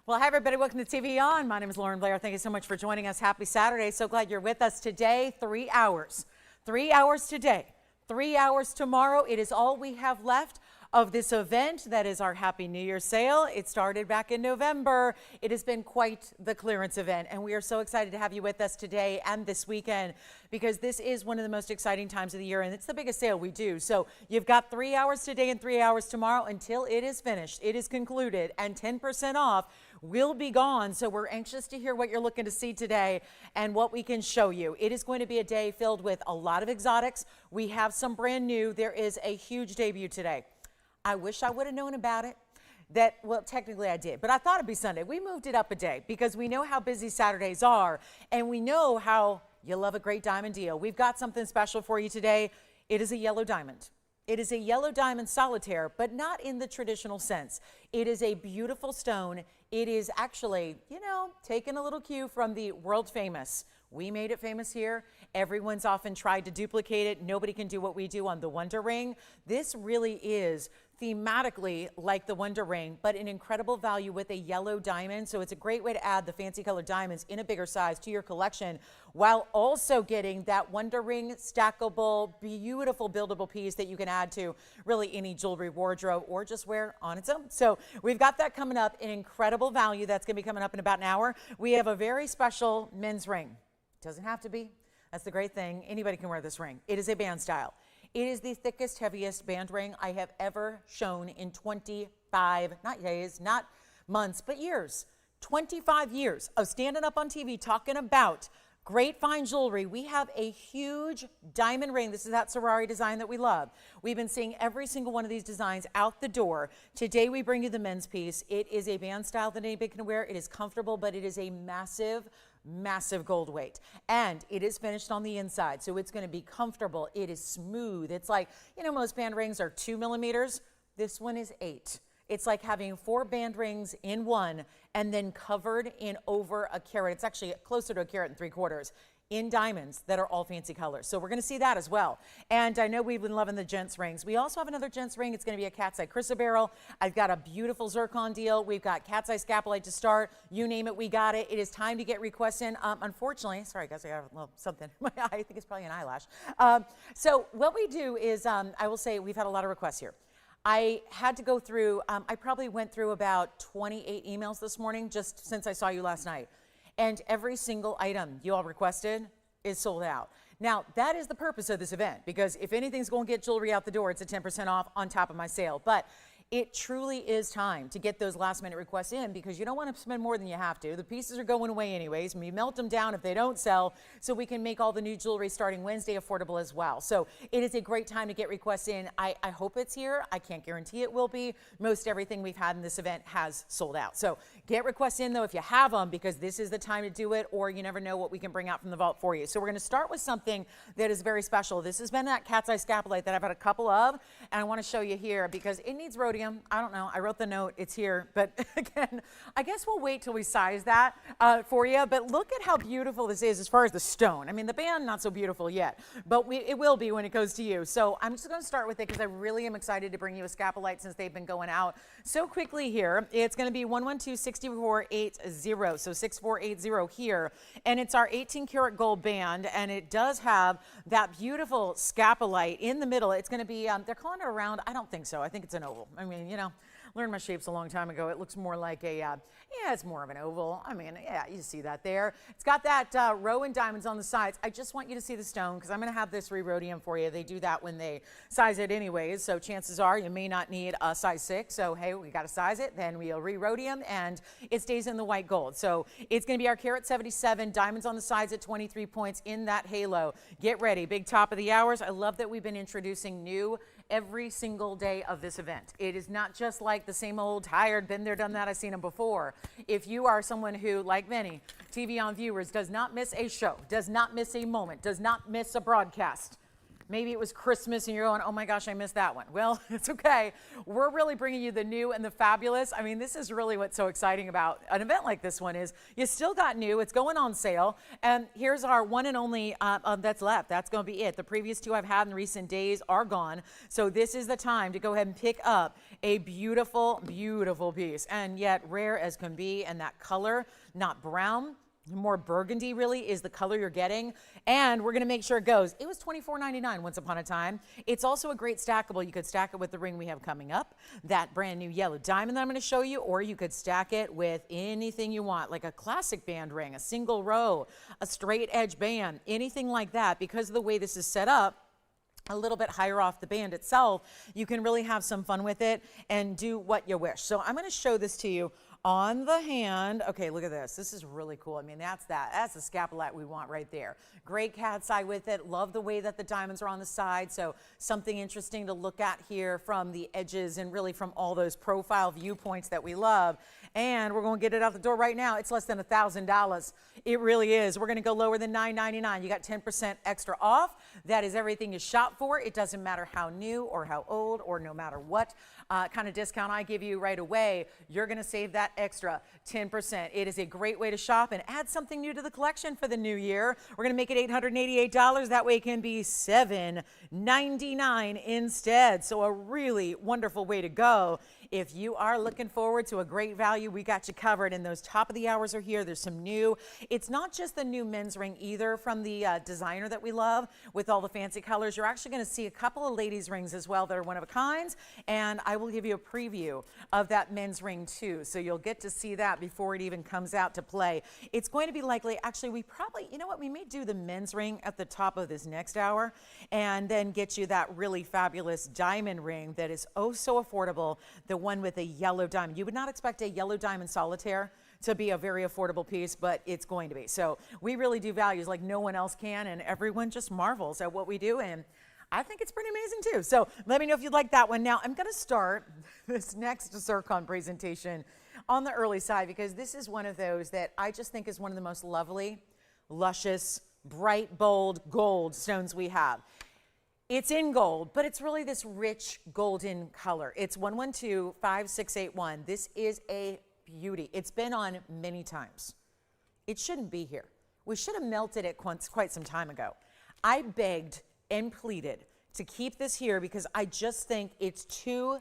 Well, hi, everybody. Welcome to TVON. My name is Blair. Thank you so much for joining us. Happy Saturday. So glad you're with us today. 3 hours. 3 hours today. 3 hours tomorrow. It is all we have left of this event that is our Happy New Year sale. It started back in November. It has been quite the clearance event, and we are so excited to have you with us today and this weekend because this is one of the most exciting times of the year, and it's the biggest sale we do. So you've got 3 hours today and 3 hours tomorrow until it is finished. It is concluded, and 10% off will be gone. So we're anxious to hear what you're looking to see today and what we can show you. It is going to be a day filled with a lot of exotics. We have some brand new. There is a huge debut today. I wish I would have known about it. Well, technically I did, but I thought it'd be Sunday. We moved it up a day because we know how busy Saturdays are, and we know how you love a great diamond deal. We've got something special for you today. It is a yellow diamond. It is a yellow diamond solitaire, but not in the traditional sense. It is a beautiful stone. It is actually, taking a little cue from the world famous. We made it famous here. Everyone's often tried to duplicate it. Nobody can do what we do on the Wonder Ring. This really is thematically like the Wonder Ring, but an incredible value with a yellow diamond. So it's a great way to add the fancy colored diamonds in a bigger size to your collection while also getting that Wonder Ring stackable, beautiful buildable piece that you can add to really any jewelry wardrobe or just wear on its own. So we've got that coming up, an incredible value that's going to be coming up in about an hour. We have a very special men's ring. Doesn't have to be. That's the great thing. Anybody can wear this ring. It is a band style. It is the thickest, heaviest band ring I have ever shown in 25, not days, not months, but years. 25 years of standing up on TV talking about great fine jewelry. We have a huge diamond ring. This is that Savverite design that we love. We've been seeing every single one of these designs out the door. Today we bring you the men's piece. It is a band style that anybody can wear. It is comfortable, but it is a massive gold weight, and it is finished on the inside, so it's going to be comfortable. It is smooth. It's like, most band rings are 2 millimeters. This one is 8. It's like having 4 band rings in one and then covered in over a carat. It's actually closer to a carat and 3/4 in diamonds that are all fancy colors. So we're going to see that as well. And I know we've been loving the gents rings. We also have another gents ring. It's going to be a cat's eye Chrysoberyl. I've got a beautiful zircon deal. We've got cat's eye scapulite to start. You name it, we got it. It is time to get requests in. Unfortunately, sorry guys, I got a little something in my eye. I think it's probably an eyelash. So what we do is, I will say we've had a lot of requests here. I had to go through, I probably went through about 28 emails this morning just since I saw you last night. And every single item you all requested is sold out. Now, that is the purpose of this event, because if anything's going to get jewelry out the door, it's a 10% off on top of my sale. But it truly is time to get those last minute requests in, because you don't want to spend more than you have to. The pieces are going away anyways. We melt them down if they don't sell, so we can make all the new jewelry starting Wednesday affordable as well. So it is a great time to get requests in. I hope it's here. I can't guarantee it will be. Most everything we've had in this event has sold out. So get requests in though if you have them, because this is the time to do it, or you never know what we can bring out from the vault for you. So we're going to start with something that is very special. This has been that cat's eye scapulite that I've had a couple of, and I want to show you here because it needs rhodium. I don't know. I wrote the note. It's here. But again, I guess we'll wait till we size that for you. But look at how beautiful this is as far as the stone. I mean, the band, not so beautiful yet, but it will be when it goes to you. So I'm just going to start with it because I really am excited to bring you a scapulite since they've been going out so quickly here. It's going to be 112-6480. So 6480 here. And it's our 18 karat gold band. And it does have that beautiful scapulite in the middle. It's going to be, they're calling it a round. I don't think so. I think it's an oval. I mean, learned my shapes a long time ago. It looks more like a, yeah, it's more of an oval. I mean, yeah, you see that there. It's got that row and diamonds on the sides. I just want you to see the stone because I'm going to have this re-rhodium for you. They do that when they size it anyways, so chances are you may not need a size 6. So, hey, we got to size it. Then we'll re-rhodium, and it stays in the white gold. So it's going to be our carat 77, diamonds on the sides at 23 points in that halo. Get ready. Big top of the hours. I love that we've been introducing new every single day of this event. It is not just like the same old tired, been there, done that, I've seen them before. If you are someone who, like many TVON viewers, does not miss a show, does not miss a moment, does not miss a broadcast, maybe it was Christmas and you're going, oh my gosh, I missed that one. Well, it's okay. We're really bringing you the new and the fabulous. I mean, this is really what's so exciting about an event like this one is you still got new. It's going on sale. And here's our one and only that's left. That's going to be it. The previous two I've had in recent days are gone. So this is the time to go ahead and pick up a beautiful, beautiful piece. And yet rare as can be. And that color, not brown, more burgundy really is the color you're getting, and we're going to make sure it goes. It was $24.99 once upon a time. It's also a great stackable. You could stack it with the ring we have coming up, that brand new yellow diamond that I'm going to show you, or you could stack it with anything you want, like a classic band ring, a single row, a straight edge band, anything like that. Because of the way this is set up, a little bit higher off the band itself, you can really have some fun with it and do what you wish. So I'm going to show this to you on the hand. Okay, look at this. This is really cool. I mean, that's the scapulite we want right there. Great cat's eye with it. Love the way that the diamonds are on the side. So something interesting to look at here from the edges and really from all those profile viewpoints that we love. And we're going to get it out the door right now. It's less than $1,000. It really is. We're going to go lower than $9.99. You got 10% extra off. That is everything you shop for. It doesn't matter how new or how old or no matter what kind of discount I give you right away, you're going to save that extra 10%. It is a great way to shop and add something new to the collection for the new year. We're going to make it $888. That way it can be $799 instead. So a really wonderful way to go. If you are looking forward to a great value, we got you covered. And those top of the hours are here. There's some new. It's not just the new men's ring either from the designer that we love with all the fancy colors. You're actually going to see a couple of ladies' rings as well that are one of a kind. And I will give you a preview of that men's ring too. So you'll get to see that before it even comes out to play. It's going to be likely, actually, we probably, you know what, we may do the men's ring at the top of this next hour and then get you that really fabulous diamond ring that is oh so affordable. The one with a yellow diamond. You would not expect a yellow diamond solitaire to be a very affordable piece, but it's going to be. So we really do values like no one else can, and everyone just marvels at what we do, and I think it's pretty amazing too. So let me know if you'd like that one. Now I'm going to start this next zircon presentation on the early side because this is one of those that I just think is one of the most lovely, luscious, bright, bold gold stones we have. It's in gold, but it's really this rich golden color. It's 1125-681. This is a beauty. It's been on many times. It shouldn't be here. We should have melted it quite some time ago. I begged and pleaded to keep this here because I just think it's too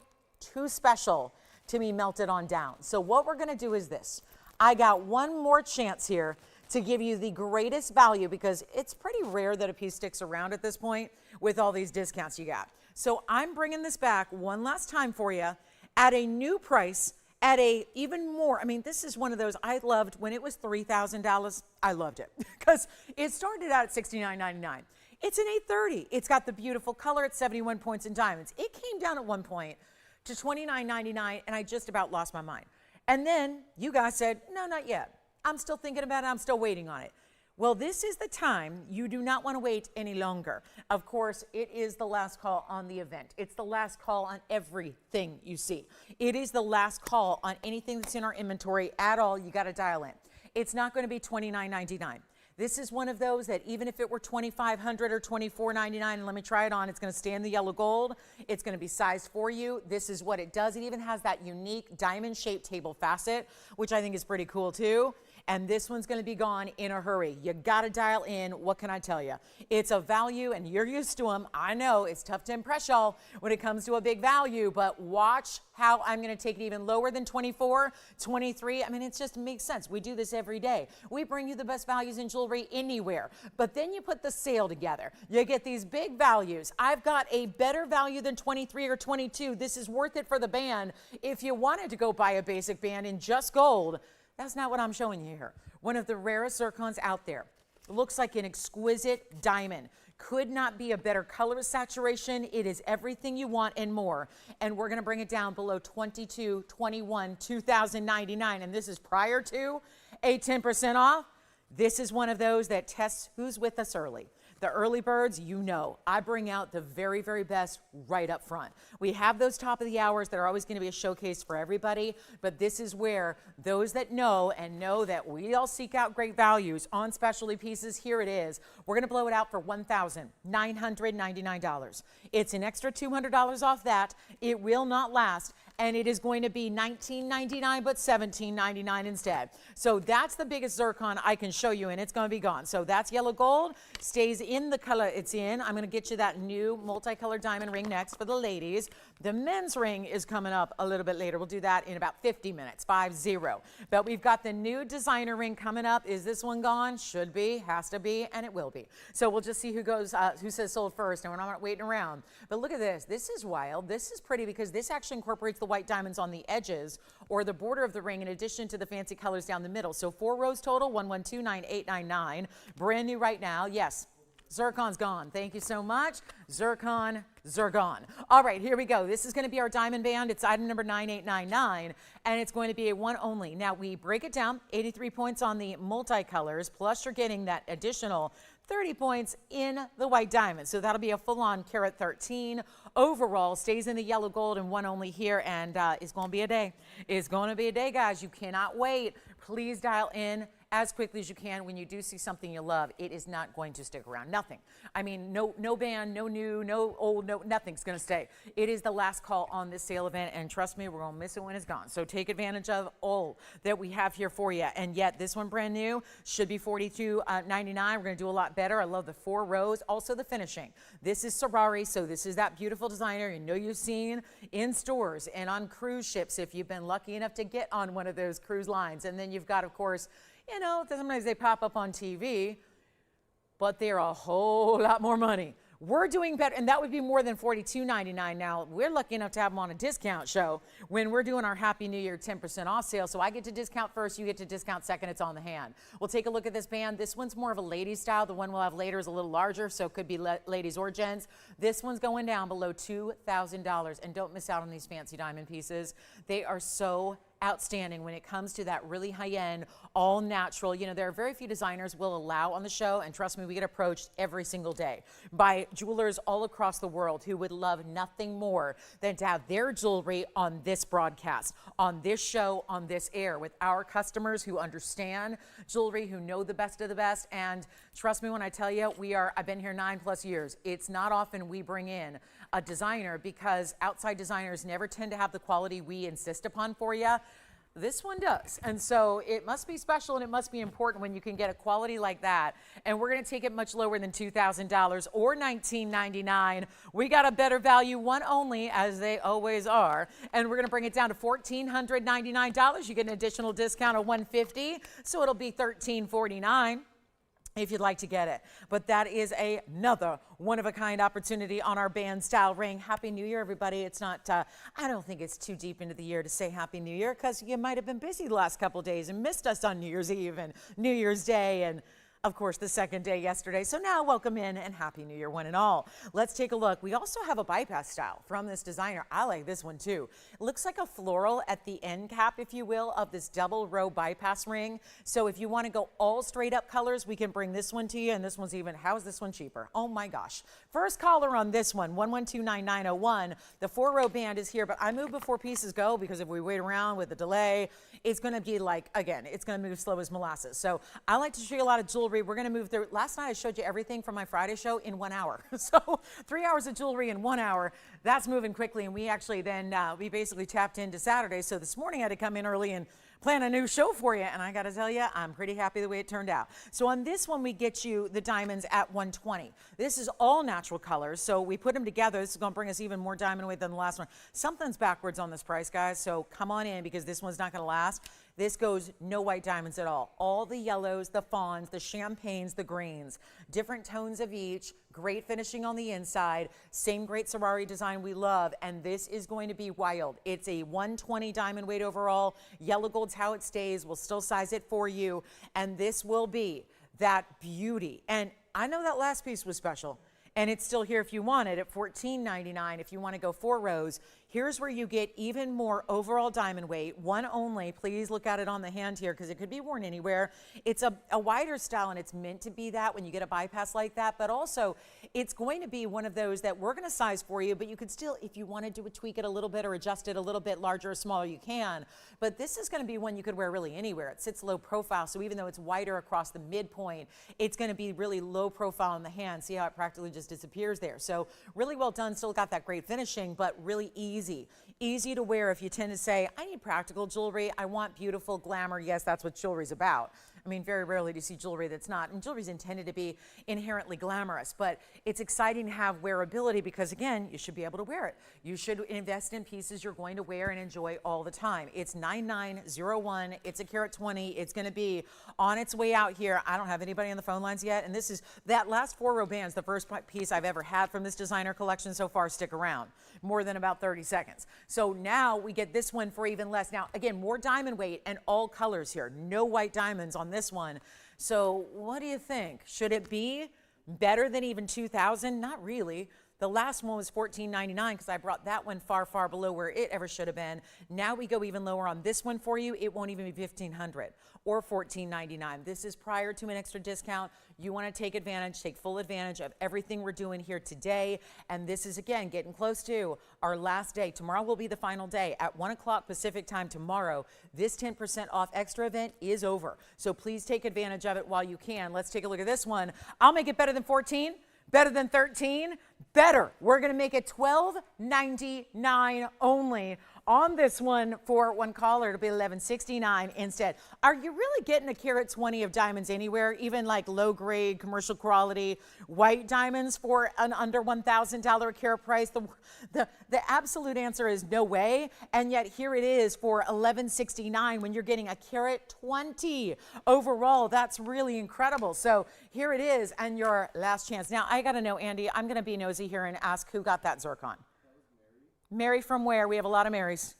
special to be melted on down. So what we're going to do is this. I got one more chance here to give you the greatest value because it's pretty rare that a piece sticks around at this point with all these discounts you got. So I'm bringing this back one last time for you at a new price, at a even more, I mean, this is one of those I loved when it was $3,000. I loved it because it started out at $69.99. It's an $830. It's got the beautiful color at 71 points in diamonds. It came down at one point to $29.99 and I just about lost my mind. And then you guys said, no, not yet. I'm still thinking about it. I'm still waiting on it. Well, this is the time. You do not want to wait any longer. Of course, it is the last call on the event. It's the last call on everything you see. It is the last call on anything that's in our inventory at all. You got to dial in. It's not going to be $29.99. This is one of those that even if it were $2,500 or $24.99, and let me try it on, it's going to stay in the yellow gold. It's going to be sized for you. This is what it does. It even has that unique diamond-shaped table facet, which I think is pretty cool too. And this one's going to be gone in a hurry. You got to dial in. What can I tell you? It's a value, and you're used to them. I know it's tough to impress y'all when it comes to a big value, but watch how I'm going to take it even lower than 24, 23. I mean, it just makes sense. We do this every day. We bring you the best values in jewelry anywhere, but then you put the sale together. You get these big values. I've got a better value than 23 or 22. This is worth it for the band. If you wanted to go buy a basic band in just gold, that's not what I'm showing you here. One of the rarest zircons out there. Looks like an exquisite diamond. Could not be a better color saturation. It is everything you want and more. And we're going to bring it down below 22, 21, 2099. And this is prior to a 10% off. This is one of those that tests who's with us early. The early birds, you know, I bring out the very, very best right up front. We have those top of the hours that are always going to be a showcase for everybody, but this is where those that know and know that we all seek out great values on specialty pieces, here it is. We're going to blow it out for $1,999. It's an extra $200 off that. It will not last, and it is going to be $19.99 but $17.99 instead. So that's the biggest zircon I can show you, and it's going to be gone. So that's yellow gold, stays in the color it's in. I'm going to get you that new multicolored diamond ring next for the ladies. The men's ring is coming up a little bit later. We'll do that in about 50 minutes, 50. But we've got the new designer ring coming up. Is this one gone? Should be, has to be, and it will be. So we'll just see who goes, who says sold first, and we're not waiting around. But look at this. This is wild. This is pretty because this actually incorporates the white diamonds on the edges or the border of the ring in addition to the fancy colors down the middle. So 4 rows total, 1129899. Brand new right now. Yes. Zircon's gone. Thank you so much. Zircon. All right, here we go. This is going to be our diamond band. It's item number 9899, and it's going to be a one only. Now, we break it down, 83 points on the multicolors, plus you're getting that additional 30 points in the white diamond. So that'll be a full-on carat 13. Overall, stays in the yellow gold and one only here, and it's going to be a day. It's going to be a day, guys. You cannot wait. Please dial in as quickly as you can. When you do see something you love, it is not going to stick around. Nothing. I mean, no band, no new, no old, no nothing's going to stay. It is the last call on this sale event, and trust me, we're going to miss it when it's gone. So take advantage of all that we have here for you. And yet, this one brand new should be $42.99. We're going to do a lot better. I love the 4 rows. Also the finishing. This is Savverite, so this is that beautiful designer you know you've seen in stores and on cruise ships if you've been lucky enough to get on one of those cruise lines. And then you've got, of course, you know, sometimes they pop up on TV, but they're a whole lot more money. We're doing better, and that would be more than $42.99 now. We're lucky enough to have them on a discount show when we're doing our Happy New Year 10% off sale. So I get to discount first, you get to discount second. It's on the hand. We'll take a look at this band. This one's more of a ladies style. The one we'll have later is a little larger, so it could be ladies or gents. This one's going down below $2,000, and don't miss out on these fancy diamond pieces. They are so outstanding when it comes to that really high-end, all-natural. You know, there are very few designers will allow on the show, and trust me, we get approached every single day by jewelers all across the world who would love nothing more than to have their jewelry on this broadcast, on this show, on this air, with our customers who understand jewelry, who know the best of the best. And trust me when I tell you, I've been here 9+ years. It's not often we bring in a designer because outside designers never tend to have the quality we insist upon for you. This one does. And so it must be special and it must be important when you can get a quality like that. And we're going to take it much lower than $2,000 or $19.99. We got a better value, one only, as they always are. And we're going to bring it down to $1,499. You get an additional discount of $150. So it'll be $1,349. if you'd like to get it. But that is another one-of-a-kind opportunity on our band style ring. Happy New Year, everybody. It's not, I don't think it's too deep into the year to say Happy New Year, because you might have been busy the last couple of days and missed us on New Year's Eve and New Year's Day and of course, the second day yesterday. So now welcome in and Happy New Year, one and all. Let's take a look. We also have a bypass style from this designer. I like this one too. It looks like a floral at the end cap, if you will, of this double row bypass ring. So if you want to go all straight up colors, we can bring this one to you. And this one's even, how is this one cheaper? Oh my gosh. First caller on this one, 1129901. The 4-row band is here, but I move before pieces go, because if we wait around with the delay, it's going to be like, again, it's going to move slow as molasses. So I like to show you a lot of jewelry. We're going to move through. Last night I showed you everything from my Friday show in 1 hour. So 3 hours of jewelry in 1 hour. That's moving quickly. And we actually then, we basically tapped into Saturday. So this morning I had to come in early and plan a new show for you. And I got to tell you, I'm pretty happy the way it turned out. So on this one, we get you the diamonds at 120. This is all natural colors. So we put them together. This is going to bring us even more diamond weight than the last one. Something's backwards on this price, guys. So come on in, because this one's not going to last. This goes no white diamonds at all. All the yellows, the fawns, the champagnes, the greens, different tones of each, great finishing on the inside, same great Savverite design we love, and this is going to be wild. It's a 120 diamond weight overall. Yellow gold's how it stays. We'll still size it for you, and this will be that beauty. And I know that last piece was special, and it's still here if you want it at $14.99. If you want to go 4 rows, Here's where you get even more overall diamond weight, one only. Please look at it on the hand here because it could be worn anywhere. It's a wider style, and it's meant to be that when you get a bypass like that, but also it's going to be one of those that we're going to size for you, but you could still, if you wanted to tweak it a little bit or adjust it a little bit larger or smaller, you can. But this is going to be one you could wear really anywhere. It sits low profile, so even though it's wider across the midpoint, it's going to be really low profile in the hand. See how it practically just disappears there. So really well done. Still got that great finishing, but really easy to wear. If you tend to say, I need practical jewelry, I want beautiful glamour. Yes, that's what jewelry's about. I mean, very rarely do you see jewelry that's not, and jewelry's intended to be inherently glamorous, but it's exciting to have wearability because, again, you should be able to wear it. You should invest in pieces you're going to wear and enjoy all the time. It's 9901. It's a carat 20. It's going to be on its way out here. I don't have anybody on the phone lines yet, and this is that last 4-row bands, the first piece I've ever had from this designer collection so far. Stick around more than about 30 seconds. So now we get this one for even less. Now, again, more diamond weight and all colors here. No white diamonds on this one. So what do you think? Should it be better than even $2,000? Not really. The last one was $14.99 because I brought that one far below where it ever should have been. Now we go even lower on this one for you. It won't even be $1,500 or $14.99. This is prior to an extra discount. You want to take advantage, take full advantage of everything we're doing here today. And this is, again, getting close to our last day. Tomorrow will be the final day at 1 o'clock Pacific time tomorrow. This 10% off extra event is over. So please take advantage of it while you can. Let's take a look at this one. I'll make it better than 14. Better than 13? Better. We're going to make it $12.99 only on this one for one caller. It'll be $11.69 instead. Are you really getting a carat 20 of diamonds anywhere, even like low grade, commercial quality white diamonds for an under $1,000 a carat price? The absolute answer is no way. And yet here it is for $11.69 when you're getting a carat 20 overall. That's really incredible. So here it is and your last chance. Now I got to know, Andy, I'm going to be nosy here and ask who got that zircon. Mary from where? We have a lot of Marys.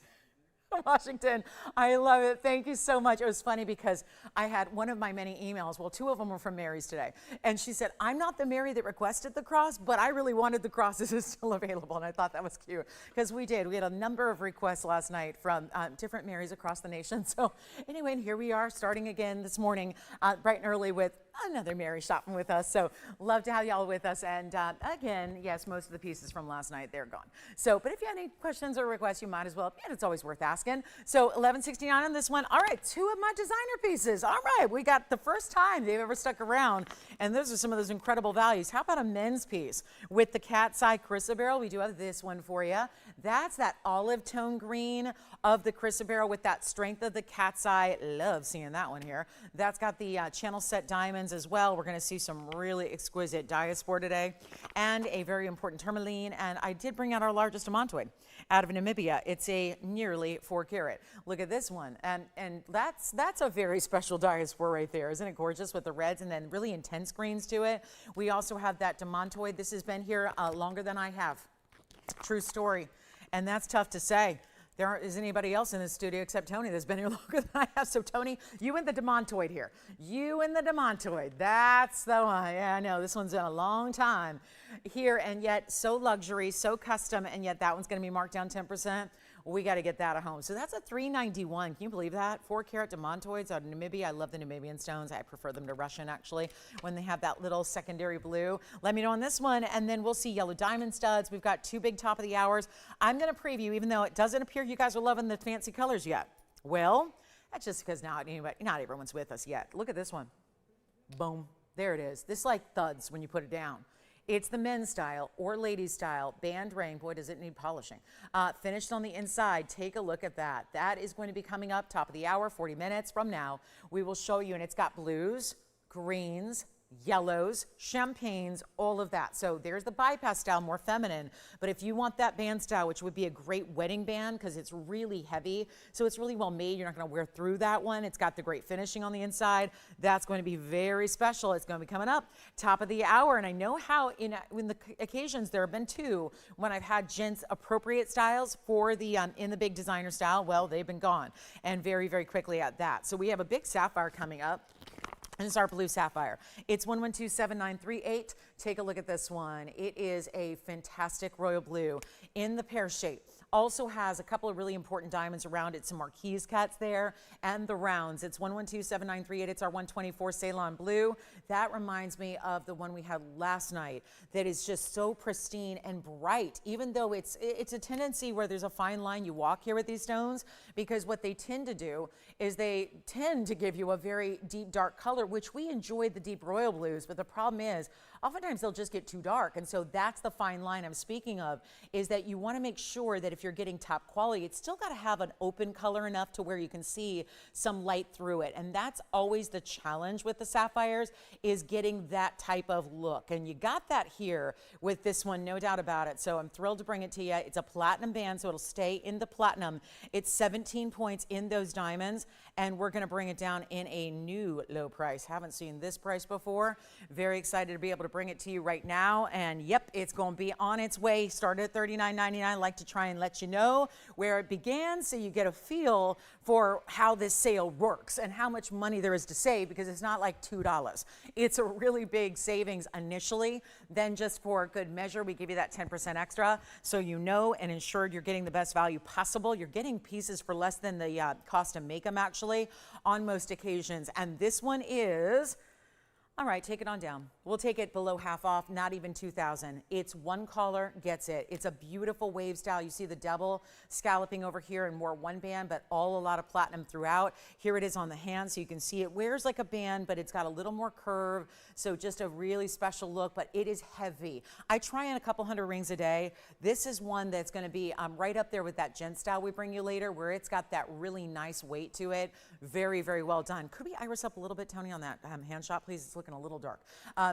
Washington. I love it. Thank you so much. It was funny because I had one of my many emails. Well, 2 of them were from Mary's today. And she said, I'm not the Mary that requested the cross, but I really wanted the cross. Is it still available? And I thought that was cute because we did. We had a number of requests last night from different Marys across the nation. So anyway, and here we are starting again this morning bright and early with another Mary shopping with us. So love to have y'all with us. And again, yes, most of the pieces from last night, they're gone. So, but if you have any questions or requests, you might as well. And it's always worth asking. So $11.69 on this one. All right, 2 of my designer pieces. All right, we got the first time they've ever stuck around. And those are some of those incredible values. How about a men's piece with the cat's eye Chrysoberyl? We do have this one for you. That's that olive tone green of the Chrysoberyl with that strength of the cat's eye. Love seeing that one here. That's got the channel set diamonds as well. We're going to see some really exquisite diaspora today and a very important tourmaline. And I did bring out our largest demantoid out of Namibia. It's a nearly 4 carat. Look at this one. And that's a very special diaspora right there. Isn't it gorgeous with the reds and then really intense greens to it? We also have that demantoid. This has been here longer than I have. True story. And that's tough to say. There isn't anybody else in the studio except Tony that's been here longer than I have. So Tony, you and the demantoid here. You and the demantoid. That's the one. Yeah, I know. This one's been a long time here, and yet so luxury, so custom, and yet that one's going to be marked down 10%. We got to get that at home. So that's a $391. Can you believe that? 4 carat demantoids out of Namibia. I love the Namibian stones. I prefer them to Russian, actually, when they have that little secondary blue. Let me know on this one, and then we'll see yellow diamond studs. We've got 2 big top of the hours. I'm going to preview, even though it doesn't appear you guys are loving the fancy colors yet. Well, that's just because not everyone's with us yet. Look at this one. Boom. There it is. This like thuds when you put it down. It's the men's style or ladies style band ring. Boy, does it need polishing. Finished on the inside. Take a look at that. That is going to be coming up top of the hour, 40 minutes from now. We will show you, and it's got blues, greens, yellows, champagnes, all of that. So there's the bypass style, more feminine. But if you want that band style, which would be a great wedding band because it's really heavy, so it's really well made. You're not going to wear through that one. It's got the great finishing on the inside. That's going to be very special. It's going to be coming up top of the hour. And I know how in the occasions there have been 2 when I've had gents appropriate styles for the in the big designer style. Well, they've been gone, and very, very quickly at that. So we have a big sapphire coming up. And it's our blue sapphire. It's 1127938. Take a look at this one. It is a fantastic royal blue in the pear shape. Also has a couple of really important diamonds around it, some marquise cuts there, and the rounds. It's 1127938. It's our 124 Ceylon blue. That reminds me of the one we had last night that is just so pristine and bright, even though it's a tendency where there's a fine line you walk here with these stones, because what they tend to do is they tend to give you a very deep dark color, which we enjoyed the deep royal blues, but the problem is oftentimes they'll just get too dark. And so that's the fine line I'm speaking of, is that you want to make sure that if you're getting top quality, it's still got to have an open color enough to where you can see some light through it. And that's always the challenge with the sapphires, is getting that type of look. And you got that here with this one, no doubt about it. So I'm thrilled to bring it to you. It's a platinum band, so it'll stay in the platinum. It's 17 points in those diamonds, and we're going to bring it down in a new low price. Haven't seen this price before. Very excited to be able to bring it to you right now. And yep, it's going to be on its way. Started at $39.99. I like to try and let you know where it began so you get a feel for how this sale works and how much money there is to save, because it's not like $2. It's a really big savings initially. Then just for good measure, we give you that 10% extra, so you know and ensured you're getting the best value possible. You're getting pieces for less than the cost to make them actually on most occasions. And this one is, all right, take it on down. We'll take it below half off, not even $2,000. It's one color, gets it. It's a beautiful wave style. You see the double scalloping over here and more one band, but a lot of platinum throughout. Here it is on the hand, so you can see it wears like a band, but it's got a little more curve. So just a really special look, but it is heavy. I try on a couple hundred rings a day. This is one that's gonna be right up there with that gent style we bring you later, where it's got that really nice weight to it. Very, very well done. Could we iris up a little bit, Tony, on that hand shot, please? It's looking a little dark.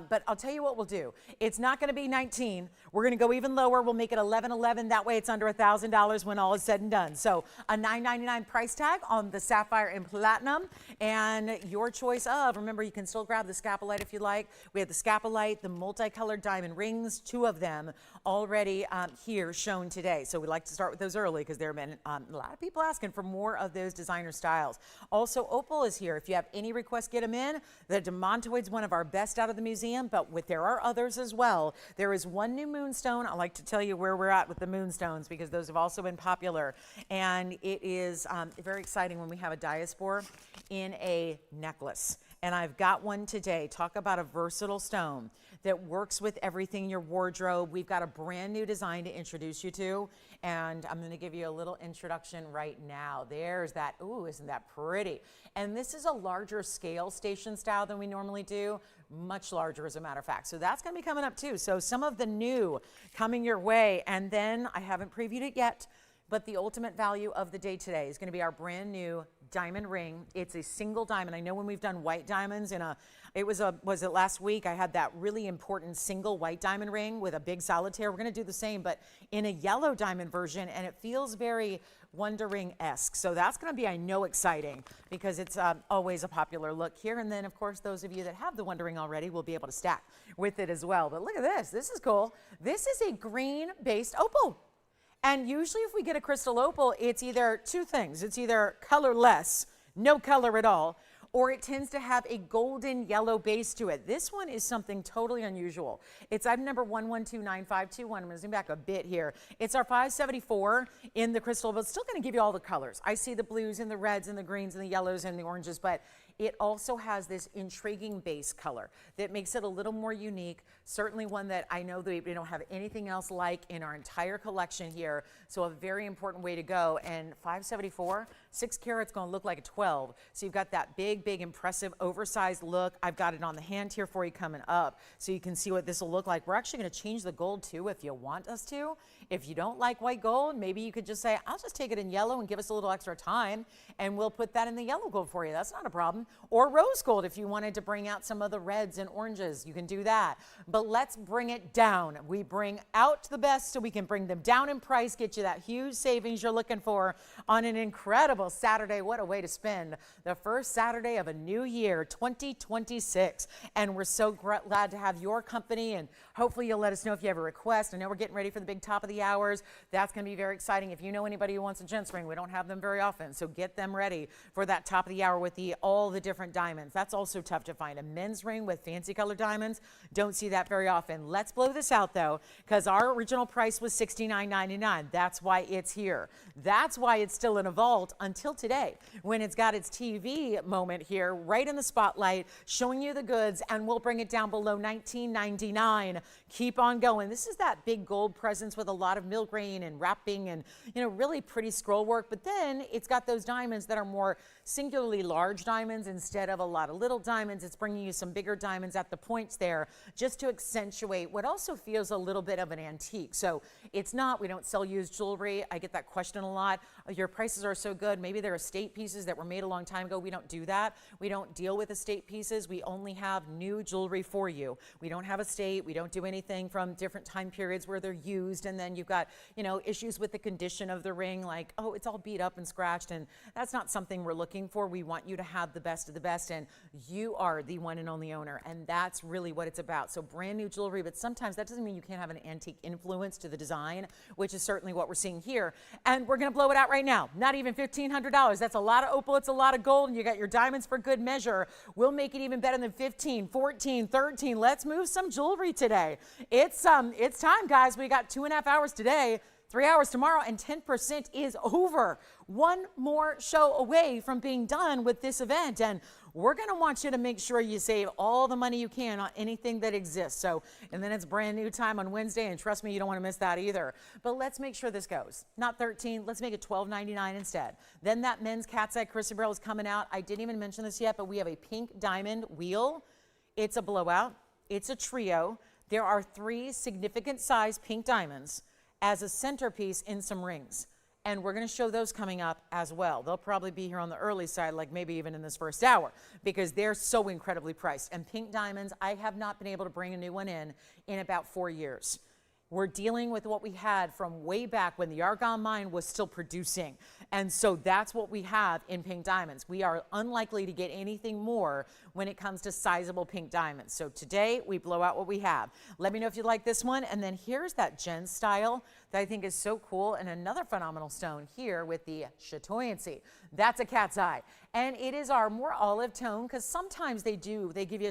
But I'll tell you what we'll do. It's not going to be 19. We're going to go even lower. We'll make it 1111. That way it's under $1,000 when all is said and done. So a $9.99 price tag on the sapphire and platinum, and your choice of, remember, you can still grab the scapulite if you like. We have the scapulite, the multicolored diamond rings, 2 of them already here shown today. So we like to start with those early because there have been a lot of people asking for more of those designer styles. Also, opal is here. If you have any requests, get them in. The demantoid's one of our best out of the museum, but there are others as well. There is one new moonstone. I like to tell you where we're at with the moonstones because those have also been popular. And it is very exciting when we have a diaspora in a necklace. And I've got one today. Talk about a versatile stone that works with everything in your wardrobe. We've got a brand new design to introduce you to, and I'm going to give you a little introduction right now. There's that. Ooh, isn't that pretty? And this is a larger scale station style than we normally do, much larger as a matter of fact. So that's going to be coming up too. So some of the new coming your way, and then I haven't previewed it yet, but the ultimate value of the day today is going to be our brand new diamond ring. It's a single diamond. I know when we've done white diamonds was it last week? I had that really important single white diamond ring with a big solitaire. We're going to do the same, but in a yellow diamond version, and it feels very Wonder Ring-esque. So that's going to be, I know, exciting because it's always a popular look here. And then, of course, those of you that have the Wonder Ring already will be able to stack with it as well. But look at this. This is cool. This is a green-based opal. And usually if we get a crystal opal, it's either 2 things. It's either colorless, no color at all, or it tends to have a golden yellow base to it. This one is something totally unusual. It's item number 112951. I'm gonna zoom back a bit here. It's our 574 in the crystal, but it's still gonna give you all the colors. I see the blues and the reds and the greens and the yellows and the oranges, but it also has this intriguing base color that makes it a little more unique. Certainly one that I know that we don't have anything else like in our entire collection here. So a very important way to go. And 574, 6 carats gonna look like a 12. So you've got that big, impressive, oversized look. I've got it on the hand here for you coming up so you can see what this will look like. We're actually gonna change the gold too if you want us to. If you don't like white gold, maybe you could just say, I'll just take it in yellow and give us a little extra time and we'll put that in the yellow gold for you. That's not a problem. Or rose gold if you wanted to bring out some of the reds and oranges, you can do that. But let's bring it down. We bring out the best so we can bring them down in price, get you that huge savings you're looking for on an incredible Saturday. What a way to spend the first Saturday of a new year, 2026. And we're so glad to have your company, and hopefully you'll let us know if you have a request. I know we're getting ready for the big top of the the hours. That's going to be very exciting. If you know anybody who wants a gents ring, we don't have them very often, so get them ready for that top of the hour with all the different diamonds. That's also tough to find. A men's ring with fancy colored diamonds, don't see that very often. Let's blow this out though, because our original price was $69.99. That's why it's here. That's why it's still in a vault until today, when it's got its TV moment here, right in the spotlight, showing you the goods, and we'll bring it down below $19.99. Keep on going. This is that big gold presence with a lot of milgrain and wrapping and, you know, really pretty scroll work, but then it's got those diamonds that are more singularly large diamonds instead of a lot of little diamonds. It's bringing you some bigger diamonds at the points there just to accentuate what also feels a little bit of an antique. So it's not, we don't sell used jewelry. I get that question a lot. Your prices are so good. Maybe they're estate pieces that were made a long time ago. We don't do that. We don't deal with estate pieces. We only have new jewelry for you. We don't have estate. We don't do anything from different time periods where they're used. And then you've got, you know, issues with the condition of the ring, like, oh, it's all beat up and scratched. And that's not something we're looking for. We want you to have the best of the best, and you are the one and only owner, and that's really what it's about. So brand new jewelry, but sometimes that doesn't mean you can't have an antique influence to the design, which is certainly what we're seeing here. And we're going to blow it out right now. Not even $1,500. That's a lot of opal. It's a lot of gold, and you got your diamonds for good measure. We'll make it even better than 15, 14, 13. Let's move some jewelry today. It's time, guys. We got 2.5 hours today, 3 hours tomorrow, and 10% is over. One more show away from being done with this event, and we're going to want you to make sure you save all the money you can on anything that exists. So, and then it's brand new time on Wednesday, and trust me, you don't want to miss that either. But let's make sure this goes. Not 13, let's make it $12.99 instead. Then that men's cat's eye Chrysoberyl is coming out. I didn't even mention this yet, but we have a pink diamond wheel. It's a blowout. It's a trio. There are 3 significant size pink diamonds as a centerpiece in some rings. And we're going to show those coming up as well. They'll probably be here on the early side, like maybe even in this first hour, because they're so incredibly priced. And pink diamonds, I have not been able to bring a new one in about 4 years. We're dealing with what we had from way back when the argon mine was still producing. And so that's what we have in pink diamonds. We are unlikely to get anything more when it comes to sizable pink diamonds. So today we blow out what we have. Let me know if you like this one. And then here's that gem style that I think is so cool. And another phenomenal stone here with the chatoyancy. That's a cat's eye. And it is our more olive tone, because sometimes they can give you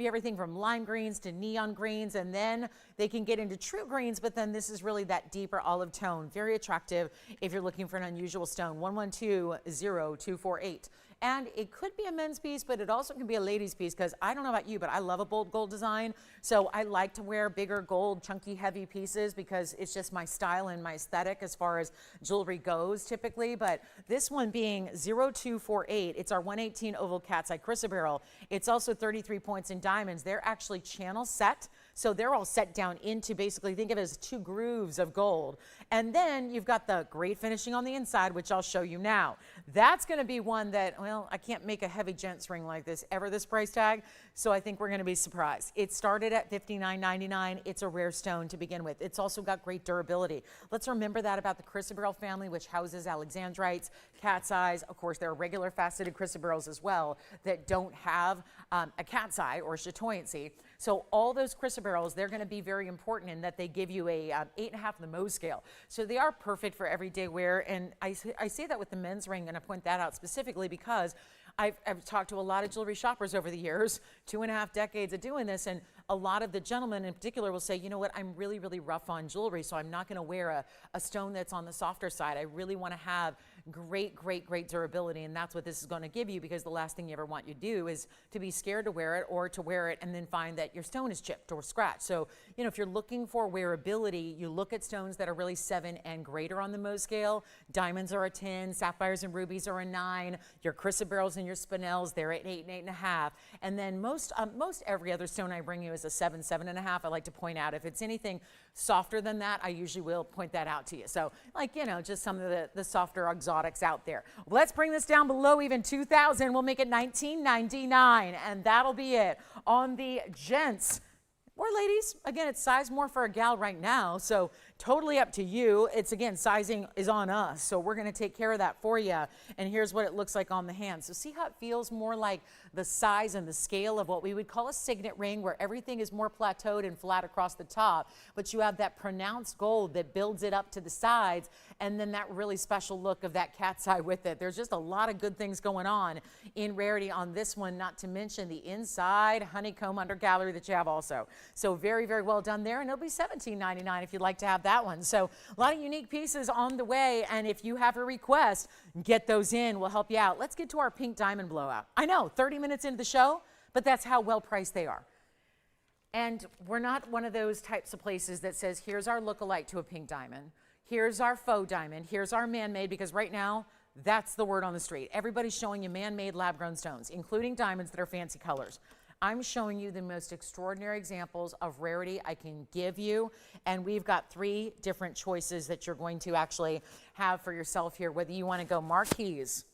everything from lime greens to neon greens, and then they can get into true greens, but then this is really that deeper olive tone. Very attractive if you're looking for an unusual stone. 1120-248. And it could be a men's piece, but it also can be a ladies' piece, because I don't know about you, but I love a bold gold design. So I like to wear bigger gold, chunky, heavy pieces, because it's just my style and my aesthetic as far as jewelry goes typically. But this one being 0248, it's our 118 oval cat's eye Chrysoberyl. It's also 33 points in diamonds. They're actually channel set. So they're all set down into, basically, think of it as 2 grooves of gold. And then you've got the great finishing on the inside, which I'll show you now. That's going to be one that, well, I can't make a heavy gents ring like this ever, this price tag. So I think we're going to be surprised. It started at $59.99. It's a rare stone to begin with. It's also got great durability. Let's remember that about the Chrysoberyl family, which houses alexandrites, cat's eyes. Of course, there are regular faceted Chrysoberyls as well that don't have a cat's eye or chatoyancy. So all those Chrysoberyls, they're going to be very important in that they give you a 8.5 on the Mohs scale. So they are perfect for everyday wear. And I say that with the men's ring, and I point that out specifically because I've talked to a lot of jewelry shoppers over the years, 2.5 decades of doing this, and a lot of the gentlemen in particular will say, you know what, I'm really, really rough on jewelry, so I'm not going to wear a stone that's on the softer side. I really want to have great, great, great durability, and that's what this is going to give you, because the last thing you ever want you to do is to be scared to wear it, or to wear it and then find that your stone is chipped or scratched. So, you know, if you're looking for wearability, you look at stones that are really 7 and greater on the Mohs scale. Diamonds are a 10, sapphires and rubies are a 9, your Chrysoberyls and your spinels, they're at 8 and 8.5. And then most every other stone I bring you is a 7, 7.5. I like to point out if it's anything softer than that, I usually will point that out to you. So, like, you know, just some of the softer exotics out there. Let's bring this down below even 2,000. We'll make it $19.99, and that'll be it on the gents. Or ladies, again, it's size more for a gal right now, so totally up to you. It's, again, sizing is on us, so we're going to take care of that for you. And here's what it looks like on the hand. So see how it feels more like the size and the scale of what we would call a signet ring, where everything is more plateaued and flat across the top, but you have that pronounced gold that builds it up to the sides, and then that really special look of that cat's eye with it. There's just a lot of good things going on in rarity on this one, not to mention the inside honeycomb under gallery that you have also. So very, very well done there, and it'll be $17.99 if you'd like to have that one. So a lot of unique pieces on the way, and if you have a request, get those in. We'll help you out. Let's get to our pink diamond blowout. I know, 30 minutes into the show, but that's how well priced they are. And we're not one of those types of places that says, here's our look-alike to a pink diamond, here's our faux diamond, here's our man-made, because right now, that's the word on the street. Everybody's showing you man-made lab-grown stones, including diamonds that are fancy colors. I'm showing you the most extraordinary examples of rarity I can give you, and we've got 3 different choices that you're going to actually have for yourself here, whether you want to go marquise,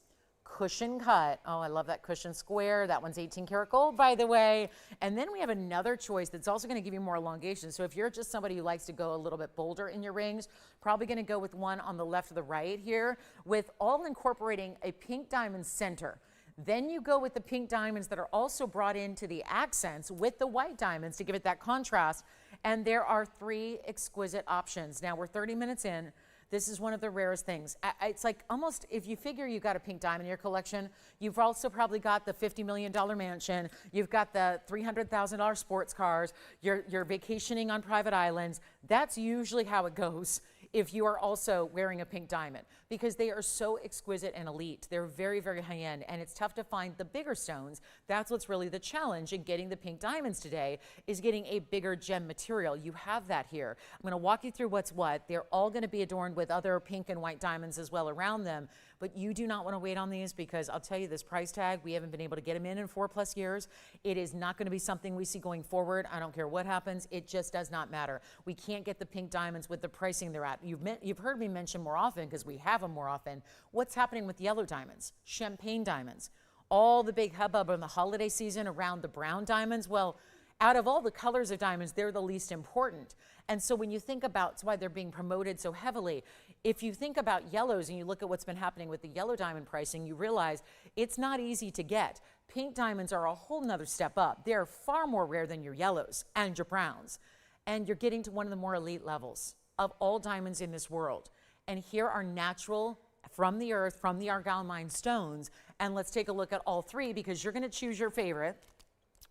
cushion cut. Oh, I love that cushion square. That one's 18 karat gold, by the way. And then we have another choice that's also going to give you more elongation. So if you're just somebody who likes to go a little bit bolder in your rings, probably going to go with one on the left or the right here, with all incorporating a pink diamond center. Then you go with the pink diamonds that are also brought into the accents with the white diamonds to give it that contrast. And there are 3 exquisite options. Now we're 30 minutes in. This is one of the rarest things. It's like almost, if you figure you've got a pink diamond in your collection, you've also probably got the $50 million mansion, you've got the $300,000 sports cars, you're vacationing on private islands. That's usually how it goes if you are also wearing a pink diamond, because they are so exquisite and elite. They're very, very high end, and it's tough to find the bigger stones. That's what's really the challenge in getting the pink diamonds today, is getting a bigger gem material. You have that here. I'm going to walk you through what's what. They're all going to be adorned with other pink and white diamonds as well around them, but you do not want to wait on these, because I'll tell you, this price tag, we haven't been able to get them in 4+ years. It is not going to be something we see going forward. I don't care what happens. It just does not matter. We can't get the pink diamonds with the pricing they're at. You've heard me mention more often, because we have them more often, what's happening with yellow diamonds, champagne diamonds, all the big hubbub in the holiday season around the brown diamonds. Well, out of all the colors of diamonds, they're the least important. And so when you think about, it's why they're being promoted so heavily. If you think about yellows and you look at what's been happening with the yellow diamond pricing, you realize it's not easy to get. Pink diamonds are a whole nother step up. They're far more rare than your yellows and your browns. And you're getting to one of the more elite levels of all diamonds in this world. And here are natural, from the earth, from the Argyle mine stones. And let's take a look at all 3, because you're going to choose your favorite.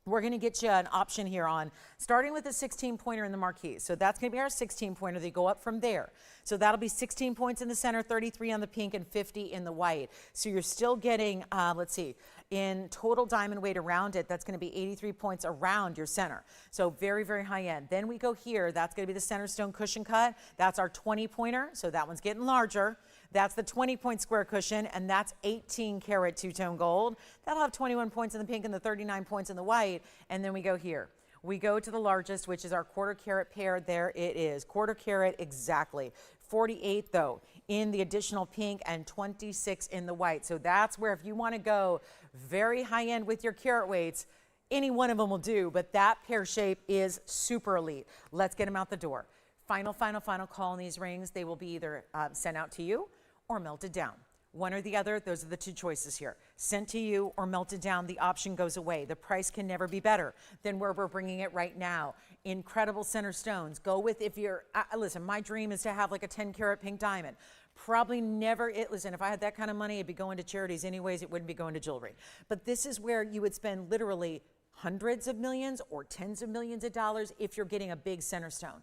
We're going to get you an option here on, starting with the 16-pointer in the marquise. So that's going to be our 16-pointer. They go up from there. So that'll be 16 points in the center, 33 on the pink, and 50 in the white. So you're still getting, let's see, in total diamond weight around it, that's going to be 83 points around your center. So very, very high end. Then we go here. That's going to be the center stone cushion cut. That's our 20-pointer. So that one's getting larger. That's the 20-point square cushion, and that's 18 karat two-tone gold. That'll have 21 points in the pink and the 39 points in the white. And then we go here. We go to the largest, which is our 1/4 carat pair. There it is, 1/4 carat exactly. 48 though in the additional pink and 26 in the white. So that's where, if you want to go very high end with your carat weights, any one of them will do, but that pear shape is super elite. Let's get them out the door. Final call on these rings. They will be either sent out to you or melted down. One or the other, those are the 2 choices here. Sent to you or melted down, the option goes away. The price can never be better than where we're bringing it right now. Incredible center stones. Go with, if you're, listen, my dream is to have like a 10 karat pink diamond. Probably never, listen, if I had that kind of money, it'd be going to charities anyways. It wouldn't be going to jewelry. But this is where you would spend literally hundreds of millions or tens of millions of dollars if you're getting a big center stone.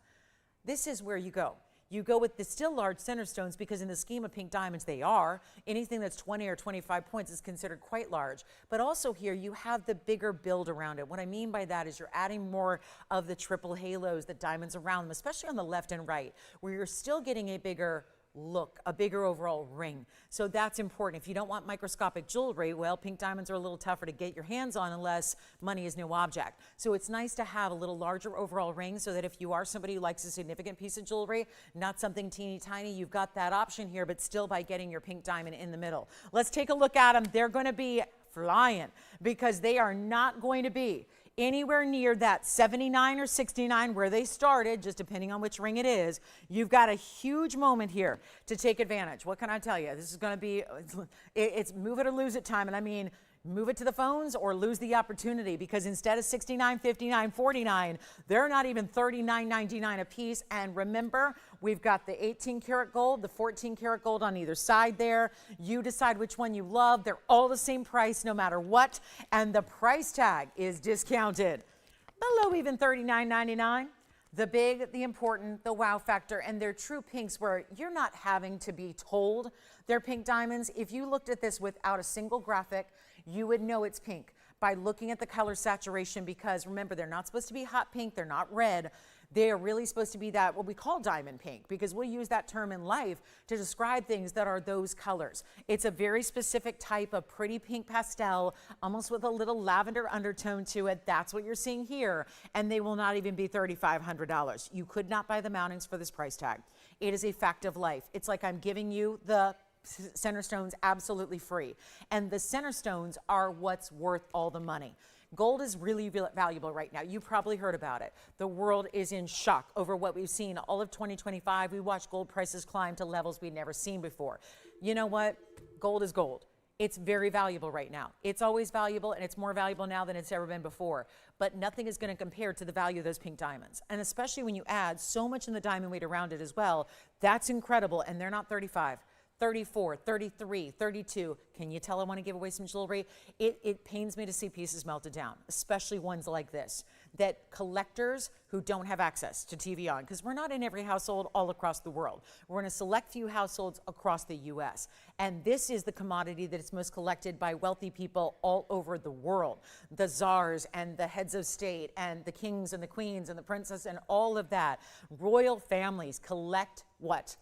This is where you go. You go with the still large center stones, because in the scheme of pink diamonds, they are. Anything that's 20 or 25 points is considered quite large. But also here, you have the bigger build around it. What I mean by that is you're adding more of the triple halos, the diamonds around them, especially on the left and right, where you're still getting a bigger look, a bigger overall ring. So that's important. If you don't want microscopic jewelry, well, pink diamonds are a little tougher to get your hands on unless money is no object. So it's nice to have a little larger overall ring, so that if you are somebody who likes a significant piece of jewelry, not something teeny tiny, you've got that option here, but still by getting your pink diamond in the middle. Let's take a look at them. They're going to be flying, because they are not going to be anywhere near that 79 or 69 where they started, just depending on which ring it is, you've got a huge moment here to take advantage. What can I tell you? This is going to be, it's move it or lose it time. And I mean, move it to the phones or lose the opportunity, because instead of 69, 59, 49, they're not even 39.99 a piece. And remember, we've got the 18 karat gold, the 14 karat gold on either side there. You decide which one you love. They're all the same price no matter what. And the price tag is discounted below even $39.99. The big, the important, the wow factor, and they're true pinks where you're not having to be told they're pink diamonds. If you looked at this without a single graphic, you would know it's pink by looking at the color saturation, because remember, they're not supposed to be hot pink, they're not red. They are really supposed to be that, what we call diamond pink, because we'll use that term in life to describe things that are those colors. It's a very specific type of pretty pink pastel, almost with a little lavender undertone to it. That's what you're seeing here, and they will not even be $3,500. You could not buy the mountings for this price tag. It is a fact of life. It's like I'm giving you the center stones absolutely free, and the center stones are what's worth all the money. Gold is really valuable right now. You probably heard about it. The world is in shock over what we've seen all of 2025. We watched gold prices climb to levels we'd never seen before. You know what? Gold is gold. It's very valuable right now. It's always valuable, and it's more valuable now than it's ever been before. But nothing is going to compare to the value of those pink diamonds. And especially when you add so much in the diamond weight around it as well, that's incredible. And they're not 35. 34, 33, 32. Can you tell I want to give away some jewelry? It pains me to see pieces melted down, especially ones like this, that collectors who don't have access to TVON, because we're not in every household all across the world. We're in a select few households across the U.S. And this is the commodity that is most collected by wealthy people all over the world. The czars and the heads of state and the kings and the queens and the princess and all of that. Royal families collect what?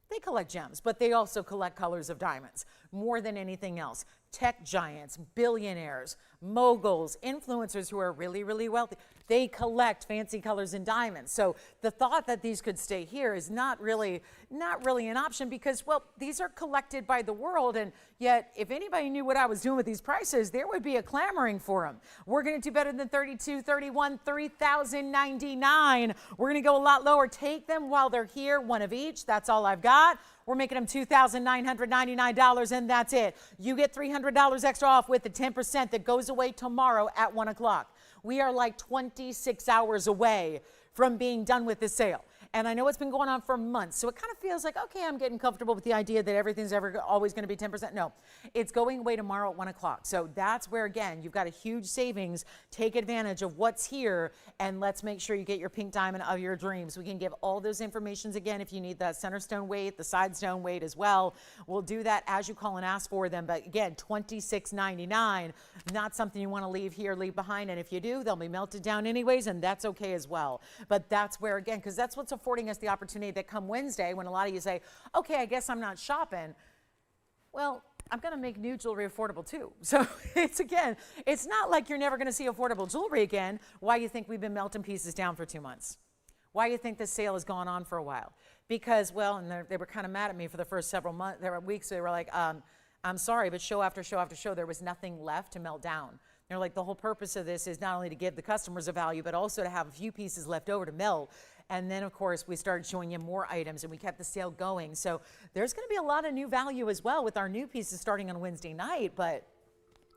They collect gems, but they also collect colors of diamonds more than anything else. Tech giants, billionaires, moguls, influencers who are really, really wealthy, they collect fancy colors in diamonds. So the thought that these could stay here is not really an option, because, well, these are collected by the world, and yet if anybody knew what I was doing with these prices, there would be a clamoring for them. We're going to do better than 32, 31, 3,099. We're going to go a lot lower. Take them while they're here, one of each. That's all I've got. We're making them $2,999, and that's it. You get $300 extra off with the 10% that goes away tomorrow at 1 o'clock. We are like 26 hours away from being done with this sale. And I know it's been going on for months, so it kind of feels like, okay, I'm getting comfortable with the idea that everything's always going to be 10%. No, it's going away tomorrow at 1 o'clock. So that's where, again, you've got a huge savings. Take advantage of what's here, and let's make sure you get your pink diamond of your dreams. We can give all those informations again if you need the center stone weight, the side stone weight as well. We'll do that as you call and ask for them. But again, $26.99, not something you want to leave behind. And if you do, they'll be melted down anyways, and that's okay as well. But that's where, again, because that's what's affording us the opportunity that come Wednesday, when a lot of you say, okay, I guess I'm not shopping. Well, I'm going to make new jewelry affordable too. So it's not like you're never going to see affordable jewelry again. Why do you think we've been melting pieces down for 2 months? Why do you think this sale has gone on for a while? Because, well, and they were kind of mad at me for the first several months, there were weeks, they were like, I'm sorry, but show after show after show, there was nothing left to melt down. They're like, the whole purpose of this is not only to give the customers a value, but also to have a few pieces left over to melt. And then, of course, we started showing you more items, and we kept the sale going. So there's going to be a lot of new value as well with our new pieces starting on Wednesday night. But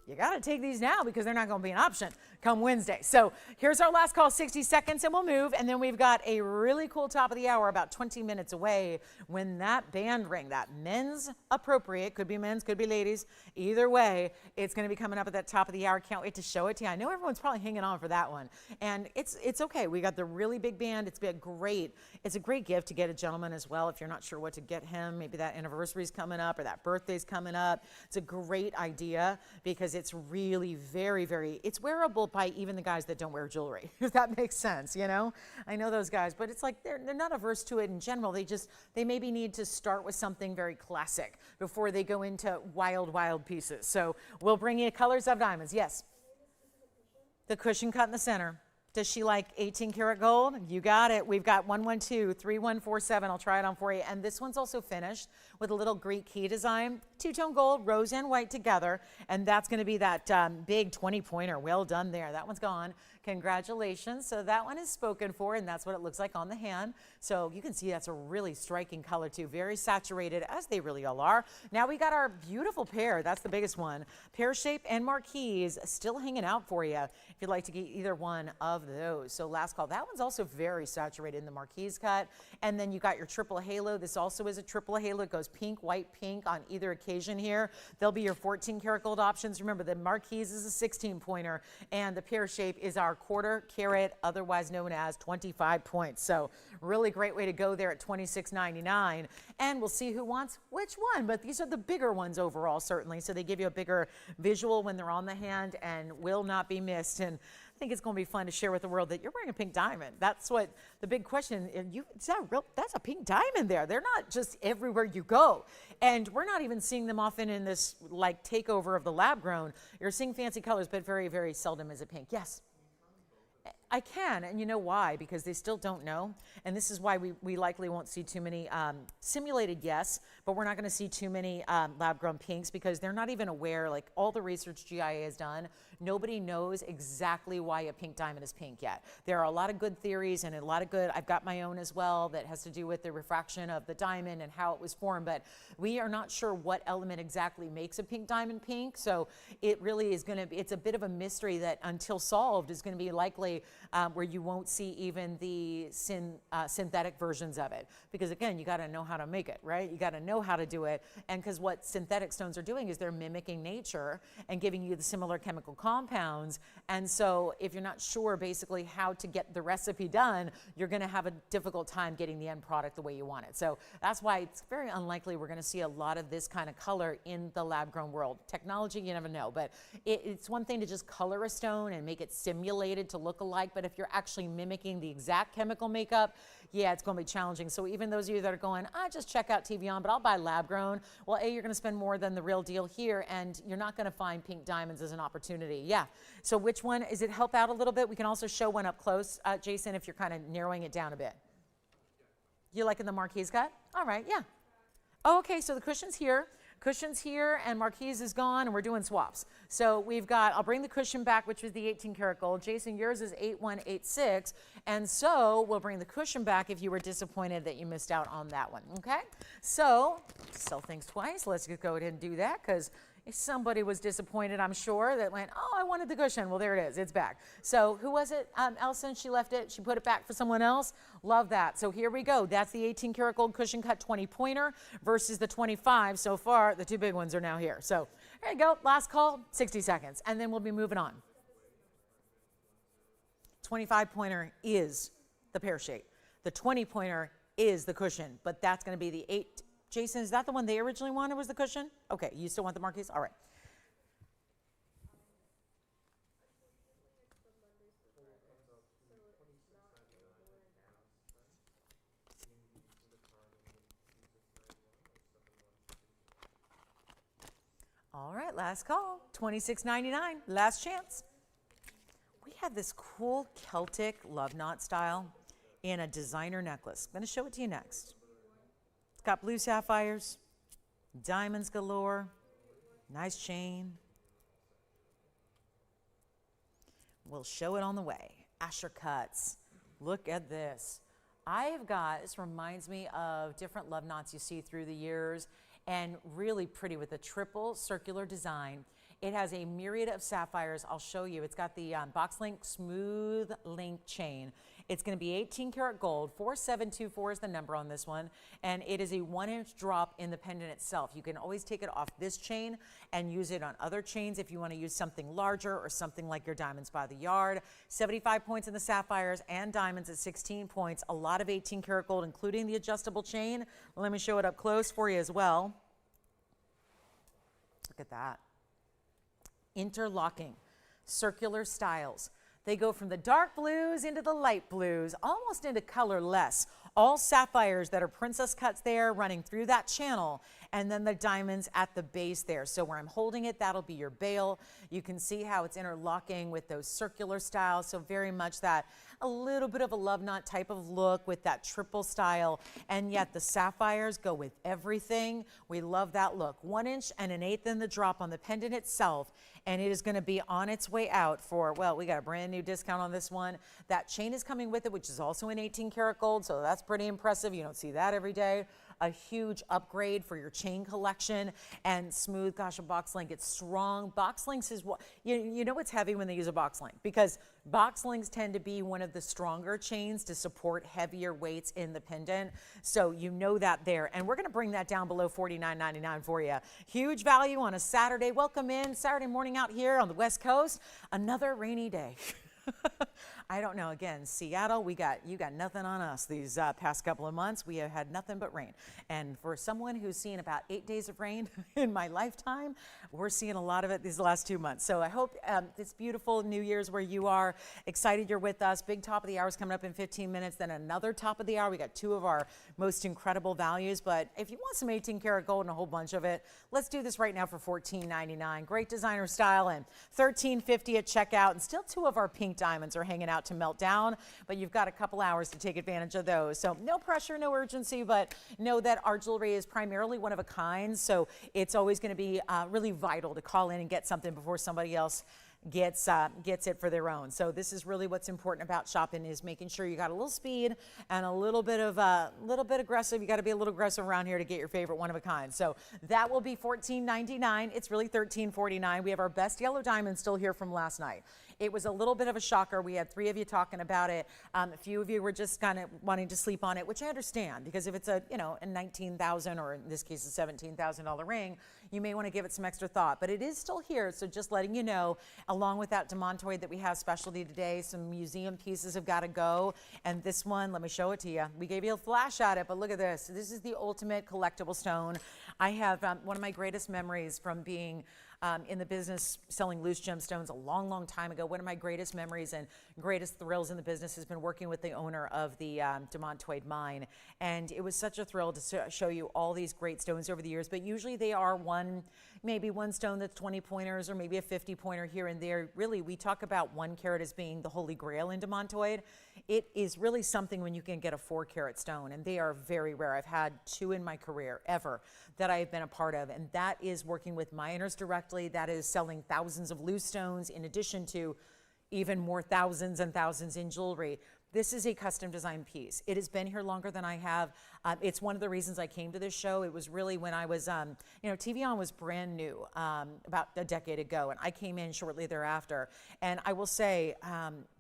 you got to take these now, because they're not going to be an option come Wednesday. So here's our last call, 60 seconds, and we'll move. And then we've got a really cool top of the hour about 20 minutes away, when that band ring, that men's appropriate, could be men's, could be ladies, either way, it's going to be coming up at that top of the hour. Can't wait to show it to you. I know everyone's probably hanging on for that one. And it's okay. We got the really big band. It's a great gift to get a gentleman as well, if you're not sure what to get him. Maybe that anniversary's coming up or that birthday's coming up. It's a great idea, because it's really very, it's wearable by even the guys that don't wear jewelry, if that makes sense, you know? I know those guys, but it's like they're not averse to it in general. They maybe need to start with something very classic before they go into wild pieces. So we'll bring you colors of diamonds. Yes. The cushion cut in the center. Does she like 18 karat gold? You got it. We've got 112-3147. I'll try it on for you. And this one's also finished with a little Greek key design. Two-tone gold, rose and white together. And that's going to be that big 20-pointer. Well done there. That one's gone. Congratulations. So that one is spoken for, and that's what it looks like on the hand. So you can see that's a really striking color too, very saturated, as they really all are. Now we got our beautiful pear. That's the biggest one. Pear shape and marquise still hanging out for you if you'd like to get either one of those. So last call. That one's also very saturated in the marquise cut. And then you got your triple halo. This also is a triple halo. It goes pink, white, pink on either occasion here. There'll be your 14 karat gold options. Remember, the marquise is a 16 pointer and the pear shape is our quarter carat, otherwise known as 25 points. So really great way to go there at $26.99. And we'll see who wants which one. But these are the bigger ones overall, certainly. So they give you a bigger visual when they're on the hand and will not be missed. And I think it's going to be fun to share with the world that you're wearing a pink diamond. That's what the big question is. That's a pink diamond there. They're not just everywhere you go. And we're not even seeing them often in this like takeover of the lab grown. You're seeing fancy colors, but very, very seldom is it pink. Yes. I can, and you know why? Because they still don't know, and this is why we likely won't see too many simulated, yes, but we're not going to see too many lab-grown pinks because they're not even aware, like all the research GIA has done, nobody knows exactly why a pink diamond is pink yet. There are a lot of good theories and a lot of good, I've got my own as well, that has to do with the refraction of the diamond and how it was formed, but we are not sure what element exactly makes a pink diamond pink, so it really is going to be, it's a bit of a mystery that until solved is going to be likely where you won't see even the synthetic versions of it. Because again, you got to know how to make it, right? You got to know how to do it. And because what synthetic stones are doing is they're mimicking nature and giving you the similar chemical compounds. And so if you're not sure basically how to get the recipe done, you're going to have a difficult time getting the end product the way you want it. So that's why it's very unlikely we're going to see a lot of this kind of color in the lab-grown world. Technology, you never know. But it's one thing to just color a stone and make it simulated to look alike. But if you're actually mimicking the exact chemical makeup, yeah, it's going to be challenging. So even those of you that are going, I just check out TVON, but I'll buy lab grown. Well, A, you're going to spend more than the real deal here, and you're not going to find pink diamonds as an opportunity. Yeah. So which one, is it help out a little bit? We can also show one up close, Jason, if you're kind of narrowing it down a bit. You liking the marquise cut? All right, yeah. Oh, okay, so the cushion's here. Cushion's here and marquise is gone and we're doing swaps. So we've got, I'll bring the cushion back, which is the 18 karat gold. Jason, yours is 8186. And so we'll bring the cushion back if you were disappointed that you missed out on that one, okay? So, sell things twice. Let's just go ahead and do that because if somebody was disappointed, I'm sure, that went, oh, I wanted the cushion. Well, there it is. It's back. So who was it? Elson, she left it. She put it back for someone else. Love that. So here we go. That's the 18 karat gold cushion cut 20 pointer versus the 25. So far, the two big ones are now here. So there you go. Last call, 60 seconds. And then we'll be moving on. 25 pointer is the pear shape. The 20 pointer is the cushion, but that's going to be the 8. Jason, is that the one they originally wanted, was the cushion? Okay, you still want the marquise? All right. All right, last call, $26.99, last chance. We have this cool Celtic love knot style in a designer necklace. I'm going to show it to you next. Got blue sapphires, diamonds galore, nice chain. We'll show it on the way. Asher cuts. Look at this. This reminds me of different love knots you see through the years, and really pretty with a triple circular design. It has a myriad of sapphires. I'll show you. It's got the box link smooth link chain. It's going to be 18 karat gold. 4724 is the number on this one. And it is a 1-inch drop in the pendant itself. You can always take it off this chain and use it on other chains if you want to use something larger or something like your diamonds by the yard. 75 points in the sapphires and diamonds at 16 points. A lot of 18 karat gold, including the adjustable chain. Let me show it up close for you as well. Look at that. Interlocking, circular styles. They go from the dark blues into the light blues, almost into colorless. All sapphires that are princess cuts there running through that channel. and then the diamonds at the base there. So where I'm holding it, that'll be your bail. You can see how it's interlocking with those circular styles. So very much that a little bit of a love knot type of look with that triple style, and yet the sapphires go with everything. We love that look. 1 inch and 1/8 in the drop on the pendant itself, and it is going to be on its way out for, well, we got a brand new discount on this one. That chain is coming with it, which is also in 18 karat gold, so that's pretty impressive. You don't see that every day. A huge upgrade for your chain collection, and smooth. Gosh, a box link, it's strong. Box links is what, you know it's heavy when they use a box link, because box links tend to be one of the stronger chains to support heavier weights in the pendant. So you know that there, and we're going to bring that down below $49.99 for you. Huge value on a Saturday. Welcome in Saturday morning out here on the West Coast. Another rainy day. I don't know. Again, Seattle, you got nothing on us these past couple of months. We have had nothing but rain. And for someone who's seen about 8 days of rain in my lifetime, we're seeing a lot of it these last 2 months. So I hope it's beautiful New Year's where you are. Excited you're with us. Big top of the hour is coming up in 15 minutes. Then another top of the hour. We got 2 of our most incredible values. But if you want some 18 karat gold and a whole bunch of it, let's do this right now for $14.99. Great designer style, and $13.50 at checkout. And still 2 of our pink diamonds are hanging out to melt down, but you've got a couple hours to take advantage of those. So no pressure, no urgency, but know that our jewelry is primarily one of a kind. So it's always going to be really vital to call in and get something before somebody else gets it for their own. So this is really what's important about shopping, is making sure you got a little speed and a little bit aggressive. You got to be a little aggressive around here to get your favorite one of a kind. So that will be $14.99. It's really $13.49. We have our best yellow diamond still here from last night. It was a little bit of a shocker. We had 3 of you talking about it. A few of you were just kind of wanting to sleep on it, which I understand, because if it's a $19,000 or in this case a $17,000 ring, you may want to give it some extra thought. But it is still here, so just letting you know, along with that demantoid that we have specialty today, some museum pieces have got to go. And this one, let me show it to you. We gave you a flash at it, but look at this. This is the ultimate collectible stone. I have one of my greatest memories from being in the business selling loose gemstones a long, long time ago. One of my greatest memories and greatest thrills in the business has been working with the owner of the demantoid mine. And it was such a thrill to show you all these great stones over the years, but usually they are maybe one stone that's 20 pointers or maybe a 50 pointer here and there. Really, we talk about 1 carat as being the holy grail in demantoid. It is really something when you can get a 4 carat stone, and they are very rare. I've had 2 in my career ever that I've been a part of, and that is working with miners directly. That is selling thousands of loose stones in addition to even more thousands and thousands in jewelry. This is a custom design piece. It has been here longer than I have. It's one of the reasons I came to this show. It was really when I was, TVON was brand new about a decade ago, and I came in shortly thereafter. And I will say,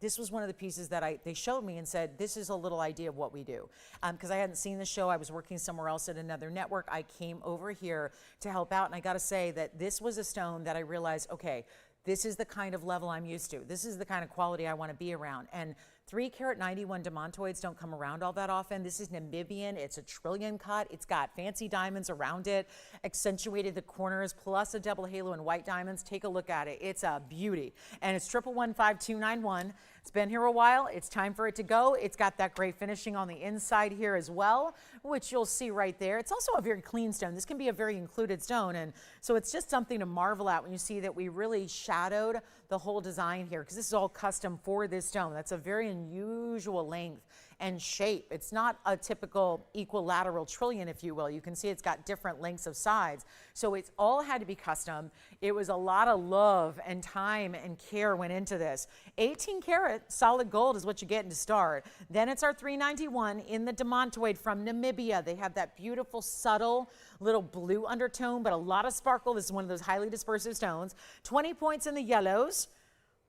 this was one of the pieces that they showed me and said, this is a little idea of what we do. Because I hadn't seen the show. I was working somewhere else at another network. I came over here to help out, and I gotta say that this was a stone that I realized, okay, this is the kind of level I'm used to. This is the kind of quality I want to be around. And 3 carat 91 demantoids don't come around all that often. This is Namibian. It's a trillion cut. It's got fancy diamonds around it, accentuated the corners, plus a double halo and white diamonds. Take a look at it. It's a beauty. And it's 1115291. It's been here a while. It's time for it to go. It's got that great finishing on the inside here as well, which you'll see right there. It's also a very clean stone. This can be a very included stone. And so it's just something to marvel at when you see that we really shadowed the whole design here, because this is all custom for this stone. That's a very unusual length and shape. It's not a typical equilateral trillion, if you will. You can see it's got different lengths of sides. So it's all had to be custom. It was a lot of love and time and care went into this. 18 karat solid gold is what you're getting to start. Then it's our 391 in the demantoid from Namibia. They have that beautiful, subtle little blue undertone, but a lot of sparkle. This is one of those highly dispersive stones. 20 points in the yellows.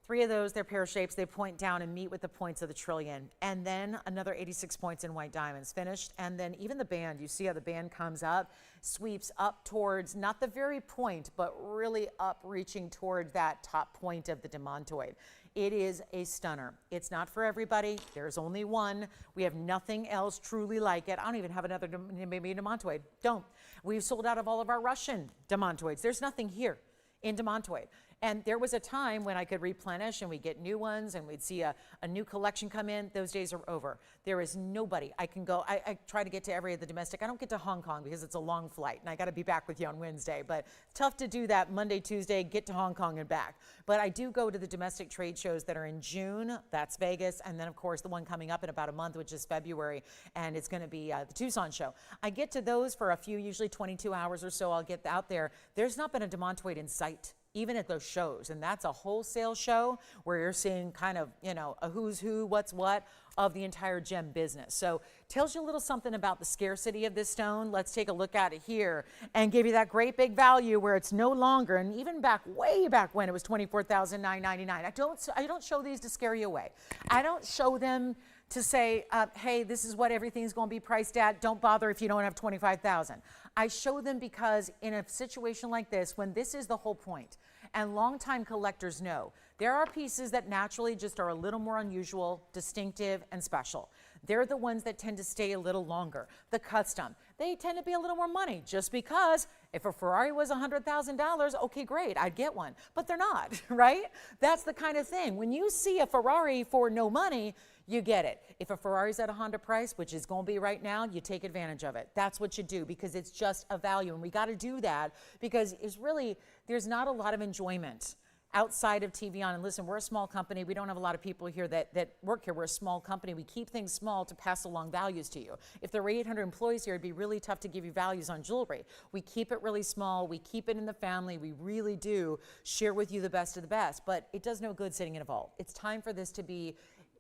3 of those, they're pear shapes. They point down and meet with the points of the trillion. And then another 86 points in white diamonds finished. And then even the band, you see how the band comes up, sweeps up towards, not the very point, but really up reaching toward that top point of the demantoid. It is a stunner. It's not for everybody. There's only one. We have nothing else truly like it. I don't even have another maybe demantoid. Don't. We've sold out of all of our Russian demantoids. There's nothing here in demantoid. And there was a time when I could replenish and we get new ones and we'd see a new collection come in. Those days are over. There is nobody. I can go, I try to get to every of the domestic. I don't get to Hong Kong because it's a long flight and I got to be back with you on Wednesday, but tough to do that Monday, Tuesday, get to Hong Kong and back. But I do go to the domestic trade shows that are in June. That's Vegas. And then of course the one coming up in about a month, which is February, and it's going to be the Tucson show. I get to those for a few, usually 22 hours or so. I'll get out there. There's not been a demantoid in sight, even at those shows. And that's a wholesale show where you're seeing kind of, you know, a who's who, what's what of the entire gem business. So tells you a little something about the scarcity of this stone. Let's take a look at it here and give you that great big value where it's no longer, and even back, way back when it was $24,999. I don't show these to scare you away. I don't show them to say, hey, this is what everything's going to be priced at. Don't bother if you don't have 25,000. I show them because in a situation like this, when this is the whole point, and longtime collectors know, there are pieces that naturally just are a little more unusual, distinctive, and special. They're the ones that tend to stay a little longer. The custom, they tend to be a little more money, just because if a Ferrari was $100,000, okay, great, I'd get one. But they're not, right? That's the kind of thing. When you see a Ferrari for no money, you get it. If a Ferrari's at a Honda price, which is going to be right now, you take advantage of it. That's what you do, because it's just a value. And we got to do that because it's really, there's not a lot of enjoyment outside of TVON. And listen, we're a small company. We don't have a lot of people here that work here. We're a small company. We keep things small to pass along values to you. If there were 800 employees here, it'd be really tough to give you values on jewelry. We keep it really small. We keep it in the family. We really do share with you the best of the best. But it does no good sitting in a vault. It's time for this to be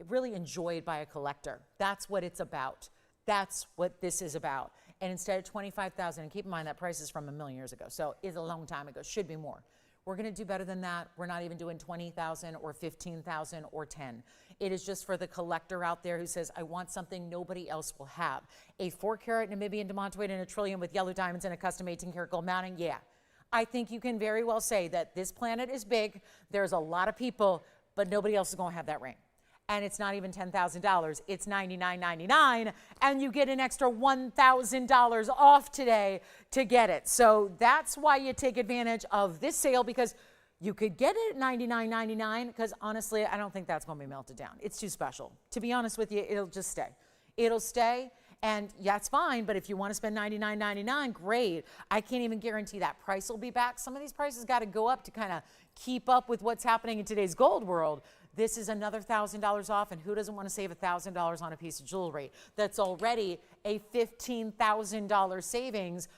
really enjoyed by a collector. That's what it's about. That's what this is about. And instead of 25,000, and keep in mind that price is from a million years ago, so it's a long time ago, should be more. We're going to do better than that. We're not even doing 20,000 or 15,000 or 10. It is just for the collector out there who says, I want something nobody else will have. A 4-carat Namibian demantoid in a trillium with yellow diamonds and a custom 18-karat gold mounting, yeah. I think you can very well say that this planet is big. There's a lot of people, but nobody else is going to have that ring. And it's not even $10,000, it's $99.99, and you get an extra $1,000 off today to get it. So that's why you take advantage of this sale, because you could get it at $99.99, because honestly, I don't think that's going to be melted down. It's too special. To be honest with you, it'll just stay. It'll stay, and yeah, it's fine, but if you want to spend $99.99, great. I can't even guarantee that price will be back. Some of these prices got to go up to kind of keep up with what's happening in today's gold world. This is another $1,000 off, and who doesn't want to save $1,000 on a piece of jewelry? That's already a $15,000 savings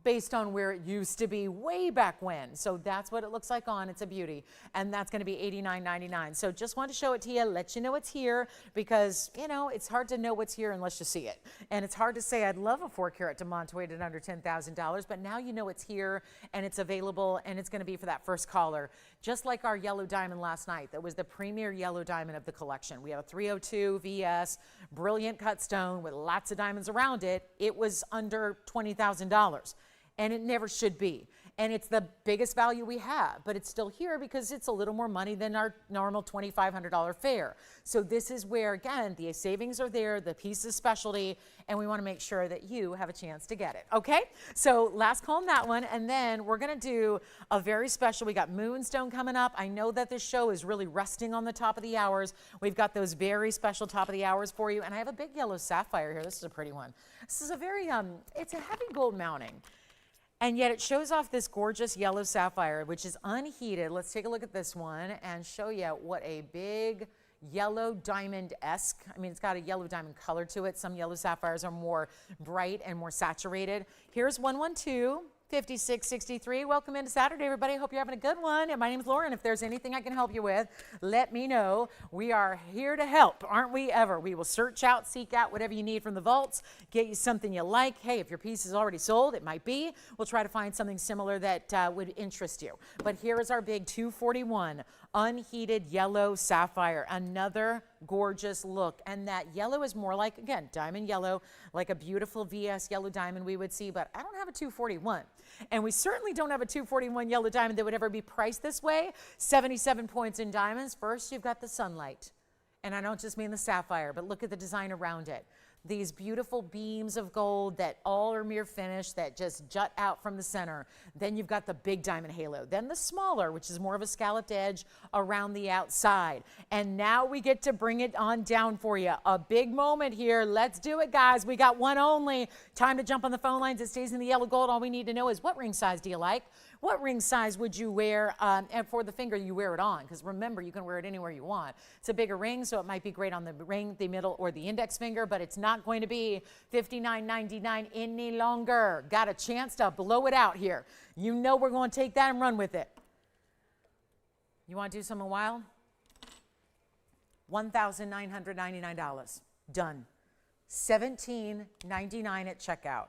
based on where it used to be way back when. So that's what it looks like on. It's a beauty. And that's going to be $89.99. So just wanted to show it to you, let you know it's here, because, you know, it's hard to know what's here unless you see it. And it's hard to say I'd love a 4-carat demantoid at under $10,000, but now you know it's here and it's available, and it's going to be for that first caller. Just like our yellow diamond last night. That was the premier yellow diamond of the collection. We have a 302 VS, brilliant cut stone with lots of diamonds around it. It was under $20,000. And it never should be. And it's the biggest value we have, but it's still here because it's a little more money than our normal $2,500 fare. So this is where, again, the savings are there, the piece is specialty, and we want to make sure that you have a chance to get it, okay? So last call on that one, and then we're going to do a very special, we got moonstone coming up. I know that this show is really resting on the top of the hours. We've got those very special top of the hours for you, and I have a big yellow sapphire here. This is a pretty one. This is a very, it's a heavy gold mounting. And yet it shows off this gorgeous yellow sapphire, which is unheated. Let's take a look at this one and show you what a big yellow diamond-esque. I mean, it's got a yellow diamond color to it. Some yellow sapphires are more bright and more saturated. Here's 112. 5663. Welcome into Saturday, everybody. Hope you're having a good one. And my name's Lauren. If there's anything I can help you with, let me know. We are here to help, aren't we ever? We will search out, seek out whatever you need from the vaults, get you something you like. Hey, if your piece is already sold, it might be. We'll try to find something similar that would interest you. But here is our big 241 unheated yellow sapphire. Another gorgeous look. And that yellow is more like, again, diamond yellow, like a beautiful VS yellow diamond we would see, but I don't have a 241. And we certainly don't have a 241 yellow diamond that would ever be priced this way. 77 points in diamonds. First, you've got the sunlight. And I don't just mean the sapphire, but look at the design around it. these beautiful beams of gold that all are mirror finish that just jut out from the center. Then you've got the big diamond halo. Then the smaller, which is more of a scalloped edge around the outside. And now we get to bring it on down for you. A big moment here. Let's do it, guys. We got one only. Time to jump on the phone lines. It stays in the yellow gold. All we need to know is, what ring size do you like? What ring size would you wear? And for the finger, you wear it on, because remember, you can wear it anywhere you want. It's a bigger ring, so it might be great on the ring, the middle, or the index finger, but it's not going to be $59.99 any longer. Got a chance to blow it out here. You know we're going to take that and run with it. You want to do something wild? $1,999. Done. $17.99 at checkout.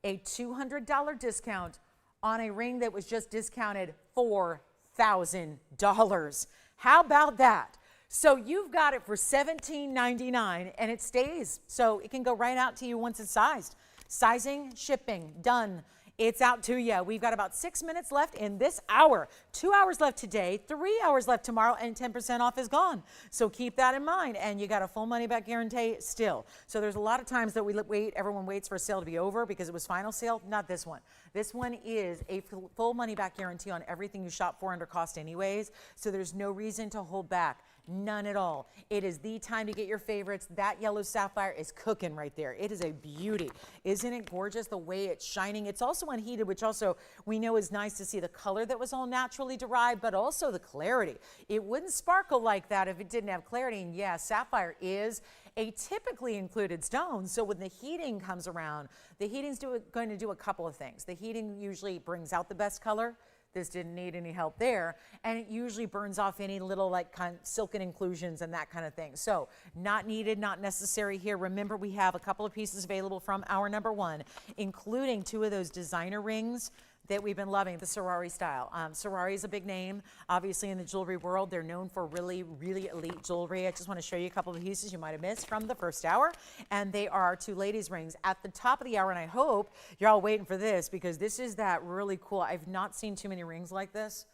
A $200 discount on a ring that was just discounted $4,000. How about that? So you've got it for $17.99 and it stays. So it can go right out to you once it's sized. Sizing, shipping, done. It's out to you. We've got about 6 minutes left in this hour. 2 hours left today, 3 hours left tomorrow, and 10% off is gone. So keep that in mind. And you got a full money back guarantee still. So there's a lot of times that we wait, everyone waits for a sale to be over because it was final sale. Not this one. This one is a full money back guarantee on everything you shop for under cost anyways. So there's no reason to hold back. None at all. It is the time to get your favorites. That yellow sapphire is cooking right there. It is a beauty. Isn't it gorgeous the way it's shining? It's also unheated, which also we know is nice to see the color that was all naturally derived, but also the clarity. It wouldn't sparkle like that if it didn't have clarity. And yeah, sapphire is a typically included stone. So when the heating comes around, the heating's going to do a couple of things. The heating usually brings out the best color. This didn't need any help there. And it usually burns off any little like kind of silken inclusions and that kind of thing. So not needed, not necessary here. Remember, we have a couple of pieces available from our number one, including 2 of those designer rings that we've been loving, the Savverite style. Savverite is a big name, obviously, in the jewelry world. They're known for really, really elite jewelry. I just want to show you a couple of pieces you might have missed from the first hour. And they are our 2 ladies' rings at the top of the hour. And I hope you're all waiting for this, because this is that really cool. I've not seen too many rings like this.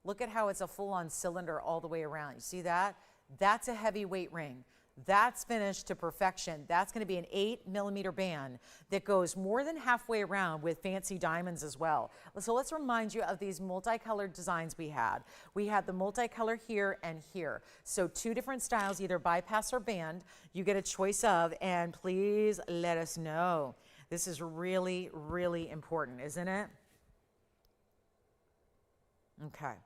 Look at how it's a full-on cylinder all the way around. You see that? That's a heavyweight ring. That's finished to perfection. That's going to be an 8mm band that goes more than halfway around with fancy diamonds as well. So let's remind you of these multicolored designs we had. We had the multicolor here and here. So 2 different styles, either bypass or band. You get a choice of, and please let us know. This is really, really important, isn't it? Okay.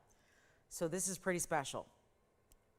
So this is pretty special.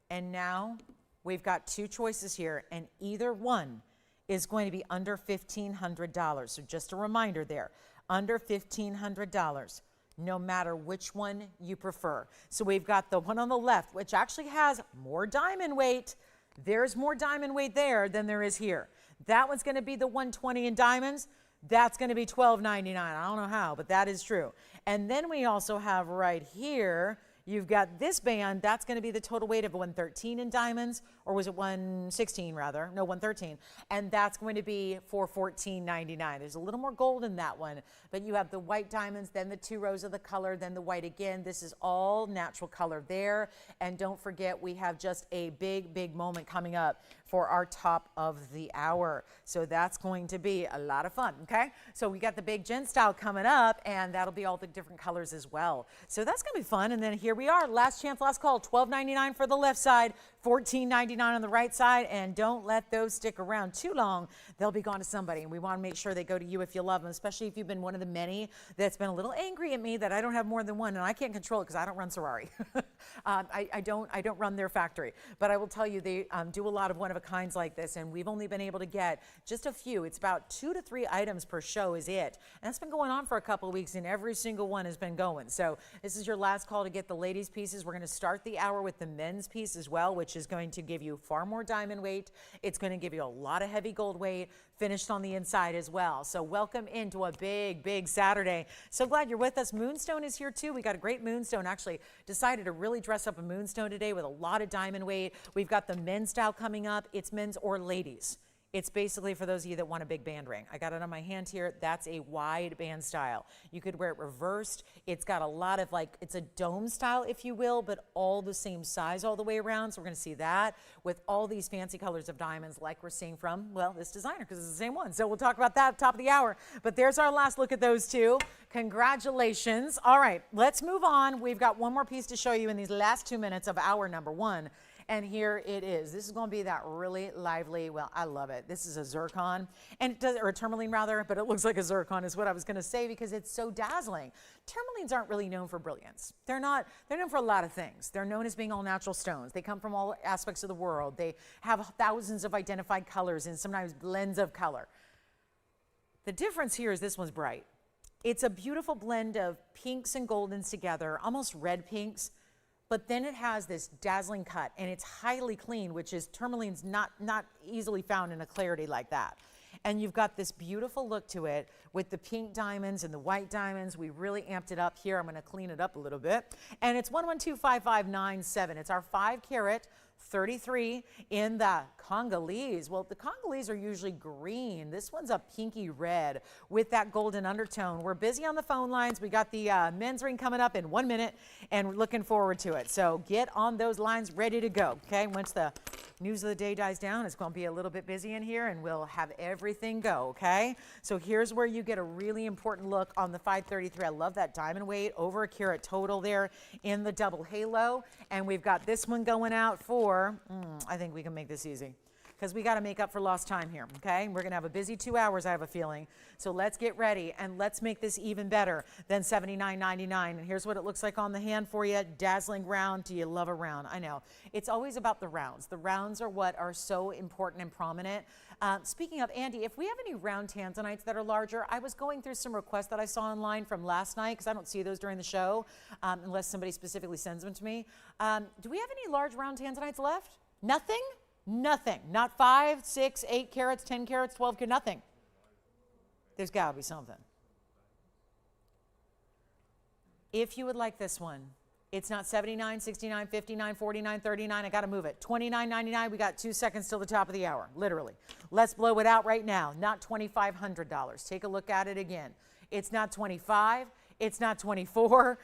And now we've got 2 choices here, and either one is going to be under $1,500. So just a reminder there, under $1,500, no matter which one you prefer. So we've got the one on the left, which actually has more diamond weight. There's more diamond weight there than there is here. That one's going to be the 120 in diamonds. That's going to be $12.99. I don't know how, but that is true. And then we also have right here, you've got this band. That's going to be the total weight of 113 in diamonds, or was it 116 rather? No, 113. And that's going to be for $14.99. There's a little more gold in that one, but you have the white diamonds, then the 2 rows of the color, then the white again. This is all natural color there. And don't forget, we have just a big, big moment coming up for our top of the hour. So that's going to be a lot of fun, okay? So we got the big gent style coming up, and that'll be all the different colors as well. So that's gonna be fun. And then here we are, last chance, last call, $12.99 for the left side, $14.99 on the right side, and don't let those stick around too long. They'll be gone to somebody, and we want to make sure they go to you if you love them, especially if you've been one of the many that's been a little angry at me that I don't have more than one, and I can't control it because I don't run Savverite. I don't run their factory, but I will tell you they do a lot of one-of-a-kinds like this, and we've only been able to get just a few. It's about 2 to 3 items per show is it, and that's been going on for a couple of weeks, and every single one has been going. So this is your last call to get the ladies' pieces. We're going to start the hour with the men's piece as well, which is going to give you far more diamond weight. It's going to give you a lot of heavy gold weight, finished on the inside as well. So welcome into a big, big Saturday. So glad you're with us. Moonstone is here too. We got a great moonstone. Actually decided to really dress up a moonstone today with a lot of diamond weight. We've got the men's style coming up. It's men's or ladies. It's basically for those of you that want a big band ring. I got it on my hand here. That's a wide band style. You could wear it reversed. It's got a lot of it's a dome style, if you will, but all the same size all the way around. So we're going to see that with all these fancy colors of diamonds like we're seeing from, well, this designer, because it's the same one. So we'll talk about that at the top of the hour. But there's our last look at those two. Congratulations. All right, let's move on. We've got one more piece to show you in these last 2 minutes of hour number one. And here it is. This is going to be that really lively, well, I love it. This is a zircon, and it does, or a tourmaline rather, but it looks like a zircon is what I was going to say because it's so dazzling. Tourmalines aren't really known for brilliance. They're known for a lot of things. They're known as being all natural stones. They come from all aspects of the world. They have thousands of identified colors and sometimes blends of color. The difference here is this one's bright. It's a beautiful blend of pinks and goldens together, almost red pinks. But then it has this dazzling cut, and it's highly clean, which is tourmaline's not easily found in a clarity like that. And you've got this beautiful look to it with the pink diamonds and the white diamonds. We really amped it up here. I'm going to clean it up a little bit. And it's 1125597. It's our 5 carat 33 in the Congolese. Well, the Congolese are usually green. This one's a pinky red with that golden undertone. We're busy on the phone lines. We got the men's ring coming up in 1 minute, and we're looking forward to it. So get on those lines ready to go, okay? Once the news of the day dies down, it's going to be a little bit busy in here, and we'll have everything go, okay? So here's where you get a really important look on the 533. I love that diamond weight, over a carat total there in the double halo. And we've got this one going out for, I think we can make this easy, because we got to make up for lost time here, okay? We're going to have a busy 2 hours, I have a feeling. So let's get ready, and let's make this even better than $79.99. And here's what it looks like on the hand for you. Dazzling round. Do you love a round? I know. It's always about the rounds. The rounds are what are so important and prominent. Speaking of, Andy, if we have any round tanzanites that are larger, I was going through some requests that I saw online from last night, because I don't see those during the show, unless somebody specifically sends them to me. Do we have any large round tanzanites left? Nothing? Nothing. Not 5, 6, 8 carats, 10 carats, 12 carats, nothing. There's got to be something. If you would like this one, it's not $79, $69, $59, $49, $39. I got to move it. $29.99. We got 2 seconds till the top of the hour, literally. Let's blow it out right now. Not $2,500. Take a look at it again. It's not 25. It's not 24.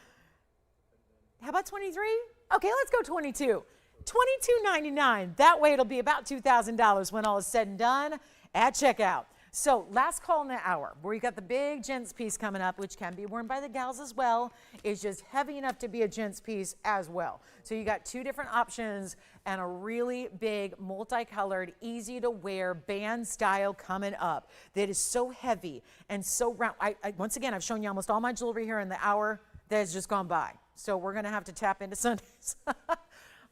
How about 23? Okay, let's go 22. $22.99. That way it'll be about $2,000 when all is said and done at checkout. So last call in the hour, where you got the big gents piece coming up, which can be worn by the gals as well, is just heavy enough to be a gents piece as well. So you got 2 different options and a really big multicolored, easy to wear band style coming up that is so heavy and so round. Once again, I've shown you almost all my jewelry here in the hour that has just gone by. So we're going to have to tap into Sundays.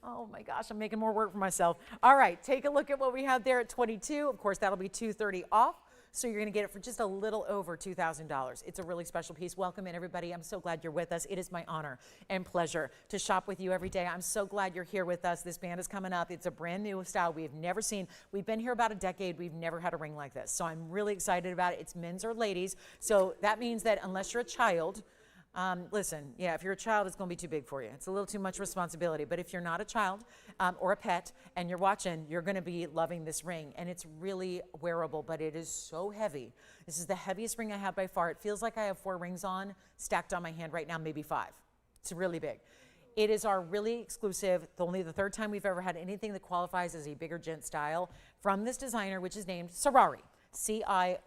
Oh my gosh, I'm making more work for myself. All right, take a look at what we have there at 22. Of course, that'll be $230 off. So you're going to get it for just a little over $2,000. It's a really special piece. Welcome in, everybody. I'm so glad you're with us. It is my honor and pleasure to shop with you every day. I'm so glad you're here with us. This band is coming up. It's a brand new style we've never seen. We've been here about a decade. We've never had a ring like this. So I'm really excited about it. It's men's or ladies. So that means that unless you're a child, listen, yeah, if you're a child, it's going to be too big for you. It's a little too much responsibility. But if you're not a child or a pet and you're watching, you're going to be loving this ring. And it's really wearable, but it is so heavy. This is the heaviest ring I have by far. It feels like I have 4 rings on, stacked on my hand right now, maybe 5. It's really big. It is our really exclusive, only the 3rd time we've ever had anything that qualifies as a bigger gent style from this designer, which is named Savverite. C-I-R-A-R-I.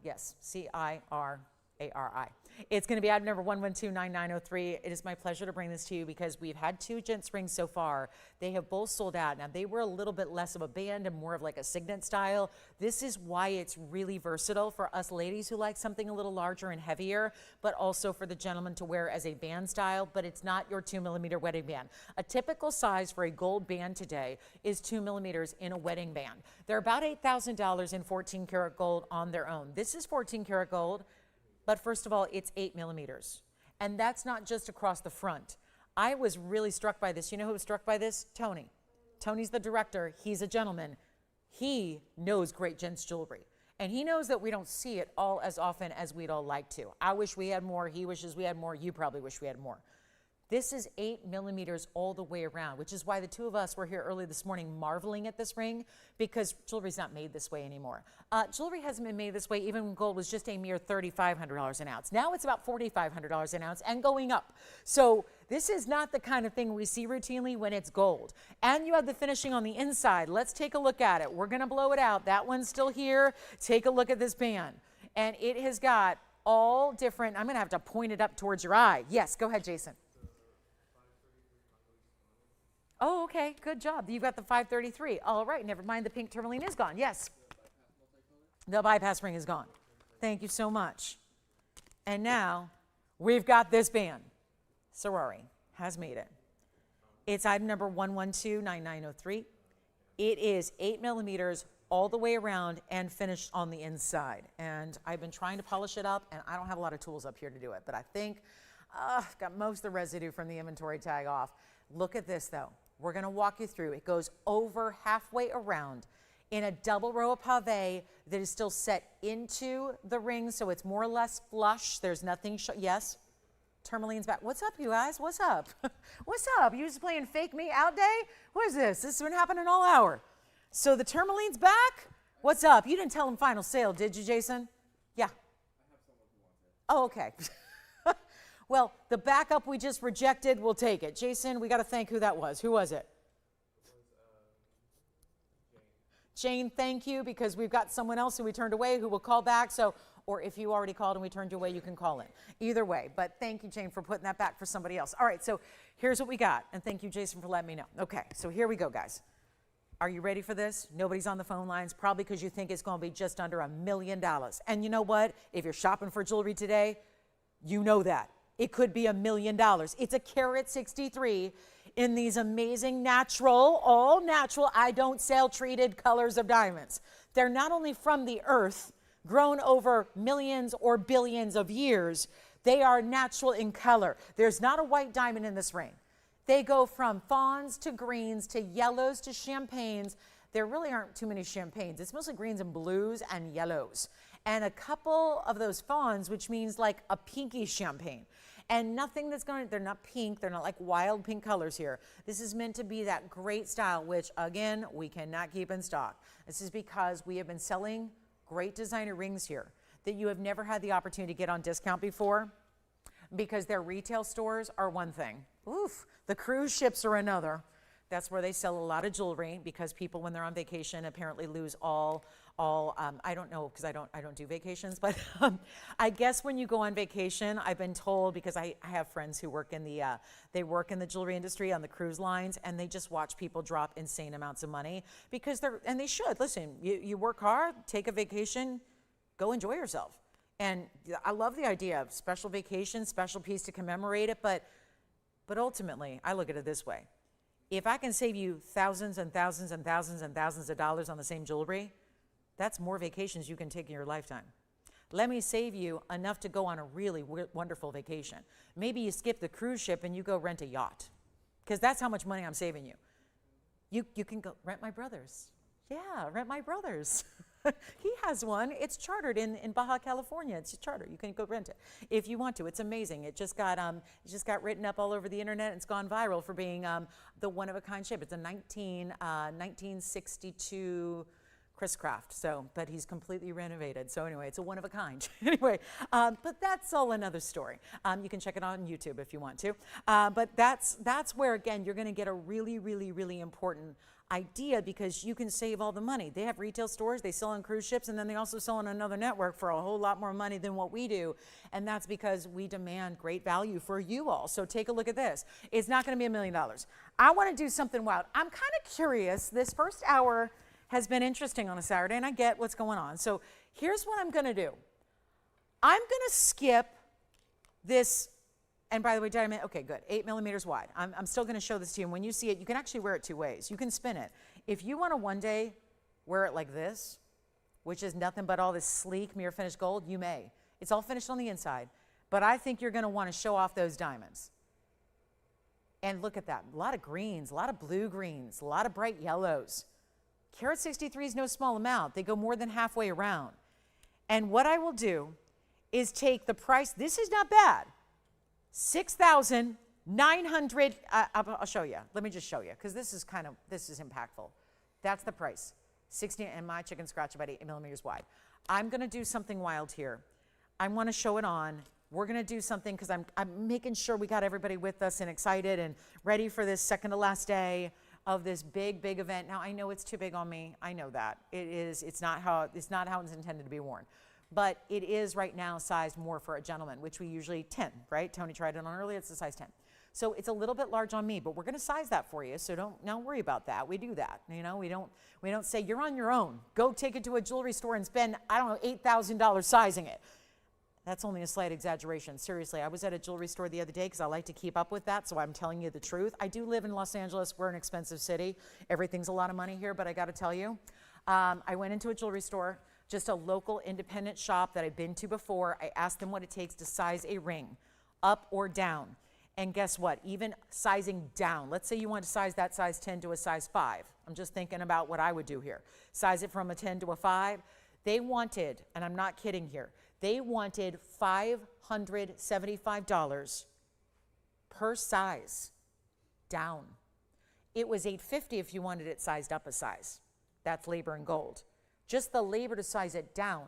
Yes, C-I-R-A-R-I. It's going to be item number 1129903. It is my pleasure to bring this to you because we've had 2 gents rings so far. They have both sold out. Now, they were a little bit less of a band and more of like a signet style. This is why it's really versatile for us ladies who like something a little larger and heavier, but also for the gentleman to wear as a band style, but it's not your 2mm wedding band. A typical size for a gold band today is 2mm in a wedding band. They're about $8,000 in 14 karat gold on their own. This is 14 karat gold. But first of all, it's 8mm. And that's not just across the front. I was really struck by this. You know who was struck by this? Tony. Tony's the director. He's a gentleman. He knows great gents jewelry. And he knows that we don't see it all as often as we'd all like to. I wish we had more. He wishes we had more. You probably wish we had more. This is 8 millimeters all the way around, which is why the two of us were here early this morning marveling at this ring, because jewelry's not made this way anymore. Jewelry hasn't been made this way even when gold was just a mere $3,500 an ounce. Now it's about $4,500 an ounce and going up. So this is not the kind of thing we see routinely when it's gold. And you have the finishing on the inside. Let's take a look at it. We're going to blow it out. That one's still here. Take a look at this band. And it has got all different, I'm going to have to point it up towards your eye. Yes, go ahead, Jason. Oh, okay, good job. You've got the 533. All right, never mind, the pink tourmaline is gone. Yes. The bypass ring is gone. Thank you so much. And now we've got this band. Savverite has made it. It's item number 1129903. It is 8 millimeters all the way around and finished on the inside. And I've been trying to polish it up, and I don't have a lot of tools up here to do it, but I think I've got most of the residue from the inventory tag off. Look at this, though. We're going to walk you through. It goes over halfway around in a double row of pave that is still set into the ring, so it's more or less flush. There's nothing. Yes? Tourmaline's back. What's up, you guys? What's up? What's up? You just playing fake me out day? What is this? This has been happening all hour. So the Tourmaline's back? What's up? You didn't tell them final sale, did you, Jason? Yeah. I have someone who wants it. Oh, okay. Well, the backup we just rejected, we'll take it. Jason, we got to thank who that was. Who was it? It was Jane. Jane, thank you, because we've got someone else who we turned away who will call back. So, or if you already called and we turned you away, you can call in. Either way, but thank you, Jane, for putting that back for somebody else. All right, so here's what we got. And thank you, Jason, for letting me know. Okay, so here we go, guys. Are you ready for this? Nobody's on the phone lines, probably because you think it's going to be just under $1 million. And you know what? If you're shopping for jewelry today, you know that. It could be $1 million. It's a carat 63 in these amazing natural, all natural, I don't sell treated colors of diamonds. They're not only from the earth, grown over millions or billions of years, they are natural in color. There's not a white diamond in this ring. They go from fawns to greens to yellows to champagnes. There really aren't too many champagnes. It's mostly greens and blues and yellows. And a couple of those fawns, which means like a pinky champagne. And nothing that's going to, they're not pink, they're not like wild pink colors here. This is meant to be that great style, which again, we cannot keep in stock. This is because we have been selling great designer rings here that you have never had the opportunity to get on discount before, because their retail stores are one thing. Oof, the cruise ships are another. That's where they sell a lot of jewelry, because people, when they're on vacation, apparently lose all I don't know, because I don't do vacations, but I guess when you go on vacation, I've been told, because I have friends who work in the jewelry industry on the cruise lines, and they just watch people drop insane amounts of money, because and they should. Listen, you work hard, take a vacation, go enjoy yourself. And I love the idea of special vacation, special piece to commemorate it, but ultimately, I look at it this way. If I can save you thousands and thousands and thousands and thousands of dollars on the same jewelry, that's more vacations you can take in your lifetime. Let me save you enough to go on a really wonderful vacation. Maybe you skip the cruise ship and you go rent a yacht, because that's how much money I'm saving you. You can go rent my brother's. Yeah, rent my brother's. He has one. It's chartered in Baja California. It's charter. You can go rent it if you want to. It's amazing. It just got written up all over the internet, and it's gone viral for being the one-of-a-kind ship. It's a 1962 Chris Craft, but he's completely renovated. So anyway, it's a one-of-a-kind. Anyway, but that's all another story. You can check it out on YouTube if you want to. But that's where, again, you're going to get a really, really, really important idea, because you can save all the money. They have retail stores, they sell on cruise ships, and then they also sell on another network for a whole lot more money than what we do. And that's because we demand great value for you all. So take a look at this. It's not going to be $1 million. I want to do something wild. I'm kind of curious. This first hour has been interesting on a Saturday, and I get what's going on. So here's what I'm going to do. I'm going to skip this. And by the way, diamond, okay, good, 8 millimeters wide. I'm still gonna show this to you, and when you see it, you can actually wear it two ways. You can spin it. If you wanna one day wear it like this, which is nothing but all this sleek mirror finished gold, you may. It's all finished on the inside, but I think you're gonna wanna show off those diamonds. And look at that, a lot of greens, a lot of blue greens, a lot of bright yellows. Carat 63 is no small amount. They go more than halfway around. And what I will do is take the price, this is not bad, $6,999. 900, I'll show you. Let me just show you, because this is impactful. That's the price. 60, and my chicken scratch about 8 millimeters wide. I'm going to do something wild here. I want to show it on. We're going to do something because I'm making sure we got everybody with us and excited and ready for this second to last day of this big, big event. Now, I know it's too big on me. I know that. It's not how it's intended to be worn. But it is right now sized more for a gentleman, which we usually 10, right? Tony tried it on earlier. It's a size 10. So it's a little bit large on me, but we're going to size that for you. So don't worry about that. We do that. You know, we don't say you're on your own. Go take it to a jewelry store and spend, I don't know, $8,000 sizing it. That's only a slight exaggeration. Seriously, I was at a jewelry store the other day because I like to keep up with that, so I'm telling you the truth. I do live in Los Angeles. We're an expensive city. Everything's a lot of money here, but I got to tell you, I went into a jewelry store, just a local independent shop that I've been to before. I asked them what it takes to size a ring, up or down. And guess what? Even sizing down, let's say you want to size that size 10 to a size 5. I'm just thinking about what I would do here. Size it from a 10 to a 5. They wanted, and I'm not kidding here, they wanted $575 per size down. It was $850 if you wanted it sized up a size. That's labor and gold. Just the labor to size it down,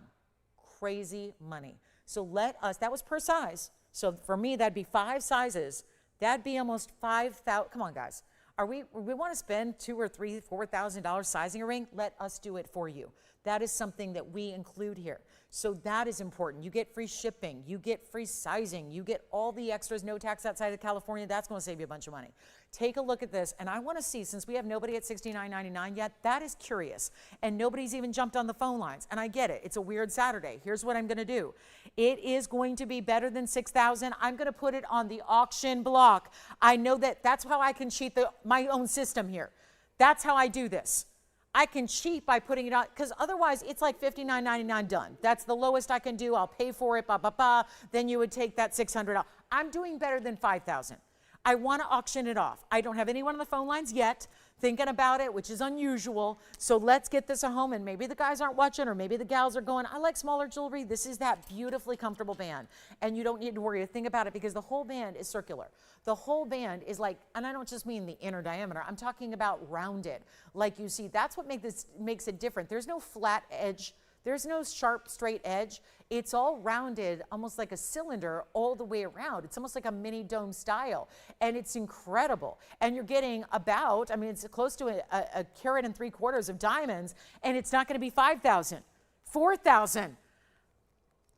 crazy money. So that was per size. So for me, that'd be 5 sizes. That'd be almost 5,000. Come on, guys. We want to spend $2,000 or $3,000, $4,000 sizing a ring? Let us do it for you. That is something that we include here. So that is important. You get free shipping. You get free sizing. You get all the extras, no tax outside of California. That's going to save you a bunch of money. Take a look at this. And I want to see, since we have nobody at $69.99 yet, that is curious. And nobody's even jumped on the phone lines. And I get it. It's a weird Saturday. Here's what I'm going to do. It is going to be better than $6,000. I'm going to put it on the auction block. I know that's how I can cheat my own system here. That's how I do this. I can cheat by putting it on, because otherwise it's like $59.99 done. That's the lowest I can do. I'll pay for it, Then you would take that $600. I'm doing better than $5,000. I want to auction it off. I don't have anyone on the phone lines yet thinking about it, which is unusual. So let's get this at home, and maybe the guys aren't watching, or maybe the gals are going, I like smaller jewelry. This is that beautifully comfortable band, and you don't need to worry a thing about it because the whole band is circular. The whole band is like, and I don't just mean the inner diameter, I'm talking about rounded. Like you see, that's what makes it different. There's no flat edge. There's no sharp, straight edge. It's all rounded, almost like a cylinder all the way around. It's almost like a mini dome style, and it's incredible. And you're getting it's close to a carat and 3/4 of diamonds, and it's not going to be $5,000, $4,000.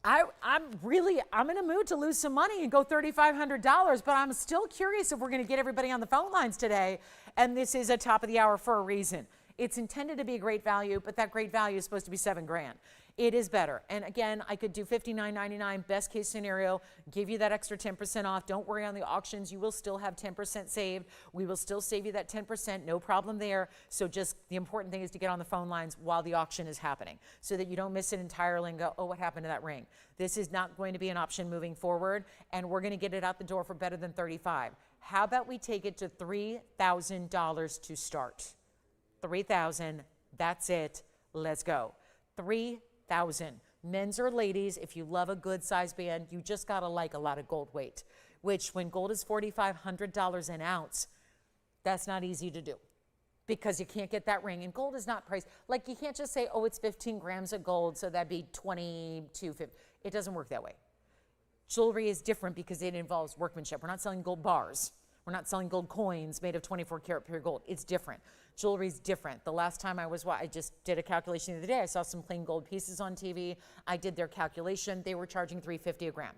I'm in a mood to lose some money and go $3,500, but I'm still curious if we're going to get everybody on the phone lines today, and this is a top of the hour for a reason. It's intended to be a great value, but that great value is supposed to be $7,000. It is better. And again, I could do $59.99, best case scenario, give you that extra 10% off. Don't worry on the auctions. You will still have 10% saved. We will still save you that 10%, no problem there. So just the important thing is to get on the phone lines while the auction is happening so that you don't miss it entirely and go, oh, what happened to that ring? This is not going to be an option moving forward, and we're going to get it out the door for better than $35,000. How about we take it to $3,000 to start? $3,000, that's it, let's go. $3,000. Men's or ladies, if you love a good size band, you just gotta like a lot of gold weight, which when gold is $4,500 an ounce, that's not easy to do because you can't get that ring. And gold is not priced, like you can't just say, oh, it's 15 grams of gold, so that'd be $22.50. It doesn't work that way. Jewelry is different because it involves workmanship. We're not selling gold bars. We're not selling gold coins made of 24 karat pure gold. It's different. Jewelry's different. The last time I just did a calculation the other day. I saw some plain gold pieces on TV. I did their calculation. They were charging $350 a gram.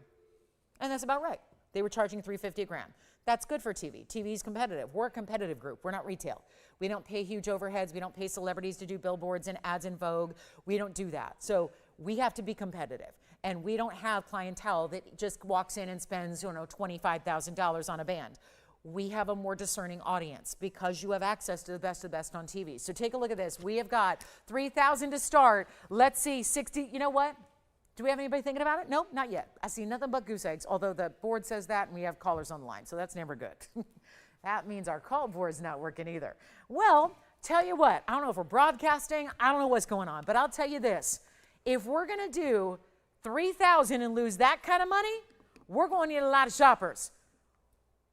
And that's about right. They were charging $350 a gram. That's good for TV. TV's competitive. We're a competitive group. We're not retail. We don't pay huge overheads. We don't pay celebrities to do billboards and ads in Vogue. We don't do that. So we have to be competitive. And we don't have clientele that just walks in and spends, $25,000 on a band. We have a more discerning audience because you have access to the best of the best on TV. So take a look at this. We have got $3,000 to start. Let's see, 60. You know what? Do we have anybody thinking about it? Nope, not yet. I see nothing but goose eggs, although the board says that and we have callers on the line, so that's never good. That means our call board's not working either. Well, tell you what, I don't know if we're broadcasting, I don't know what's going on, but I'll tell you this. If we're gonna do $3,000 and lose that kind of money, we're going to need a lot of shoppers.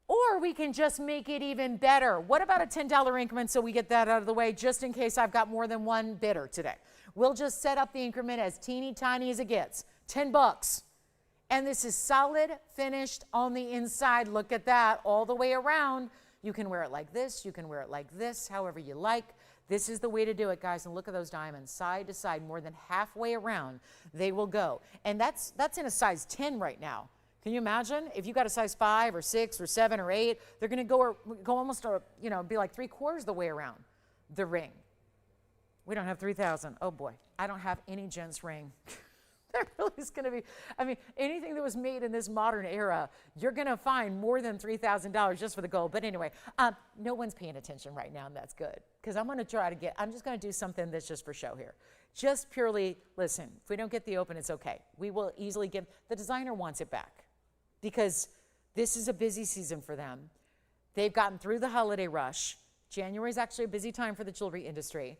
Or we can just make it even better. What about a $10 increment so we get that out of the way just in case I've got more than one bidder today? We'll just set up the increment as teeny tiny as it gets, 10 bucks. And this is solid finished on the inside. Look at that all the way around. You can wear it like this. You can wear it like this, however you like. This is the way to do it, guys. And look at those diamonds, side to side, more than halfway around they will go. And that's in a size 10 right now. Can you imagine if you got a size 5 or 6 or 7 or 8? They're going to go almost, be like 3/4 the way around the ring. We don't have 3,000. Oh boy, I don't have any gents ring. There really is going to be, anything that was made in this modern era, you're going to find more than $3,000 just for the gold. But anyway, no one's paying attention right now, and that's good. Because I'm just going to do something that's just for show here. Just purely, listen, if we don't get the open, it's okay. We will easily give, the designer wants it back. Because this is a busy season for them. They've gotten through the holiday rush. January is actually a busy time for the jewelry industry,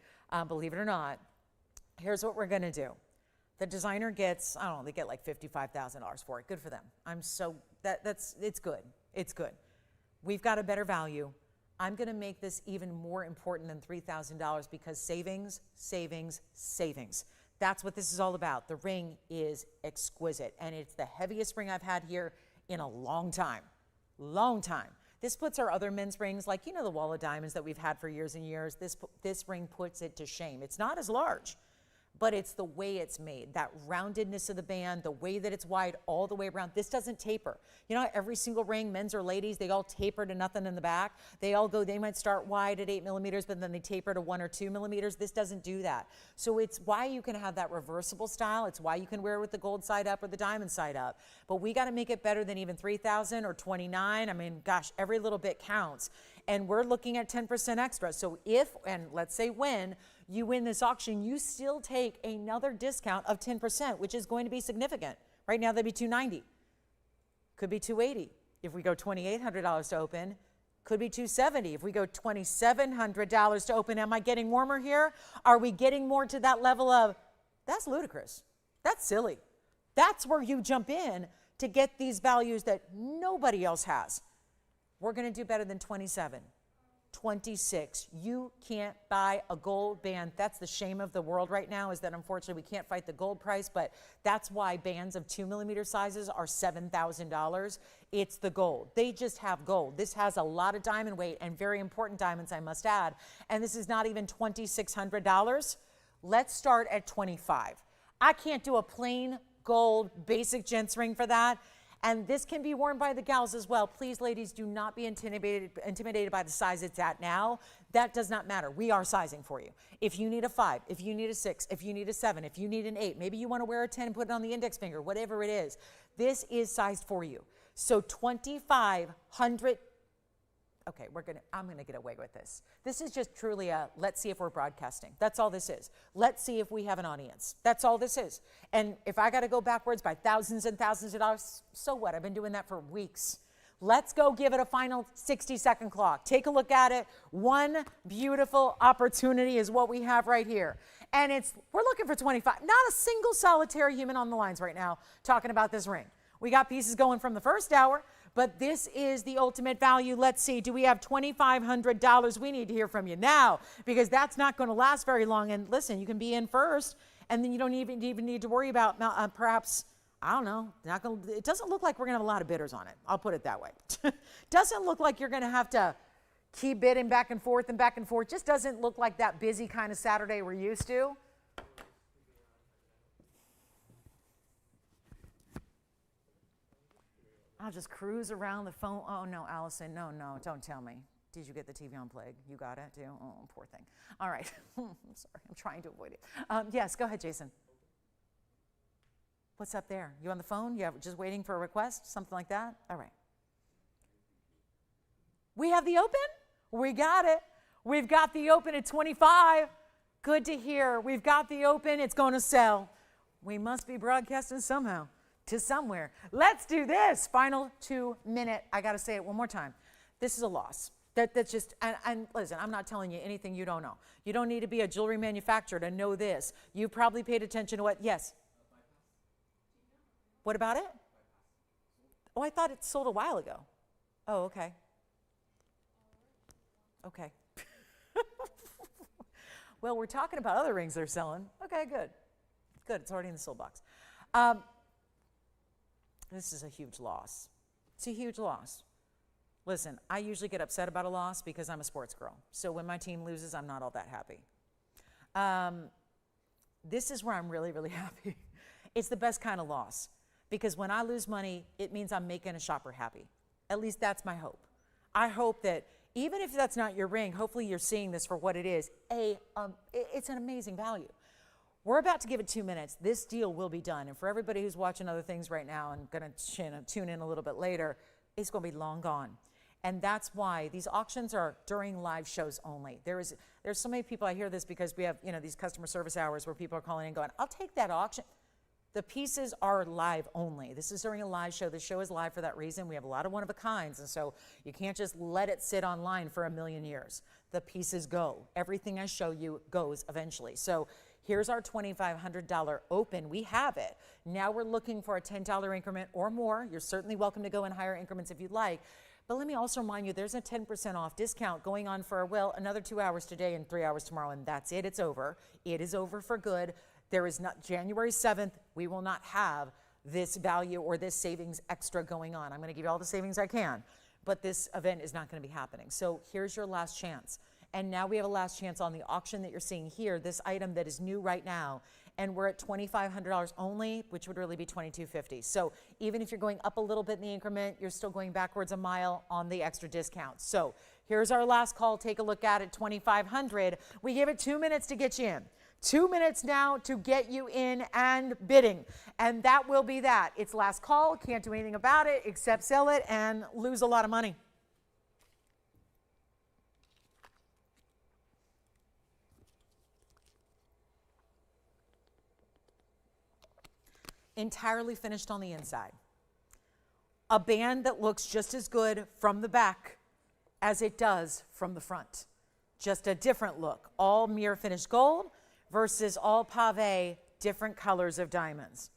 believe it or not. Here's what we're going to do. The designer gets, they get like $55,000 for it. Good for them. It's good. It's good. We've got a better value. I'm going to make this even more important than $3,000 because savings, savings, savings. That's what this is all about. The ring is exquisite, and it's the heaviest ring I've had here in a long time. Long time. This puts our other men's rings, like, the wall of diamonds that we've had for years and years. This ring puts it to shame. It's not as large, but it's the way it's made, that roundedness of the band, the way that it's wide all the way around. This doesn't taper. Every single ring, men's or ladies, they all taper to nothing in the back. They might start wide at 8 millimeters, but then they taper to 1 or 2 millimeters. This doesn't do that. So it's why you can have that reversible style. It's why you can wear it with the gold side up or the diamond side up. But we got to make it better than even 3,000 or 29. Gosh, every little bit counts. And we're looking at 10% extra. So if, and let's say when, you win this auction, you still take another discount of 10%, which is going to be significant. Right now, that'd be $290. Could be $280. If we go $2,800 to open, could be $270. If we go $2,700 to open, am I getting warmer here? Are we getting more to that level of, that's ludicrous. That's silly. That's where you jump in to get these values that nobody else has. We're going to do better than 27. 26. You can't buy a gold band. That's the shame of the world right now, is that unfortunately we can't fight the gold price, but that's why bands of 2 millimeter sizes are $7,000. It's the gold. They just have gold. This has a lot of diamond weight and very important diamonds, I must add. And this is not even $2,600. Let's start at 25. I can't do a plain gold basic gents ring for that. And this can be worn by the gals as well. Please, ladies, do not be intimidated by the size it's at now. That does not matter. We are sizing for you. If you need a 5, if you need a 6, if you need a 7, if you need an 8, maybe you want to wear a 10 and put it on the index finger, whatever it is, this is sized for you. So 2,500. Okay, I'm gonna get away with this. This is just truly a, let's see if we're broadcasting. That's all this is. Let's see if we have an audience. That's all this is. And if I gotta go backwards by thousands and thousands of dollars, so what? I've been doing that for weeks. Let's go give it a final 60-second clock. Take a look at it. One beautiful opportunity is what we have right here. And we're looking for 25. Not a single solitary human on the lines right now talking about this ring. We got pieces going from the first hour, but this is the ultimate value. Let's see, do we have $2,500? We need to hear from you now, because that's not going to last very long. And listen, you can be in first, and then you don't even need to worry about perhaps, I don't know, it doesn't look like we're going to have a lot of bidders on it. I'll put it that way. Doesn't look like you're going to have to keep bidding back and forth and back and forth. Just doesn't look like that busy kind of Saturday we're used to. I'll just cruise around the phone. Oh, no, Allison, no, don't tell me. Did you get the TVON plague? You got it, too? Oh, poor thing. All right. I'm sorry. I'm trying to avoid it. Yes, go ahead, Jason. What's up there? You on the phone? You just waiting for a request? Something like that? All right. We have the open? We got it. We've got the open at 25. Good to hear. We've got the open. It's going to sell. We must be broadcasting somehow. To somewhere. Let's do this. Final 2-minute. I got to say it one more time. This is a loss. That's just, and listen, I'm not telling you anything you don't know. You don't need to be a jewelry manufacturer to know this. You probably paid attention to what, yes. What about it? Oh, I thought it sold a while ago. Oh, okay. Okay. Well, we're talking about other rings they're selling. Okay, good. Good, it's already in the sold box. This is a huge loss. It's a huge loss. Listen, I usually get upset about a loss because I'm a sports girl. So when my team loses, I'm not all that happy. This is where I'm really, really happy. It's the best kind of loss because when I lose money, it means I'm making a shopper happy. At least that's my hope. I hope that even if that's not your ring, hopefully you're seeing this for what it is. It's an amazing value. We're about to give it 2 minutes. This deal will be done. And for everybody who's watching other things right now and going to tune in a little bit later, it's going to be long gone. And that's why these auctions are during live shows only. There's so many people, I hear this because we have, these customer service hours where people are calling in going, I'll take that auction. The pieces are live only. This is during a live show. The show is live for that reason. We have a lot of one-of-a-kinds, and so you can't just let it sit online for a million years. The pieces go. Everything I show you goes eventually. So here's our $2,500 open. We have it. Now we're looking for a $10 increment or more. You're certainly welcome to go in higher increments if you'd like. But let me also remind you, there's a 10% off discount going on for, well, another 2 hours today and 3 hours tomorrow, and that's it. It's over. It is over for good. There is not January 7th. We will not have this value or this savings extra going on. I'm going to give you all the savings I can, but this event is not going to be happening. So here's your last chance. And now we have a last chance on the auction that you're seeing here, this item that is new right now. And we're at $2,500 only, which would really be $2,250. So even if you're going up a little bit in the increment, you're still going backwards a mile on the extra discount. So here's our last call. Take a look at it, $2,500. We give it 2 minutes to get you in. 2 minutes now to get you in and bidding. And that will be that. It's last call. Can't do anything about it except sell it and lose a lot of money. Entirely finished on the inside. A band that looks just as good from the back as it does from the front. Just a different look. All mirror finished gold versus all pave, different colors of diamonds.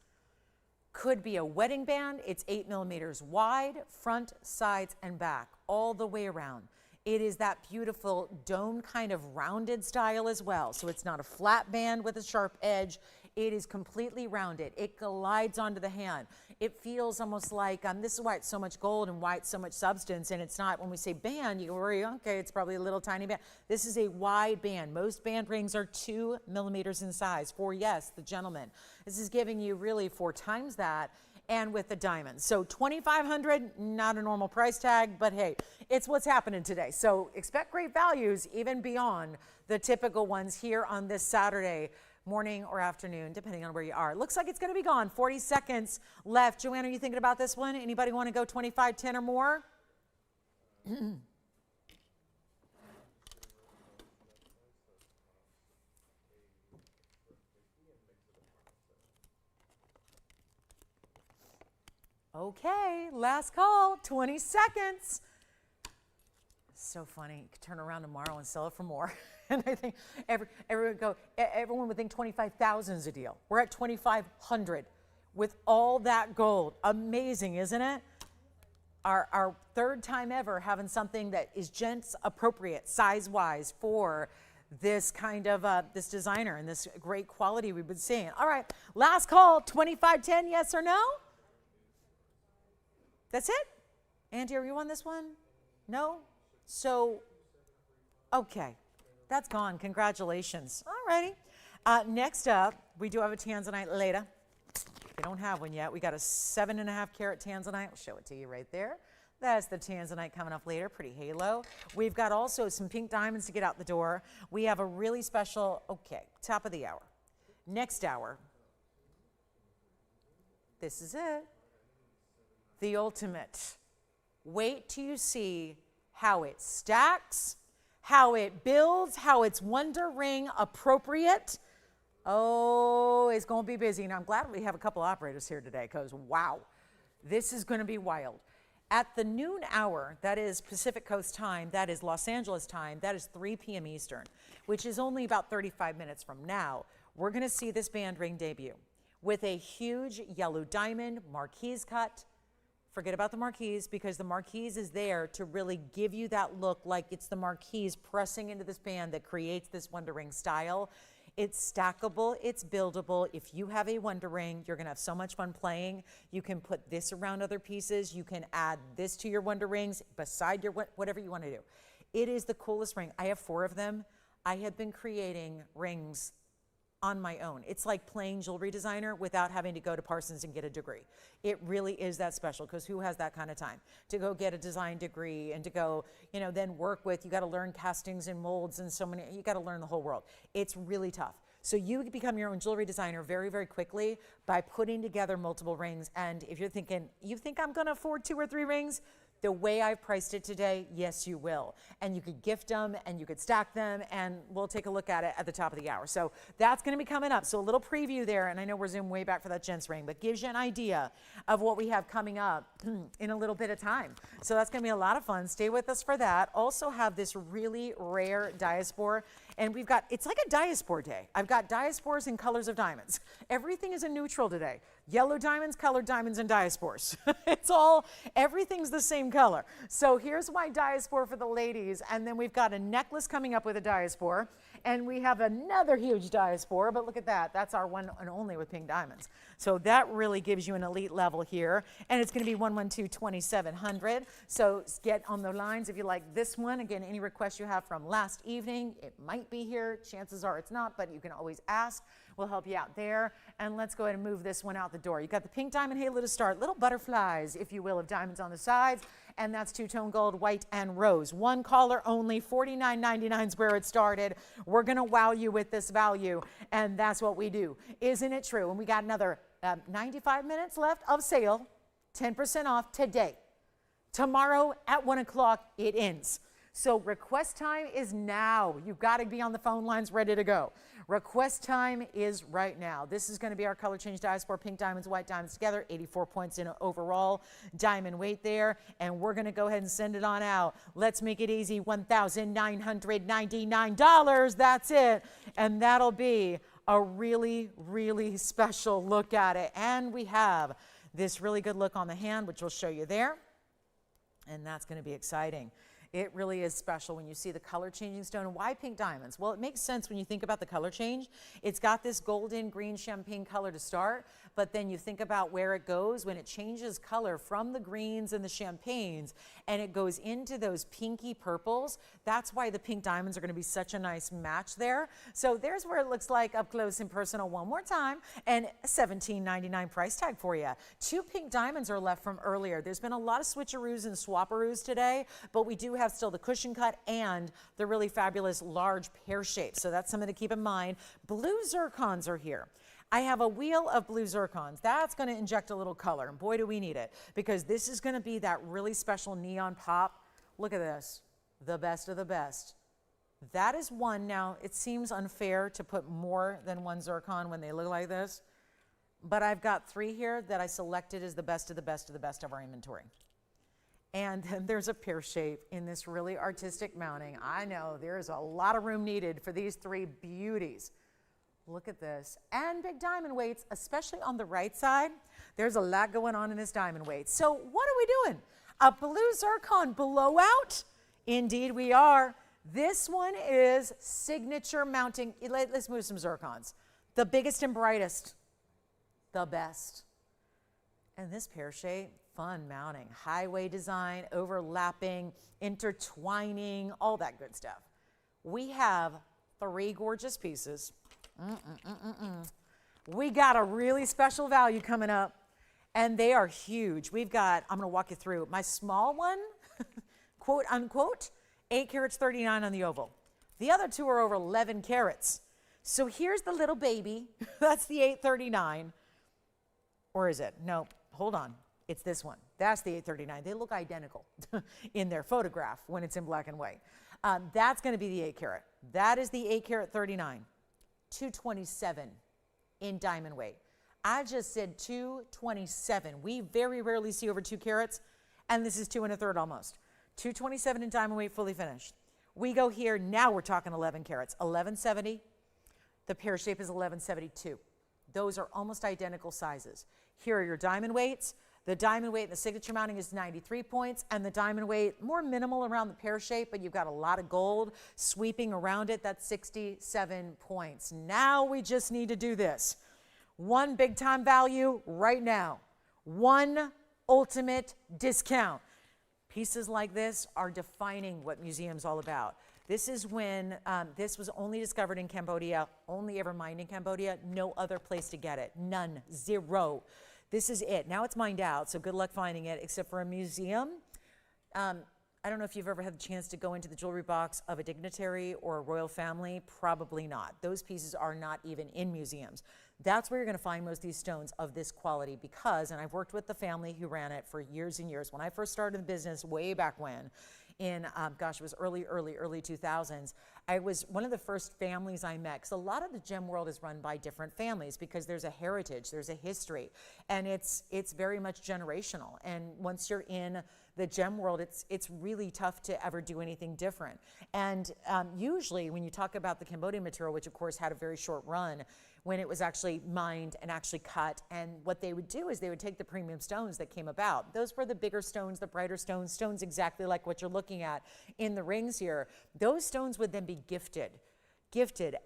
Could be a wedding band. It's 8 millimeters wide, front, sides, and back, all the way around. It is that beautiful dome kind of rounded style as well. So it's not a flat band with a sharp edge. It is completely rounded. It glides onto the hand. It feels almost like, this is why it's so much gold and why it's so much substance. And it's not, when we say band, you worry, okay, it's probably a little tiny band. This is a wide band. Most band rings are 2 millimeters in size for, yes, the gentleman. This is giving you really 4 times that. And with the diamonds. So $2,500, not a normal price tag, but hey, it's what's happening today. So expect great values even beyond the typical ones here on this Saturday morning or afternoon, depending on where you are. Looks like it's going to be gone. 40 seconds left. Joanne, are you thinking about this one? Anybody want to go 25, 10 or more? Okay, last call, 20 seconds. So funny. You could turn around tomorrow and sell it for more. And I think everyone would think 25,000 is a deal. We're at 2,500 with all that gold. Amazing, isn't it? Our third time ever having something that is gents appropriate size-wise for this kind of this designer and this great quality we've been seeing. All right, last call, 2510, yes or no? That's it? Andy, are you on this one? No? So, okay, that's gone. Congratulations. All righty. Next up, we do have a tanzanite later. We don't have one yet. We got a 7.5 carat tanzanite. I'll show it to you right there. That's the tanzanite coming up later, pretty halo. We've got also some pink diamonds to get out the door. We have a really special, okay, top of the hour. Next hour, this is it. The ultimate. Wait till you see how it stacks, how it builds, how it's Wonder Ring appropriate. Oh, it's going to be busy. And I'm glad we have a couple operators here today because, wow, this is going to be wild. At the noon hour, that is Pacific Coast time, that is Los Angeles time, that is 3 p.m. Eastern, which is only about 35 minutes from now, we're going to see this band ring debut with a huge yellow diamond, marquise cut, Forget about the marquise, because the marquise is there to really give you that look like it's the marquise pressing into this band that creates this Wonder Ring style. It's stackable, it's buildable. If you have a Wonder Ring, you're gonna have so much fun playing. You can put this around other pieces. You can add this to your Wonder Rings beside your whatever you wanna do. It is the coolest ring. I have 4 of them. I have been creating rings on my own. It's like playing jewelry designer without having to go to Parsons and get a degree. It really is that special, because who has that kind of time to go get a design degree and to go, you know, then work with, you got to learn castings and molds and so many, you got to learn the whole world. It's really tough. So you become your own jewelry designer very, very quickly by putting together multiple rings. And if you're thinking, you think I'm going to afford 2 or 3 rings? The way I've priced it today, yes, you will. And you could gift them and you could stack them, and we'll take a look at it at the top of the hour. So that's going to be coming up. So a little preview there, and I know we're zooming way back for that gents ring, but gives you an idea of what we have coming up in a little bit of time. So that's going to be a lot of fun. Stay with us for that. Also have this really rare diaspore, and we've got, it's like a diaspore day. I've got diaspores in colors of diamonds. Everything is a neutral today. Yellow diamonds, colored diamonds, and diaspores. It's all, everything's the same color. So here's my diaspore for the ladies, and then we've got a necklace coming up with a diaspore, and we have another huge diaspore, but look at that. That's our one and only with pink diamonds. So that really gives you an elite level here, and it's gonna be 112-2700. So get on the lines if you like this one. Again, any requests you have from last evening, it might be here. Chances are it's not, but you can always ask. We'll help you out there. And let's go ahead and move this one out the door. You got the pink diamond halo to start, little butterflies, if you will, of diamonds on the sides. And that's 2-tone gold, white, and rose. One caller only, $49.99 is where it started. We're gonna wow you with this value, and that's what we do. Isn't it true? And we got another 95 minutes left of sale, 10% off today. Tomorrow at 1 o'clock, it ends. So request time is now. You've got to be on the phone lines ready to go. Request time is right now. This is going to be our color change diaspora, pink diamonds, white diamonds together, 84 points in overall diamond weight there. And we're going to go ahead and send it on out. Let's make it easy, $1,999. That's it. And that'll be a really, really special look at it. And we have this really good look on the hand, which we'll show you there. And that's going to be exciting. It really is special when you see the color changing stone. Why pink diamonds? Well, it makes sense when you think about the color change. It's got this golden green champagne color to start, but then you think about where it goes when it changes color from the greens and the champagnes and it goes into those pinky purples. That's why the pink diamonds are going to be such a nice match there. So there's where it looks like up close and personal one more time, and $17.99 price tag for you. 2 pink diamonds are left from earlier. There's been a lot of switcheroos and swapperoos today, but we do have still the cushion cut and the really fabulous large pear shape. So that's something to keep in mind. Blue zircons are here. I have a wheel of blue zircons. That's going to inject a little color, and boy do we need it, because this is going to be that really special neon pop. Look at this, the best of the best. That is one. Now it seems unfair to put more than 1 zircon when they look like this, but I've got 3 here that I selected as the best of the best of the best of our inventory. And then there's a pear shape in this really artistic mounting. I know there's a lot of room needed for these 3 beauties. Look at this. And big diamond weights, especially on the right side. There's a lot going on in this diamond weight. So what are we doing? A blue zircon blowout? Indeed we are. This one is signature mounting. Let's move some zircons. The biggest and brightest. The best. And this pear shape, fun mounting, highway design, overlapping, intertwining, all that good stuff. We have 3 gorgeous pieces. We got a really special value coming up, and they are huge. We've got, I'm going to walk you through my small one, quote unquote, 8 carats 39 on the oval. The other 2 are over 11 carats. So here's the little baby. That's the 839. Or is it? No, hold on. It's this one. That's the 839. They look identical in their photograph when it's in black and white. That's going to be the 8 carat. That is the 8 carat 39. 227 in diamond weight. I just said 227. We very rarely see over 2 carats, and this is 2 1/3 almost. 227 in diamond weight, fully finished. We go here, now we're talking 11 carats. 1170. The pear shape is 1172. Those are almost identical sizes. Here are your diamond weights. The diamond weight and the signature mounting is 93 points, and the diamond weight, more minimal around the pear shape, but you've got a lot of gold sweeping around it. That's 67 points. Now we just need to do this. One big time value right now. One ultimate discount. Pieces like this are defining what museum's all about. This is when this was only discovered in Cambodia, only ever mined in Cambodia, no other place to get it, none, zero. This is it. Now it's mined out, so good luck finding it, except for a museum. I don't know if you've ever had the chance to go into the jewelry box of a dignitary or a royal family, probably not. Those pieces are not even in museums. That's where you're going to find most of these stones of this quality because, and I've worked with the family who ran it for years and years. When I first started the business way back when, in, gosh, it was early 2000s, I was one of the first families I met, because a lot of the gem world is run by different families because there's a heritage, there's a history, and it's very much generational. And once you're in the gem world, it's really tough to ever do anything different. And usually when you talk about the Cambodian material, which of course had a very short run, when it was actually mined and actually cut, and what they would do is they would take the premium stones that came about. Those were the bigger stones, the brighter stones, stones exactly like what you're looking at in the rings here. Those stones would then be gifted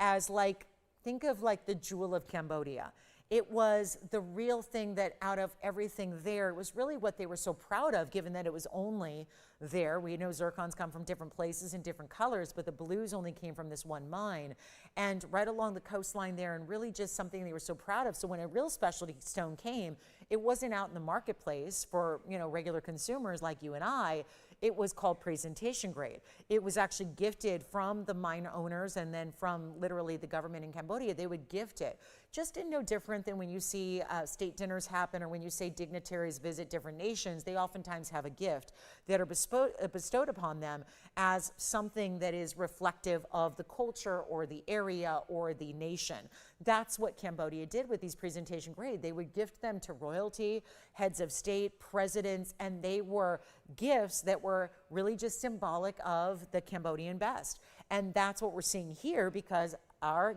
as, like, think of like the jewel of Cambodia. It was the real thing that out of everything there, it was really what they were so proud of, given that it was only there. We know zircons come from different places in different colors, but the blues only came from this one mine. And right along the coastline there, and really just something they were so proud of. So when a real specialty stone came, it wasn't out in the marketplace for, you know, regular consumers like you and I. It was called presentation grade. It was actually gifted from the mine owners and then from literally the government in Cambodia. They would gift it. Just in no different than when you see state dinners happen or when you say dignitaries visit different nations, they oftentimes have a gift that are bestowed upon them as something that is reflective of the culture or the area or the nation. That's what Cambodia did with these presentation grade. They would gift them to royalty, heads of state, presidents, and they were gifts that were really just symbolic of the Cambodian best. And that's what we're seeing here because our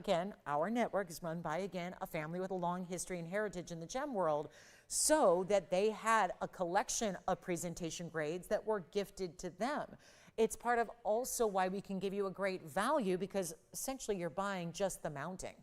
network is run by, again, a family with a long history and heritage in the gem world, so that they had a collection of presentation grades that were gifted to them. It's part of also why we can give you a great value because essentially you're buying just the mounting.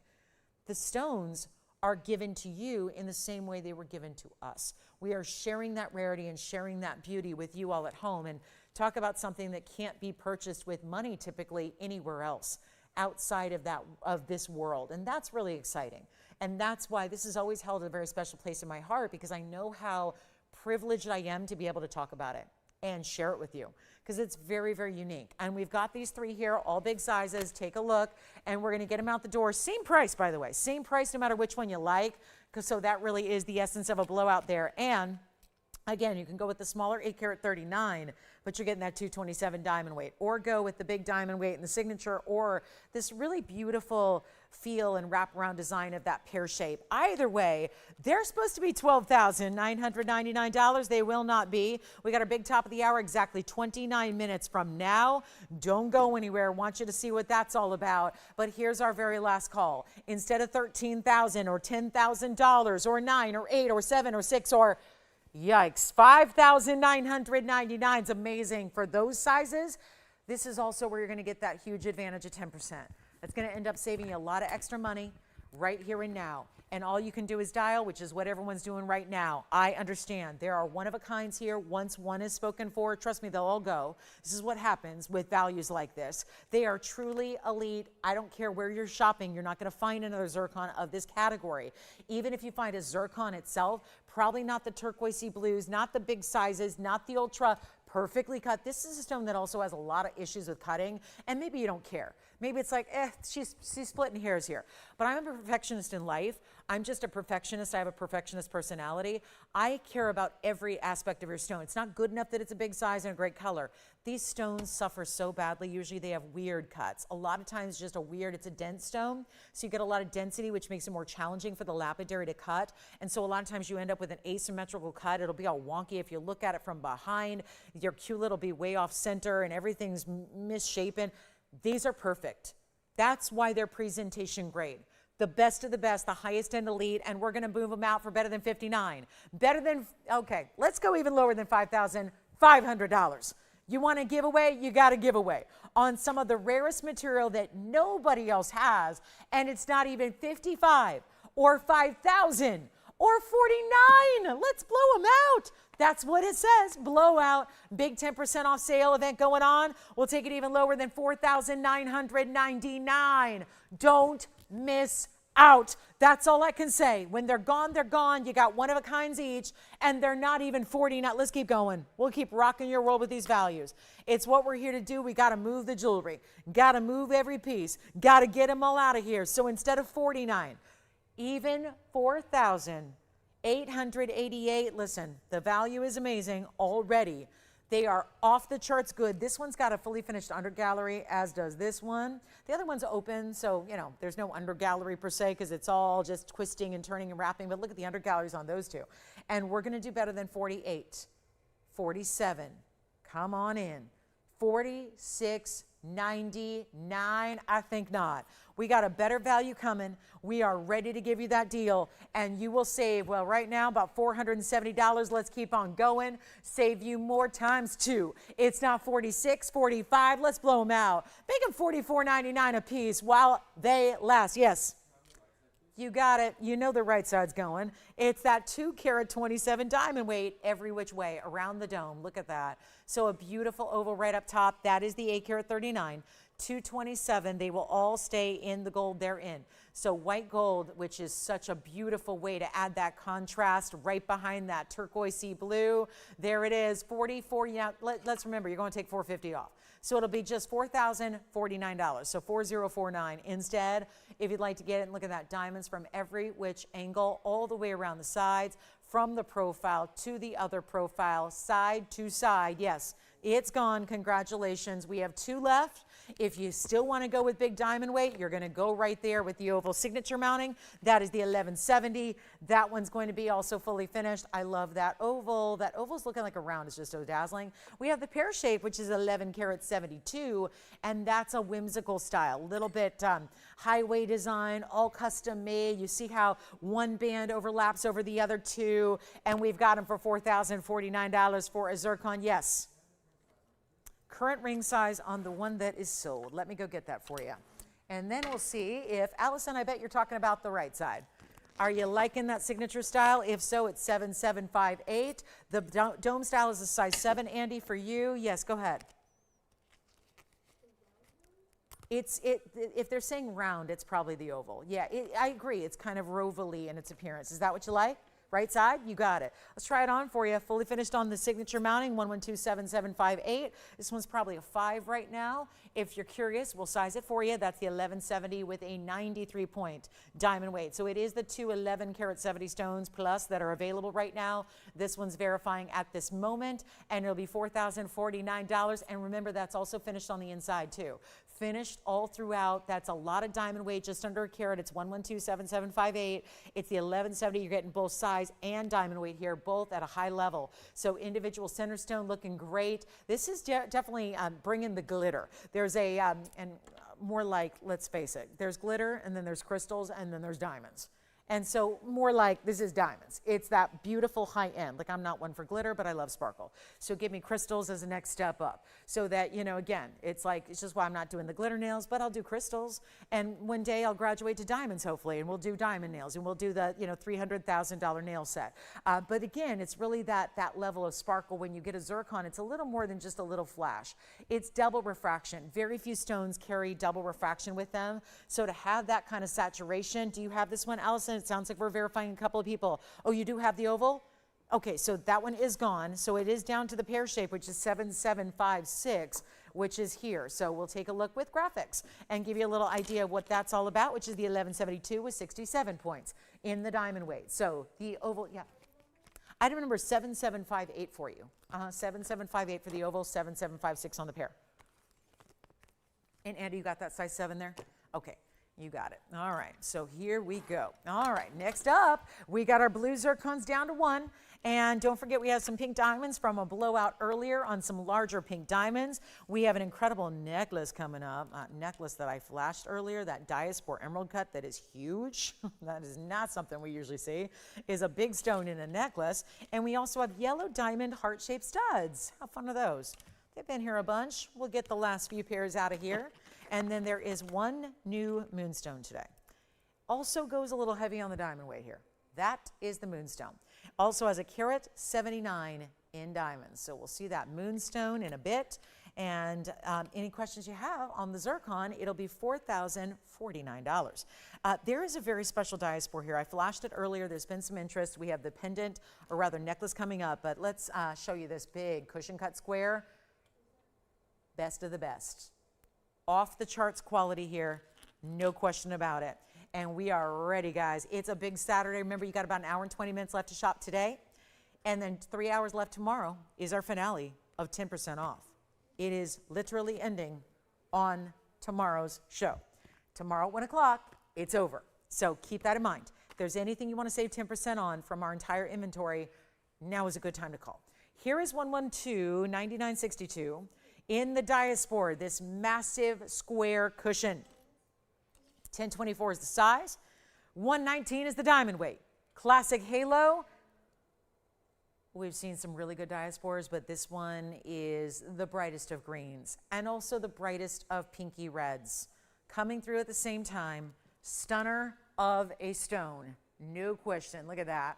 The stones are given to you in the same way they were given to us. We are sharing that rarity and sharing that beauty with you all at home. And talk about something that can't be purchased with money typically anywhere else outside of this world. And that's really exciting. And that's why this has always held a very special place in my heart, because I know how privileged I am to be able to talk about it and share it with you, because it's very, very unique. And we've got these three here, all big sizes. Take a look, and we're going to get them out the door. Same price, by the way. Same price no matter which one you like, because so that really is the essence of a blowout there. And again, you can go with the smaller 8 karat 39, but you're getting that 227 diamond weight, or go with the big diamond weight and the signature, or this really beautiful feel and wraparound design of that pear shape. Either way, they're supposed to be $12,999. They will not be. We got our big top of the hour exactly 29 minutes from now. Don't go anywhere. Want you to see what that's all about. But here's our very last call. Instead of $13,000 or $10,000 or 9 or 8 or 7 or 6 or yikes, $5,999 is amazing for those sizes. This is also where you're going to get that huge advantage of 10%. That's going to end up saving you a lot of extra money right here and now. And all you can do is dial, which is what everyone's doing right now. I understand. There are one-of-a-kinds here. Once one is spoken for, trust me, they'll all go. This is what happens with values like this. They are truly elite. I don't care where you're shopping. You're not going to find another zircon of this category. Even if you find a zircon itself, probably not the turquoisey blues, not the big sizes, not the ultra perfectly cut. This is a stone that also has a lot of issues with cutting, and maybe you don't care. Maybe it's like, she's splitting hairs here. But I'm a perfectionist in life. I'm just a perfectionist. I have a perfectionist personality. I care about every aspect of your stone. It's not good enough that it's a big size and a great color. These stones suffer so badly. Usually they have weird cuts. A lot of times just it's a dense stone. So you get a lot of density, which makes it more challenging for the lapidary to cut. And so a lot of times you end up with an asymmetrical cut. It'll be all wonky if you look at it from behind. Your Q-lid will be way off center and everything's misshapen. These are perfect. That's why they're presentation grade. the best of the best, the highest end elite, and we're going to move them out for better than $59. Better than, okay, let's go even lower than $5,500. You want to give away? You got to give away on some of the rarest material that nobody else has, and it's not even 55 or 5,000 or 49. Let's blow them out. That's what it says, blowout. Big 10% off sale event going on. We'll take it even lower than $4,999. Don't miss out. That's all I can say. When they're gone, they're gone. You got one of a kinds each, and they're not even 49. Let's keep going. We'll keep rocking your world with these values. It's what we're here to do. We got to move the jewelry. Got to move every piece. Got to get them all out of here. So instead of 49, even 4,888. Listen, the value is amazing already. They are off the charts good. This one's got a fully finished under gallery, as does this one. The other one's open, so, you know, there's no under gallery per se because it's all just twisting and turning and wrapping. But look at the under galleries on those two. And we're going to do better than 48, 47. Come on in. 46.99. I think not. We got a better value coming. We are ready to give you that deal, and you will save, well, right now about $470. Let's keep on going. Save you more times two. It's not 46, 45. Let's blow them out. Make them $44.99 a piece while they last. Yes. You got it. You know the right side's going. It's that 2 carat 27 diamond weight every which way around the dome. Look at that. So a beautiful oval right up top. That is the 8 carat 39. 227. They will all stay in the gold they're in. So white gold, which is such a beautiful way to add that contrast right behind that turquoise sea blue. There it is. 44. Yeah, let's remember, you're going to take $450 off. So it'll be just $4,049. So 4049 instead. If you'd like to get it and look at that, diamonds from every which angle, all the way around the sides, from the profile to the other profile, side to side. Yes, it's gone. Congratulations. We have 2 left. If you still want to go with big diamond weight, you're going to go right there with the oval signature mounting. That is the 1170. That one's going to be also fully finished. I love that oval. That oval's looking like a round. It's just so dazzling. We have the pear shape, which is 11 karat 72, and that's a whimsical style. Little bit highway design, all custom made. You see how one band overlaps over the other two, and we've got them for $4,049 for a zircon. Yes. Current ring size on the one that is sold. Let me go get that for you. And then we'll see if, Allison, I bet you're talking about the right side. Are you liking that signature style? If so, it's 7758. The dome style is a size 7, Andy, for you. Yes, go ahead. If they're saying round, it's probably the oval. Yeah, I agree. It's kind of rovally in its appearance. Is that what you like? Right side? You got it. Let's try it on for you. Fully finished on the signature mounting, 1127758. This one's probably a 5 right now. If you're curious, we'll size it for you. That's the 1170 with a 93-point diamond weight. So it is the 2 11 karat 70 stones plus that are available right now. This one's verifying at this moment, and it'll be $4,049. And remember, that's also finished on the inside too. Finished all throughout. That's a lot of diamond weight, just under a carat. It's 1127758. It's the 1170. You're getting both size and diamond weight here, both at a high level. So individual center stone looking great. This is definitely bringing the glitter. There's a, and more like, let's face it, there's glitter, and then there's crystals, and then there's diamonds. And so more like this is diamonds. It's that beautiful high end. Like, I'm not one for glitter, but I love sparkle. So give me crystals as a next step up. So that, you know, again, it's like, it's just why I'm not doing the glitter nails, but I'll do crystals. And one day I'll graduate to diamonds, hopefully, and we'll do diamond nails, and we'll do the, you know, $300,000 nail set. But again, it's really that level of sparkle. When you get a zircon, it's a little more than just a little flash. It's double refraction. Very few stones carry double refraction with them. So to have that kind of saturation, do you have this one, Allison? It sounds like we're verifying a couple of people. Oh, you do have the oval? Okay, so that one is gone. So it is down to the pear shape, which is 7756, which is here. So we'll take a look with graphics and give you a little idea of what that's all about, which is the 1172 with 67 points in the diamond weight. So the oval, yeah. Item number 7758 for you. 7758 for the oval, 7756 on the pear. And Andy, you got that size 7 there? Okay. You got it. All right, so here we go. All right, next up, we got our blue zircons down to 1. And don't forget, we have some pink diamonds from a blowout earlier on some larger pink diamonds. We have an incredible necklace coming up, necklace that I flashed earlier, that diaspora emerald cut that is huge. That is not something we usually see, is a big stone in a necklace. And we also have yellow diamond heart-shaped studs. How fun are those? They've been here a bunch. We'll get the last few pairs out of here. And then there is one new moonstone today. Also goes a little heavy on the diamond weight here. That is the moonstone. Also has a carat 79 in diamonds. So we'll see that moonstone in a bit. And any questions you have on the zircon, it'll be $4,049. There is a very special diaspora here. I flashed it earlier. There's been some interest. We have the pendant, or rather necklace, coming up. But let's show you this big cushion cut square. Best of the best. Off the charts quality here. No question about it. And we are ready, guys. It's a big Saturday. Remember, you got about an hour and 20 minutes left to shop today. And then 3 hours left tomorrow is our finale of 10% off. It is literally ending on tomorrow's show. Tomorrow at 1 o'clock, it's over. So keep that in mind. If there's anything you want to save 10% on from our entire inventory, now is a good time to call. Here is 112-9962 in the diaspora, this massive square cushion. 1024 is the size. 119 is the diamond weight. Classic halo. We've seen some really good diasporas, but this one is the brightest of greens and also the brightest of pinky reds. Coming through at the same time. Stunner of a stone. No question. Look at that.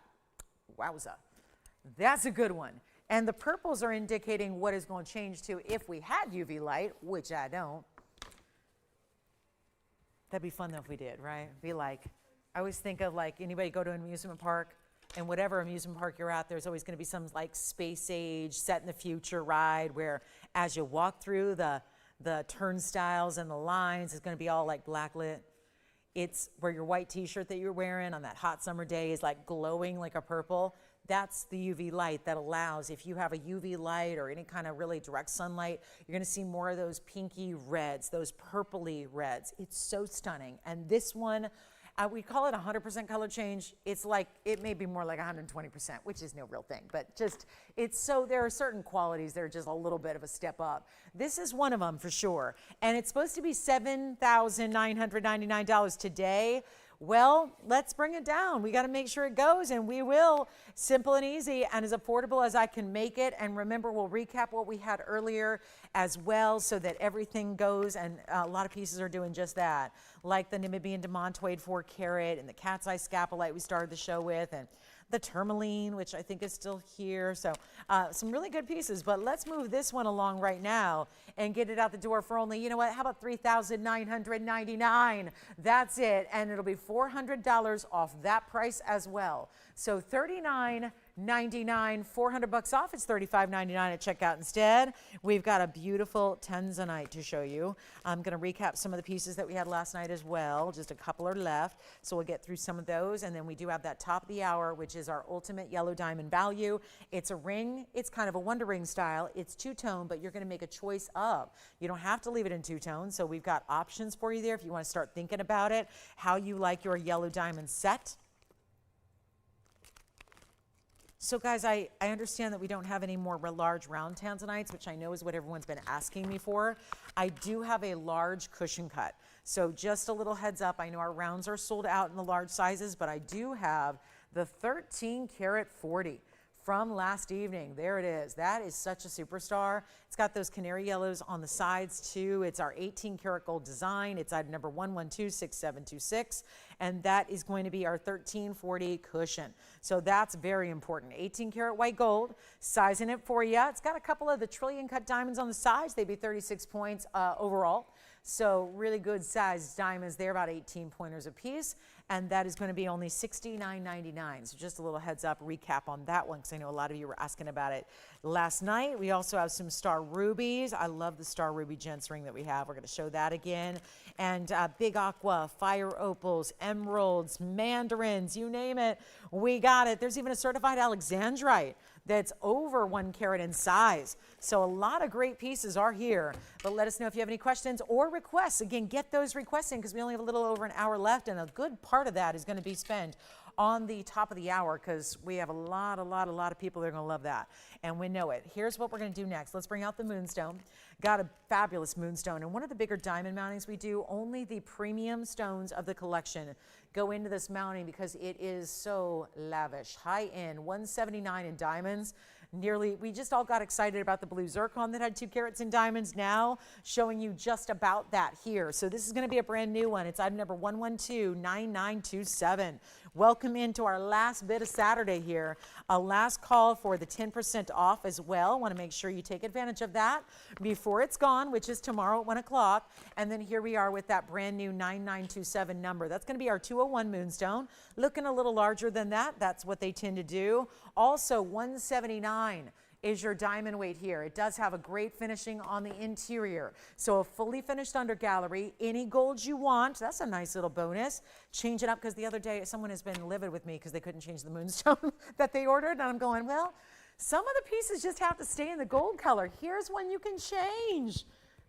Wowza. That's a good one. And the purples are indicating what is going to change to if we had UV light, which I don't. That'd be fun though if we did, right? Be like, I always think of like anybody go to an amusement park, and whatever amusement park you're at, there's always going to be some like space age, set in the future ride where as you walk through the turnstiles and the lines, it's going to be all like black lit. It's where your white t-shirt that you're wearing on that hot summer day is like glowing like a purple. That's the UV light that allows, if you have a UV light or any kind of really direct sunlight, you're going to see more of those pinky reds, those purpley reds. It's so stunning. And this one, we call it 100% color change. It's like, it may be more like 120%, which is no real thing, but just, it's so, there are certain qualities that are just a little bit of a step up. This is one of them for sure. And it's supposed to be $7,999 today. Well, let's bring it down. We got to make sure it goes, and we will. Simple and easy and as affordable as I can make it. And remember, we'll recap what we had earlier as well so that everything goes, and a lot of pieces are doing just that. Like the Namibian demantoid 4 carat and the cat's eye scapulite we started the show with, and the Tourmaline, which I think is still here. So some really good pieces, but let's move this one along right now and get it out the door for only, you know what, how about $3,999? That's it, and it'll be $400 off that price as well. So $39.99, $400 off. It's $35.99 at checkout instead. We've got a beautiful tanzanite to show you. I'm going to recap some of the pieces that we had last night as well. Just a couple are left, so we'll get through some of those. And then we do have that top of the hour, which is our ultimate yellow diamond value. It's a ring. It's kind of a wonder ring style. It's two-tone, but you're going to make a choice of. You don't have to leave it in two-tone, so we've got options for you there if you want to start thinking about it, how you like your yellow diamond set. So guys, I understand that we don't have any more large round tanzanites, which I know is what everyone's been asking me for. I do have a large cushion cut. So just a little heads up, I know our rounds are sold out in the large sizes, but I do have the 13 karat 40 from last evening. There it is. That is such a superstar. It's got those canary yellows on the sides too. It's our 18 karat gold design. It's item number 1126726, and that is going to be our 1340 cushion. So that's very important. 18 karat white gold, sizing it for you. It's got a couple of the trillion cut diamonds on the sides. They'd be 36 points overall. So really good sized diamonds there, about 18 pointers a piece. And that is going to be only $69.99. So just a little heads up recap on that one, because I know a lot of you were asking about it last night. We also have some star rubies. I love the star ruby gents ring that we have. We're going to show that again. And big aqua, fire opals, emeralds, mandarins, you name it, we got it. There's even a certified alexandrite that's over 1 carat in size. So a lot of great pieces are here, but let us know if you have any questions or requests. Again, get those requests in because we only have a little over an hour left, and a good part of that is going to be spent on the top of the hour because we have a lot of people that are going to love that, and we know it. Here's what we're going to do next. Let's bring out the moonstone. Got a fabulous moonstone, and one of the bigger diamond mountings we do, only the premium stones of the collection go into this mounting because it is so lavish. High end, $179 in diamonds. Nearly, we just all got excited about the blue zircon that had 2 carats in diamonds. Now showing you just about that here. So this is going to be a brand new one. It's item number 1129927. Welcome into our last bit of Saturday here. A last call for the 10% off as well. Want to make sure you take advantage of that before it's gone, which is tomorrow at 1 o'clock. And then here we are with that brand new 9927 number. That's going to be our 201 moonstone. Looking a little larger than that. That's what they tend to do. Also 179 is your diamond weight here. It does have a great finishing on the interior. So a fully finished under gallery, any gold you want. That's a nice little bonus. Change it up because the other day someone has been livid with me because they couldn't change the moonstone that they ordered. And I'm going, well, some of the pieces just have to stay in the gold color. Here's one you can change.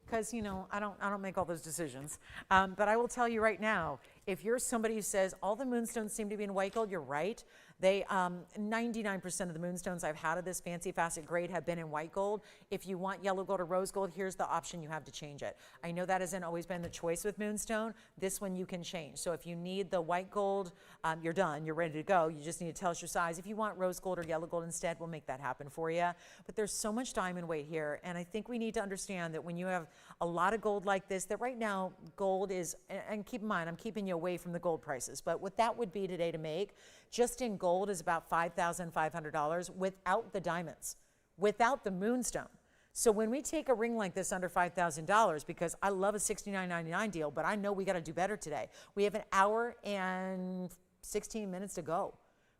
Because, you know, I don't make all those decisions. But I will tell you right now, if you're somebody who says all the moonstones seem to be in white gold, you're right. They 99% of the moonstones I've had of this fancy facet grade have been in white gold. If you want yellow gold or rose gold, here's the option you have to change it. I know that hasn't always been the choice with moonstone. This one you can change. So if you need the white gold, you're done. You're ready to go. You just need to tell us your size. If you want rose gold or yellow gold instead, we'll make that happen for you. But there's so much diamond weight here, and I think we need to understand that when you have a lot of gold like this, that right now gold is, and keep in mind, I'm keeping you away from the gold prices, but what that would be today to make, just in gold is about $5,500 without the diamonds, without the moonstone. So when we take a ring like this under $5,000, because I love a $69.99 deal, but I know we got to do better today. We have an hour and 16 minutes to go.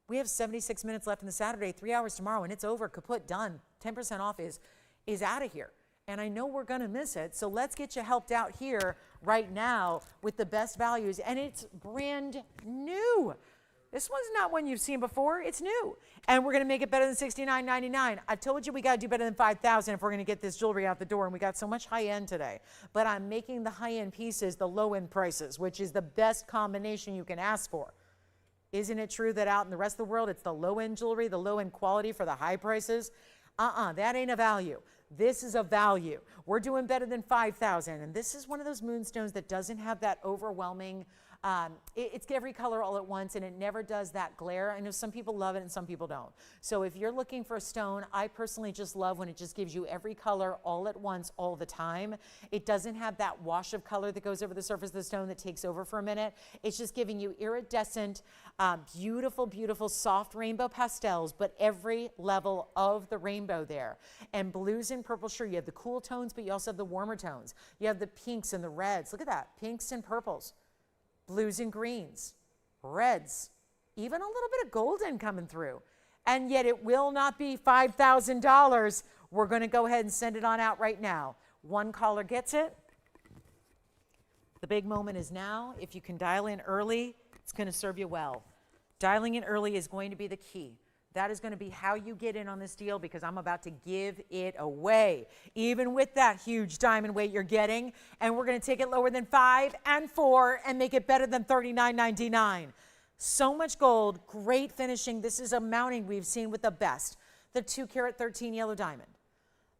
We have 76 minutes left in the Saturday, 3 hours tomorrow, and it's over, kaput, done. 10% off is out of here. And I know we're going to miss it, so let's get you helped out here right now with the best values, and it's brand new. This one's not one you've seen before. It's new, and we're going to make it better than $69.99. I told you we got to do better than $5,000 if we're going to get this jewelry out the door, and we got so much high end today. But I'm making the high end pieces the low end prices, which is the best combination you can ask for. Isn't it true that out in the rest of the world, it's the low end jewelry, the low end quality for the high prices? That ain't a value. This is a value. We're doing better than $5,000, and this is one of those moonstones that doesn't have that overwhelming, it's every color all at once, and it never does that glare. I know some people love it and some people don't. So if you're looking for a stone, I personally just love when it just gives you every color all at once all the time. It doesn't have that wash of color that goes over the surface of the stone that takes over for a minute. It's just giving you iridescent, beautiful, beautiful soft rainbow pastels, but every level of the rainbow there. And blues and purples, sure, you have the cool tones, but you also have the warmer tones. You have the pinks and the reds. Look at that, pinks and purples. Blues and greens, reds, even a little bit of golden coming through. And yet it will not be $5,000. We're going to go ahead and send it on out right now. One caller gets it. The big moment is now. If you can dial in early, it's going to serve you well. Dialing in early is going to be the key. That is going to be how you get in on this deal because I'm about to give it away, even with that huge diamond weight you're getting. And we're going to take it lower than 5 and 4 and make it better than $39.99. So much gold, great finishing. This is a mounting we've seen with the best. The 2 carat 13 yellow diamond,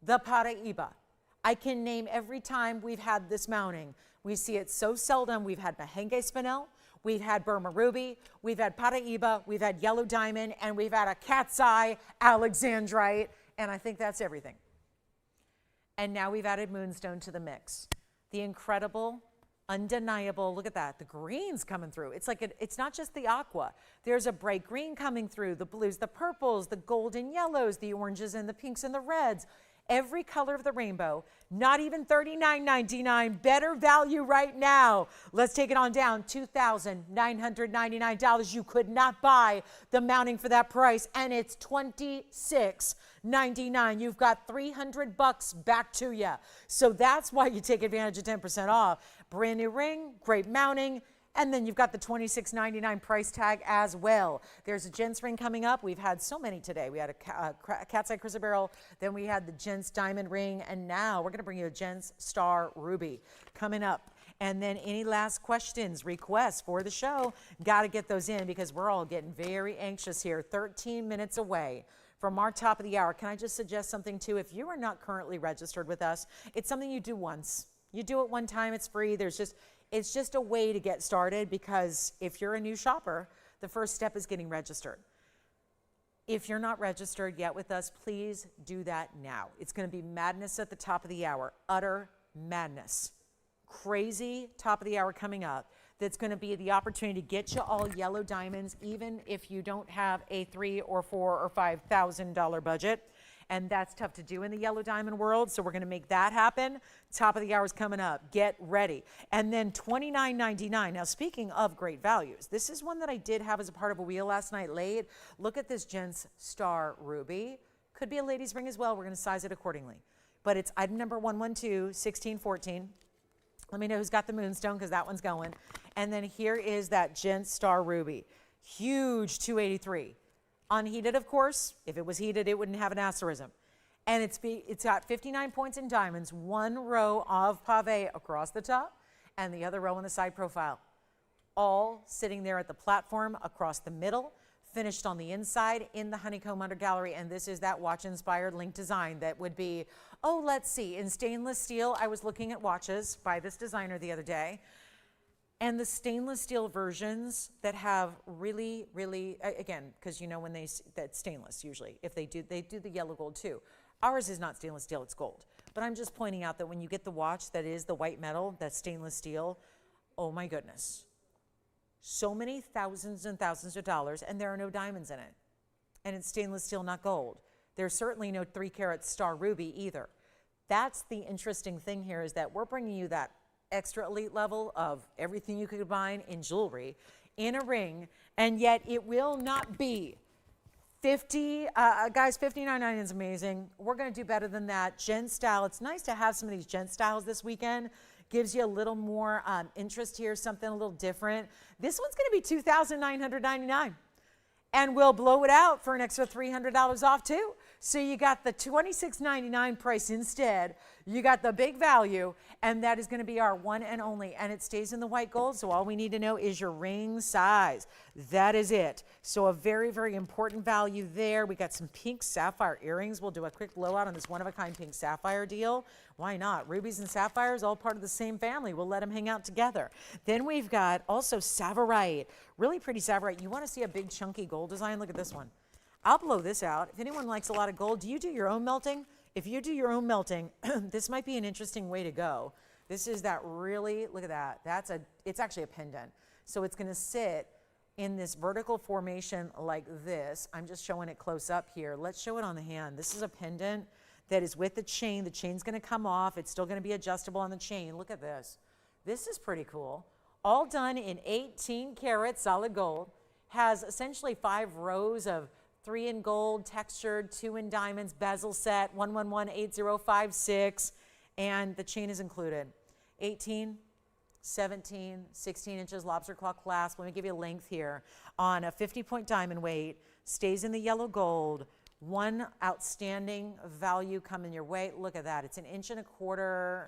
the Paraiba. I can name every time we've had this mounting. We see it so seldom. We've had Mahenge Spinel. We've had Burma Ruby, we've had Paraiba, we've had Yellow Diamond, and we've had a Cat's Eye Alexandrite, and I think that's everything. And now we've added Moonstone to the mix. The incredible, undeniable, look at that, the greens coming through. It's like, it's not just the aqua. There's a bright green coming through, the blues, the purples, the golden yellows, the oranges and the pinks and the reds. Every color of the rainbow, not even $39.99, better value right now. Let's take it on down, $2,999. You could not buy the mounting for that price, and it's $26.99. You've got $300 back to you. So that's why you take advantage of 10% off. Brand new ring, great mounting, And then you've got the $26.99 price tag as well. There's a gents ring coming up. We've had so many today. We had a cat's eye chrysoberyl, then we had the gents diamond ring, and now we're going to bring you a gents star ruby coming up. And then any last questions, requests for the show, got to get those in because we're all getting very anxious here. 13 minutes away from our top of the hour. Can I just suggest something too? If you are not currently registered with us, it's something you do once. You do it one time, it's free. It's just a way to get started because if you're a new shopper, the first step is getting registered. If you're not registered yet with us, please do that now. It's going to be madness at the top of the hour, utter madness. Crazy top of the hour coming up. That's going to be the opportunity to get you all yellow diamonds, even if you don't have a $3,000 or $4,000 or $5,000 budget. And that's tough to do in the yellow diamond world, so we're going to make that happen. Top of the hour is coming up. Get ready. And then $29.99. Now, speaking of great values, this is one that I did have as a part of a wheel last night late. Look at this gents star ruby. Could be a lady's ring as well. We're going to size it accordingly. But it's item number 112, 1614. Let me know who's got the moonstone because that one's going. And then here is that gents star ruby. Huge 283. Unheated, of course. If it was heated, it wouldn't have an asterism. And it's got 59 points in diamonds, one row of pave across the top, and the other row on the side profile. All sitting there at the platform across the middle, finished on the inside in the honeycomb under gallery. And this is that watch-inspired link design that would be, oh, let's see, in stainless steel. I was looking at watches by this designer the other day. And the stainless steel versions that have really, really, again, because you know when that's stainless usually. If they do the yellow gold too. Ours is not stainless steel, it's gold. But I'm just pointing out that when you get the watch that is the white metal, that's stainless steel, oh my goodness. So many thousands and thousands of dollars, and there are no diamonds in it. And it's stainless steel, not gold. There's certainly no 3-carat star ruby either. That's the interesting thing here is that we're bringing you that extra elite level of everything you could combine in jewelry in a ring, and yet it will not be guys, $59.99 is amazing. We're going to do better than that. Gent style. It's nice to have some of these gent styles this weekend. Gives you a little more interest here, something a little different. This one's going to be $2,999. And we'll blow it out for an extra $300 off too. So you got the $26.99 price instead. You got the big value, and that is going to be our one and only. And it stays in the white gold, so all we need to know is your ring size. That is it. So a very, very important value there. We got some pink sapphire earrings. We'll do a quick blowout on this one-of-a-kind pink sapphire deal. Why not? Rubies and sapphires, all part of the same family. We'll let them hang out together. Then we've got also Savverite. Really pretty Savverite. You want to see a big chunky gold design? Look at this one. I'll blow this out. If anyone likes a lot of gold, do you do your own melting? If you do your own melting, this might be an interesting way to go. This is that really, look at that. It's actually a pendant. So it's going to sit in this vertical formation like this. I'm just showing it close up here. Let's show it on the hand. This is a pendant that is with the chain. The chain's going to come off. It's still going to be adjustable on the chain. Look at this. This is pretty cool. All done in 18 karat solid gold. Has essentially 5 rows of 3 in gold, textured, 2 in diamonds, bezel set, 1118056, and the chain is included. 18, 17, 16 inches lobster claw clasp. Let me give you a length here. On a 50-point diamond weight, stays in the yellow gold. One outstanding value coming your way. Look at that. It's 1.25 inches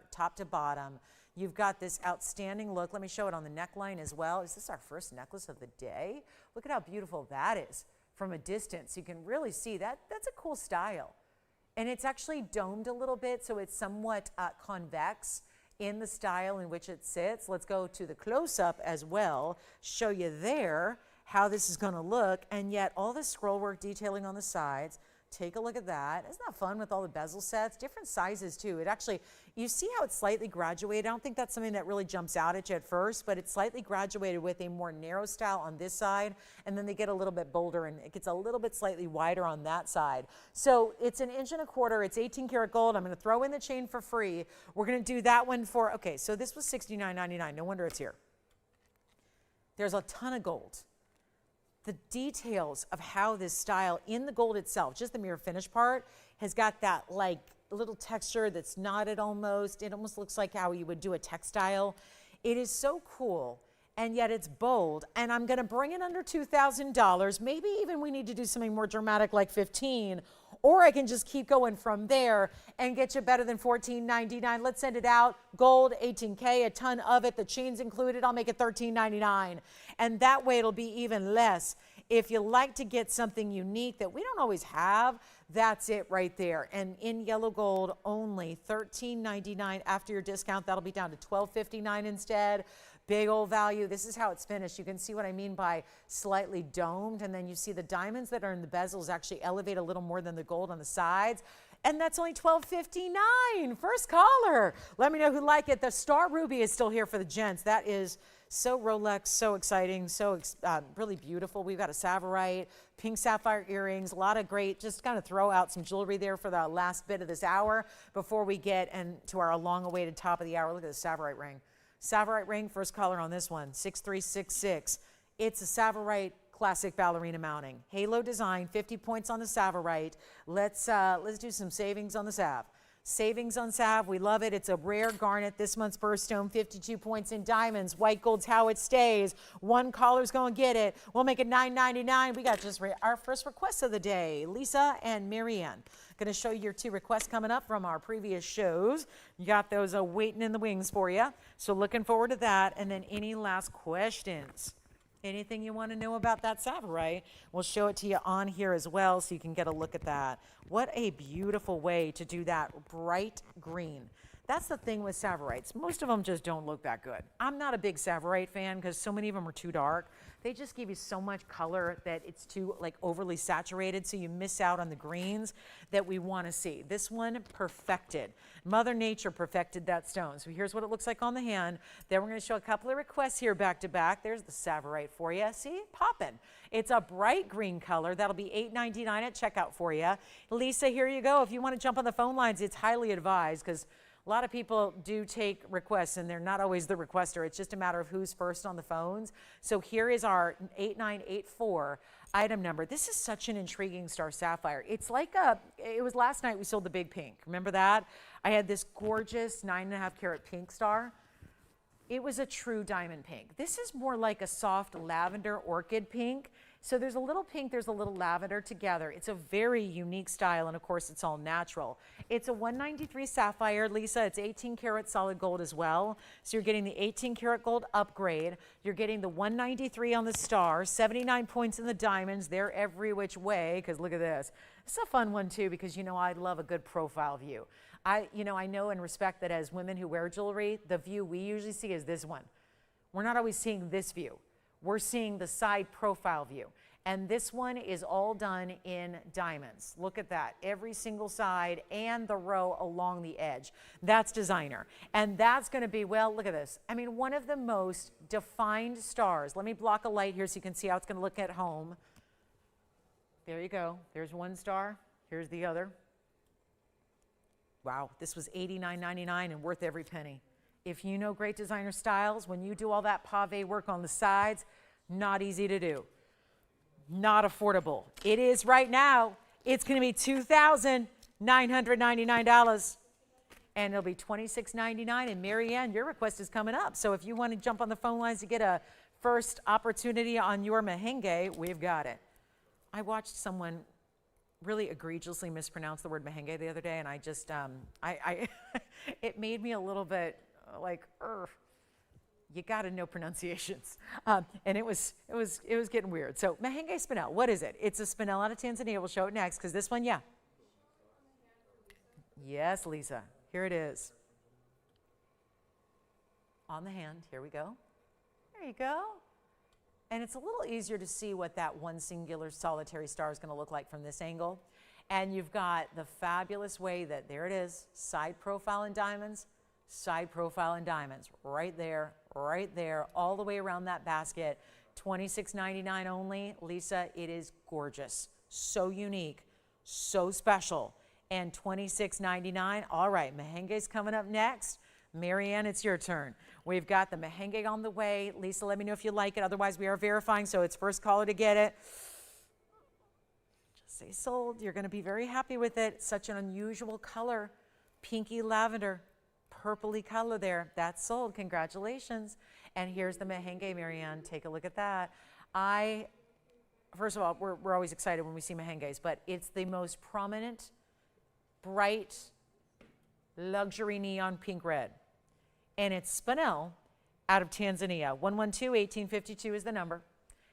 top to bottom. You've got this outstanding look. Let me show it on the neckline as well. Is this our first necklace of the day? Look at how beautiful that is. From a distance, you can really see that. That's a cool style. And it's actually domed a little bit, so it's somewhat convex in the style in which it sits. Let's go to the close-up as well, show you there how this is going to look, and yet all the scroll work detailing on the sides. Take a look at that. Isn't that fun with all the bezel sets? Different sizes too. It actually, you see how it's slightly graduated. I don't think that's something that really jumps out at you at first, but it's slightly graduated with a more narrow style on this side, and then they get a little bit bolder and it gets a little bit slightly wider on that side. So it's 1.25 inches, it's 18 karat gold. I'm going to throw in the chain for free. We're going to do that one for, okay, so this was $69.99. No wonder it's here. There's a ton of gold. The details of how this style in the gold itself, just the mirror finish part, has got that like little texture that's knotted almost. It almost looks like how you would do a textile. It is so cool. and yet it's bold. And I'm going to bring it under $2,000. Maybe even we need to do something more dramatic like 15, or I can just keep going from there and get you better than $14.99. Let's send it out. Gold, 18K, a ton of it. The chain's included. I'll make it $13.99. And that way it'll be even less. If you like to get something unique that we don't always have, that's it right there. And in yellow gold only, $13.99 after your discount. That'll be down to $12.59 instead. Big old value. This is how it's finished. You can see what I mean by slightly domed, and then you see the diamonds that are in the bezels actually elevate a little more than the gold on the sides. And that's only $12.59. First caller. Let me know who like it. The star ruby is still here for the gents. That is so Rolex, so exciting, so really beautiful. We've got a Savverite, pink sapphire earrings, a lot of great, just kind of throw out some jewelry there for the last bit of this hour before we get to our long-awaited top of the hour. Look at the Savverite ring. Savverite ring, first caller on this one, 6366. It's a Savverite classic ballerina mounting. Halo design, 50 points on the Savverite. Let's do some savings on the Sav. Savings on Sav, we love it. It's a rare garnet. This month's birthstone, 52 points in diamonds. White gold's how it stays. One caller's going to get it. We'll make it $9.99. We got just our first request of the day, Lisa and Marianne. Going to show you your two requests coming up from our previous shows. You got those waiting in the wings for you. So looking forward to that. And then any last questions? Anything you want to know about that Savverite, we'll show it to you on here as well so you can get a look at that. What a beautiful way to do that bright green. That's the thing with Savverites. Most of them just don't look that good. I'm not a big Savverite fan because so many of them are too dark. They just give you so much color that it's too overly saturated, so you miss out on the greens that we want to see. This one perfected. Mother Nature perfected that stone. So here's what it looks like on the hand. Then we're going to show a couple of requests here back to back. There's the Savverite for you. See, popping. It's a bright green color. That'll be $8.99 at checkout for you. Lisa, here you go. If you want to jump on the phone lines, it's highly advised because a lot of people do take requests, and they're not always the requester. It's just a matter of who's first on the phones. So here is our 8984 item number. This is such an intriguing star sapphire. It's like it was last night we sold the big pink. Remember that? I had this gorgeous 9.5 carat pink star. It was a true diamond pink. This is more like a soft lavender orchid pink. So there's a little pink, there's a little lavender together. It's a very unique style, and of course it's all natural. It's a 193 sapphire, Lisa. It's 18 karat solid gold as well. So you're getting the 18 karat gold upgrade. You're getting the 193 on the star, 79 points in the diamonds. They're every which way, because look at this. It's a fun one too, because I love a good profile view. I know and respect that as women who wear jewelry, the view we usually see is this one. We're not always seeing this view. We're seeing the side profile view. And this one is all done in diamonds. Look at that. Every single side and the row along the edge. That's designer. And that's going to be, well, look at this. I mean, one of the most defined stars. Let me block a light here so you can see how it's going to look at home. There you go. There's one star. Here's the other. Wow, this was $89.99 and worth every penny. If you know great designer styles, when you do all that pave work on the sides, not easy to do. Not affordable. It is right now. It's going to be $2,999. And it'll be $26.99. And Marianne, your request is coming up. So if you want to jump on the phone lines to get a first opportunity on your merengue, we've got it. I watched someone really egregiously mispronounce the word merengue the other day, and I just, it made me a little bit like, you got to know pronunciations, and it was getting weird. So merengue spinel, what is it? It's a spinel out of Tanzania. We'll show it next because this one, yeah. Yes, Lisa, here it is. On the hand, here we go. There you go. And it's a little easier to see what that one singular solitary star is going to look like from this angle. And you've got the fabulous way that, there it is, side profile in diamonds, side profile in diamonds, right there, all the way around that basket. $26.99 only. Lisa, it is gorgeous, so unique, so special. And $26.99. All right, merengue's coming up next. Marianne, it's your turn. We've got the merengue on the way. Lisa, let me know if you like it. Otherwise, we are verifying, so it's first caller to get it. Just say sold. You're going to be very happy with it. Such an unusual color. Pinky lavender. purpley color there. That's sold. Congratulations. And here's the merengue, Marianne. Take a look at that. First of all, we're always excited when we see merengues, but it's the most prominent, bright, luxury neon pink red. And it's spinel out of Tanzania. 112-1852 is the number.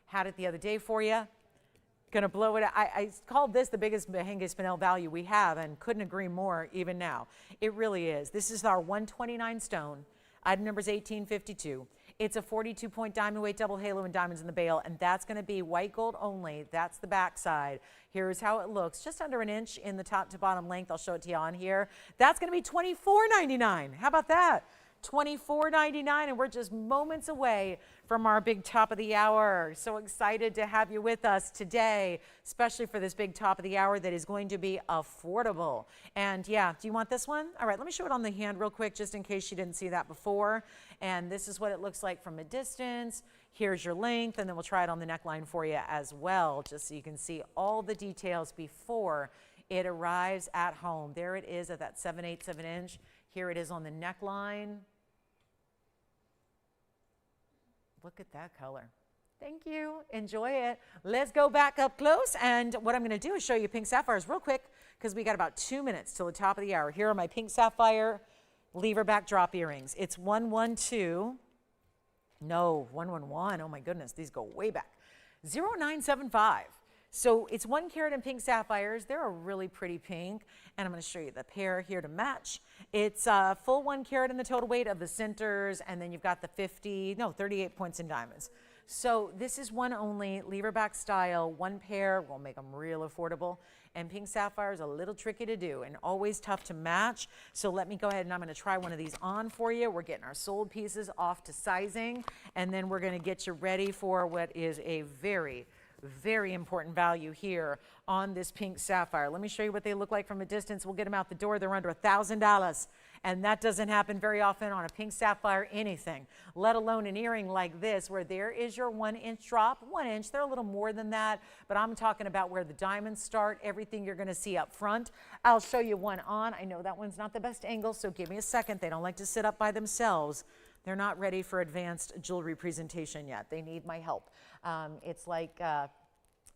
Had it the other day for you. Gonna blow it. I called this the biggest merengue spinel value we have, and couldn't agree more even now. It really is. This is our 129 stone. Item number is 1852. It's a 42-point diamond weight double halo and diamonds in the bail, and that's going to be white gold only. That's the back side. Here's how it looks. Just under an inch in the top to bottom length. I'll show it to you on here. That's going to be $24.99. How about that? $24.99, and we're just moments away from our big top of the hour. So excited to have you with us today, especially for this big top of the hour that is going to be affordable. And yeah, do you want this one? All right, let me show it on the hand real quick, just in case you didn't see that before. And this is what it looks like from a distance. Here's your length, and then we'll try it on the neckline for you as well, just so you can see all the details before it arrives at home. There it is at that 7/8 of an inch. Here it is on the neckline. Look at that color. Thank you. Enjoy it. Let's go back up close. And what I'm going to do is show you pink sapphires real quick, because we got about 2 minutes till the top of the hour. Here are my pink sapphire lever back drop earrings. It's 111. Oh my goodness, these go way back. 0975. So it's 1 carat in pink sapphires. They're a really pretty pink. And I'm going to show you the pair here to match. It's full 1 carat in the total weight of the centers. And then you've got the 38 points in diamonds. So this is one only, lever back style, 1 pair. We'll make them real affordable. And pink sapphire is a little tricky to do and always tough to match. So let me go ahead and I'm going to try one of these on for you. We're getting our sold pieces off to sizing. And then we're going to get you ready for what is a very important value here on this pink sapphire. Let me show you what they look like from a distance. We'll get them out the door. They're under $1,000. And that doesn't happen very often on a pink sapphire anything, let alone an earring like this, where there is your 1 inch drop. 1 inch, they're a little more than that, but I'm talking about where the diamonds start, everything you're gonna see up front. I'll show you one on. I know that one's not the best angle, so give me a second. They don't like to sit up by themselves. They're not ready for advanced jewelry presentation yet. They need my help. It's like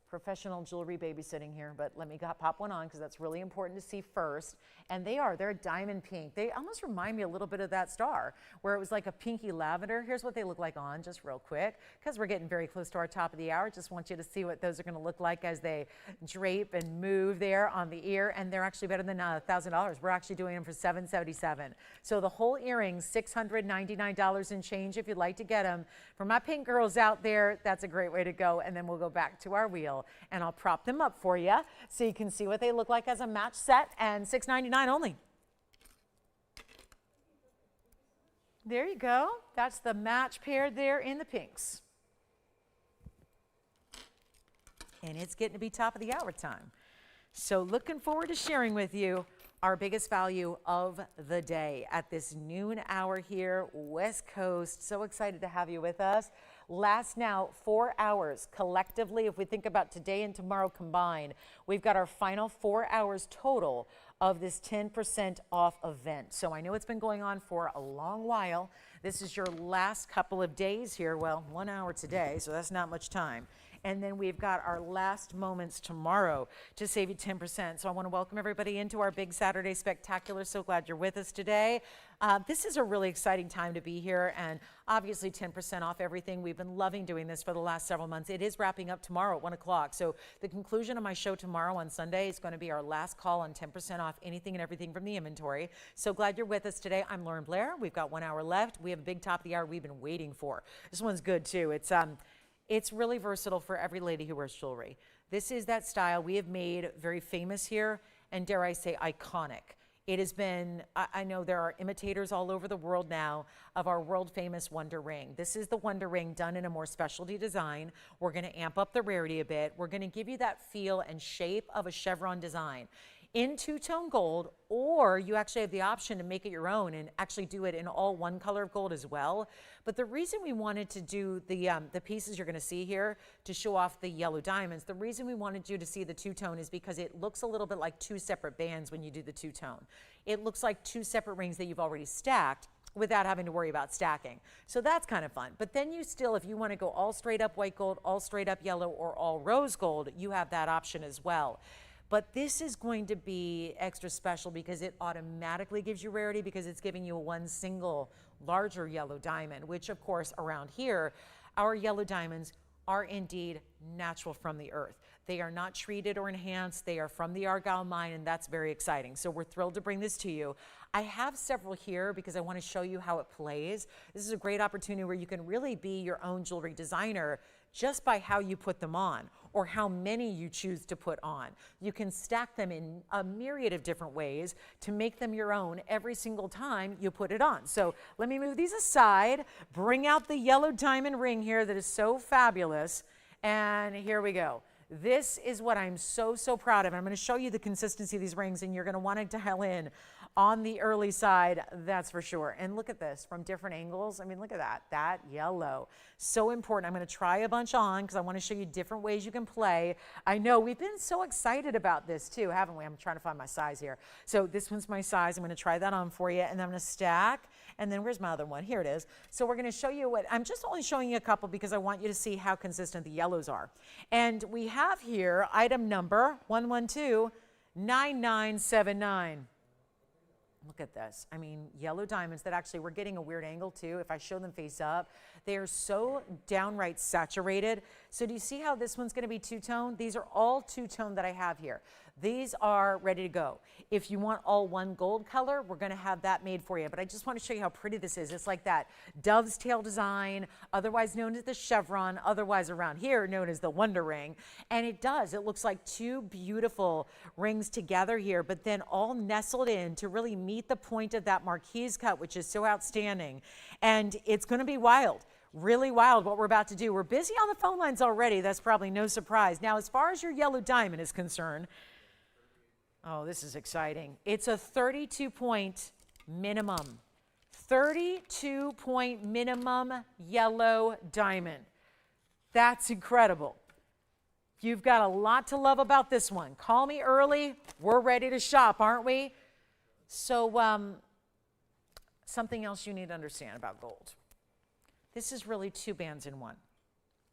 professional jewelry babysitting here, but let me pop one on because that's really important to see first. And they're a diamond pink. They almost remind me a little bit of that star where it was like a pinky lavender. Here's what they look like on, just real quick, because we're getting very close to our top of the hour. Just want you to see what those are going to look like as they drape and move there on the ear. And they're actually better than $1,000. We're actually doing them for $777. So the whole earring, $699 and change if you'd like to get them. For my pink girls out there, that's a great way to go. And then we'll go back to our wheel and I'll prop them up for you so you can see what they look like as a match set, and $699 only. There you go. That's the match pair there in the pinks. And it's getting to be top of the hour time. So looking forward to sharing with you our biggest value of the day at this noon hour here, West Coast. So excited to have you with us. Last now 4 hours collectively. If we think about today and tomorrow combined, we've got our final 4 hours total of this 10% off event. So I know it's been going on for a long while. This is your last couple of days here. Well, 1 hour today, so that's not much time. And then we've got our last moments tomorrow to save you 10%. So I want to welcome everybody into our big Saturday Spectacular. So glad you're with us today. This is a really exciting time to be here, and obviously 10% off everything. We've been loving doing this for the last several months. It is wrapping up tomorrow at 1 o'clock. So the conclusion of my show tomorrow on Sunday is going to be our last call on 10% off anything and everything from the inventory. So glad you're with us today. I'm Lauren Blair. We've got 1 hour left. We have a big top of the hour we've been waiting for. This one's good too. It's really versatile for every lady who wears jewelry. This is that style we have made very famous here, and dare I say iconic. It has been, I know there are imitators all over the world now of our world famous Wonder Ring. This is the Wonder Ring done in a more specialty design. We're gonna amp up the rarity a bit. We're gonna give you that feel and shape of a chevron design. in two-tone gold, or you actually have the option to make it your own and actually do it in all one color of gold as well. But the reason we wanted to do the pieces you're going to see here to show off the yellow diamonds, the reason we wanted you to see the two-tone is because it looks a little bit like two separate bands when you do the two-tone. It looks like two separate rings that you've already stacked without having to worry about stacking. So that's kind of fun. But then you still, if you want to go all straight up white gold, all straight up yellow, or all rose gold, you have that option as well. But this is going to be extra special because it automatically gives you rarity because it's giving you one single larger yellow diamond, which of course around here, our yellow diamonds are indeed natural from the earth. They are not treated or enhanced. They are from the Argyle mine, and that's very exciting. So we're thrilled to bring this to you. I have several here because I want to show you how it plays. This is a great opportunity where you can really be your own jewelry designer just by how you put them on or how many you choose to put on. You can stack them in a myriad of different ways to make them your own every single time you put it on. So let me move these aside, bring out the yellow diamond ring here that is so fabulous, and here we go. This is what I'm so proud of. I'm going to show you the consistency of these rings, and you're going to want to dial in on the early side, that's for sure. And look at this from different angles. I mean, look at that, that yellow. So important. I'm going to try a bunch on because I want to show you different ways you can play. I know we've been so excited about this too, haven't we? I'm trying to find my size here. So this one's my size. I'm going to try that on for you, and then I'm going to stack. And then where's my other one? Here it is. So we're going to show you what, I'm just only showing you a couple because I want you to see how consistent the yellows are. And we have here item number 1129979. Look at this. I mean, yellow diamonds that actually, we're getting a weird angle too. If I show them face up, they are so downright saturated. So do you see how this one's going to be two-tone? These are all two-tone that I have here. These are ready to go. If you want all one gold color, we're going to have that made for you. But I just want to show you how pretty this is. It's like that dove's tail design, otherwise known as the chevron, otherwise around here known as the wonder ring. And it does. It looks like two beautiful rings together here, but then all nestled in to really meet the point of that marquise cut, which is so outstanding. And it's going to be wild. Really wild what we're about to do. We're busy on the phone lines already. That's probably no surprise. Now, as far as your yellow diamond is concerned, oh, this is exciting. It's a 32-point minimum. 32-point minimum yellow diamond. That's incredible. You've got a lot to love about this one. Call me early. We're ready to shop, aren't we? So something else you need to understand about gold. This is really two bands in one.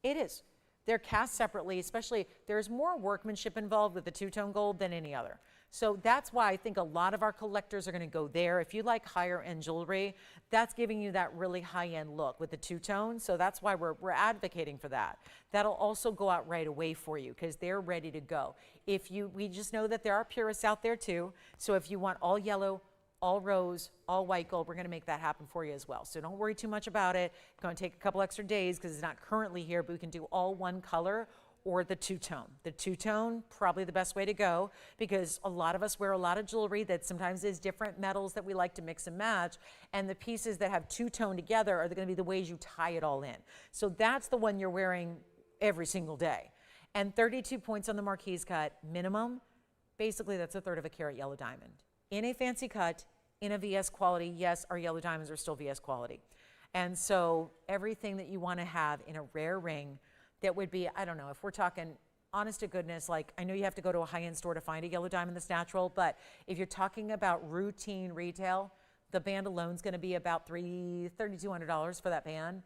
It is. They're cast separately, especially there's more workmanship involved with the two-tone gold than any other. So that's why I think a lot of our collectors are going to go there. If you like higher end jewelry, that's giving you that really high end look with the two-tone. So that's why we're advocating for that. That'll also go out right away for you because they're ready to go. We just know that there are purists out there too. So if you want all yellow, all rose, all white gold, we're going to make that happen for you as well. So don't worry too much about it. It's going to take a couple extra days because it's not currently here, but we can do all one color or the two-tone. The two-tone, probably the best way to go because a lot of us wear a lot of jewelry that sometimes is different metals that we like to mix and match, and the pieces that have two-tone together are going to be the ways you tie it all in. So that's the one you're wearing every single day. And 32 points on the marquise cut minimum, basically that's 1/3 of a carat yellow diamond. In a fancy cut, in a VS quality, yes, our yellow diamonds are still VS quality. And so everything that you want to have in a rare ring that would be, I don't know, if we're talking honest to goodness, like I know you have to go to a high-end store to find a yellow diamond that's natural, but if you're talking about routine retail, the band alone is going to be about $3,200 for that band.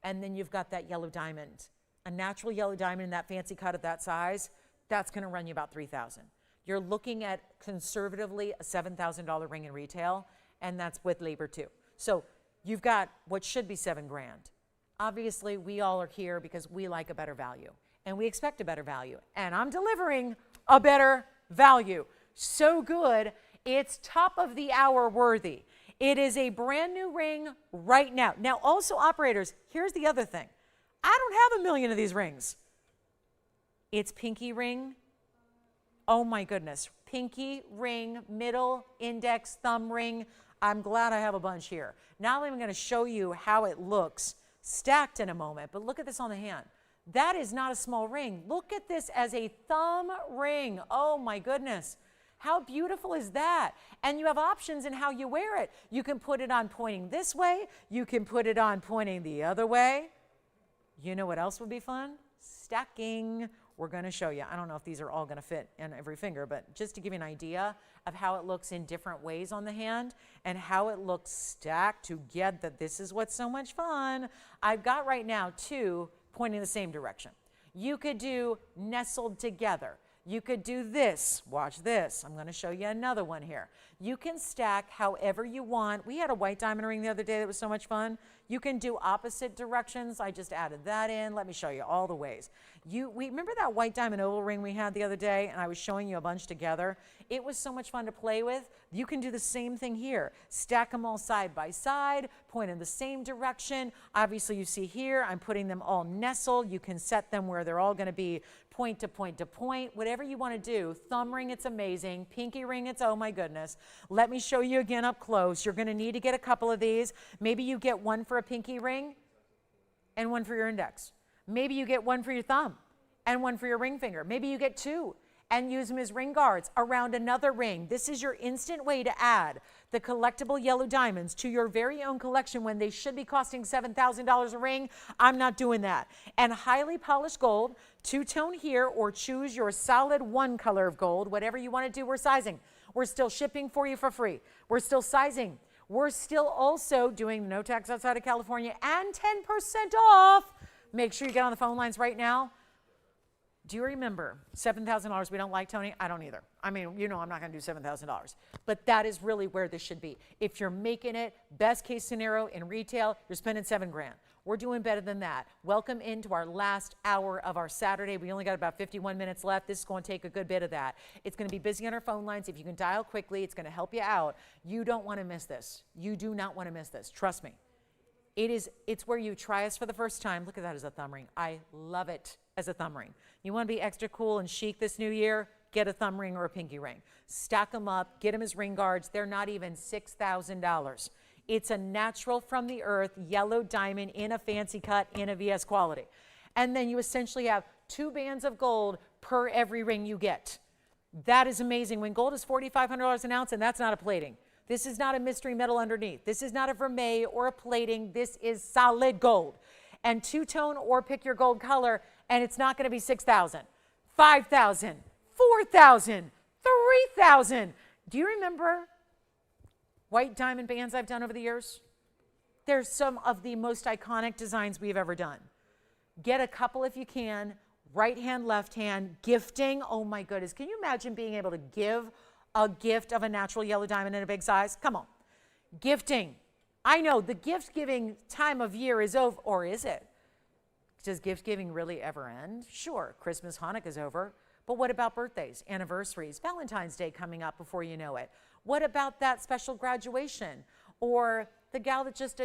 And then you've got that yellow diamond. A natural yellow diamond in that fancy cut of that size, that's going to run you about $3,000. You're looking at conservatively a $7,000 ring in retail, and that's with labor too. So you've got what should be $7 grand. Obviously, we all are here because we like a better value, and we expect a better value, and I'm delivering a better value. So good, it's top of the hour worthy. It is a brand new ring right now. Now, also operators, here's the other thing. I don't have a million of these rings. It's pinky ring. Oh my goodness, pinky ring, middle, index, thumb ring. I'm glad I have a bunch here. Not only am I going to show you how it looks stacked in a moment, but look at this on the hand. That is not a small ring. Look at this as a thumb ring. Oh my goodness. How beautiful is that? And you have options in how you wear it. You can put it on pointing this way. You can put it on pointing the other way. You know what else would be fun? Stacking. We're going to show you. I don't know if these are all going to fit in every finger, but just to give you an idea of how it looks in different ways on the hand and how it looks stacked together. This is what's so much fun. I've got right now two pointing the same direction. You could do nestled together. You could do this. Watch this. I'm going to show you another one here. You can stack however you want. We had a white diamond ring the other day that was so much fun. You can do opposite directions. I just added that in. Let me show you all the ways. We remember that white diamond oval ring we had the other day, and I was showing you a bunch together. It was so much fun to play with. You can do the same thing here. Stack them all side by side, point in the same direction. Obviously, you see here, I'm putting them all nestled. You can set them where they're all going to be point to point to point, whatever you want to do. Thumb ring, it's amazing. Pinky ring, it's oh my goodness. Let me show you again up close. You're going to need to get a couple of these. Maybe you get one for a pinky ring and one for your index. Maybe you get one for your thumb and one for your ring finger. Maybe you get two and use them as ring guards around another ring. This is your instant way to add the collectible yellow diamonds to your very own collection when they should be costing $7,000 a ring. I'm not doing that. And highly polished gold, two-tone here, or choose your solid one color of gold, whatever you want to do. We're sizing. We're still shipping for you for free. We're still sizing. We're still also doing no tax outside of California and 10% off. Make sure you get on the phone lines right now. Do you remember $7,000 we don't like, Tony? I don't either. I mean, you know I'm not going to do $7,000. But that is really where this should be. If you're making it, best case scenario in retail, you're spending $7 grand. We're doing better than that. Welcome into our last hour of our Saturday. We only got about 51 minutes left. This is going to take a good bit of that. It's going to be busy on our phone lines. If you can dial quickly, it's going to help you out. You don't want to miss this. You do not want to miss this. Trust me. It's where you try us for the first time. Look at that as a thumb ring. I love it as a thumb ring. You want to be extra cool and chic this new year? Get a thumb ring or a pinky ring. Stack them up. Get them as ring guards. They're not even $6,000. It's a natural from the earth yellow diamond in a fancy cut in a VS quality. And then you essentially have 2 bands of gold per every ring you get. That is amazing. When gold is $4,500 an ounce, and that's not a plating. This is not a mystery metal underneath. This is not a vermeil or a plating. This is solid gold. And two-tone or pick your gold color, and it's not going to be $6,000, $5,000, $4,000, $3,000. Do you remember white diamond bands I've done over the years? They're some of the most iconic designs we've ever done. Get a couple if you can. Right hand, left hand. Gifting. Oh my goodness. Can you imagine being able to give a gift of a natural yellow diamond in a big size? Come on. Gifting. I know the gift giving time of year is over, or is it? Does gift giving really ever end? Sure, Christmas, Hanukkah's over, but what about birthdays, anniversaries, Valentine's Day coming up before you know it? What about that special graduation, or the gal that just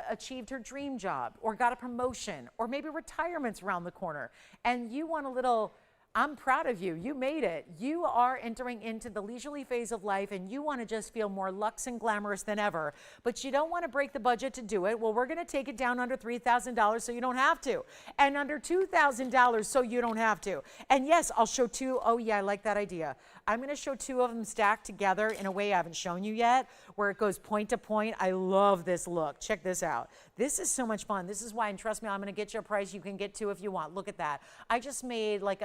achieved her dream job, or got a promotion, or maybe retirement's around the corner, and you want a little, I'm proud of you. You made it. You are entering into the leisurely phase of life, and you want to just feel more luxe and glamorous than ever, but you don't want to break the budget to do it. Well, we're going to take it down under $3,000 so you don't have to, and under $2,000 so you don't have to. And yes, I'll show two. Oh yeah, I like that idea. I'm going to show 2 of them stacked together in a way I haven't shown you yet, where it goes point to point. I love this look. Check this out. This is so much fun. This is why, and trust me, I'm going to get you a price. You can get 2 if you want. Look at that. I just made like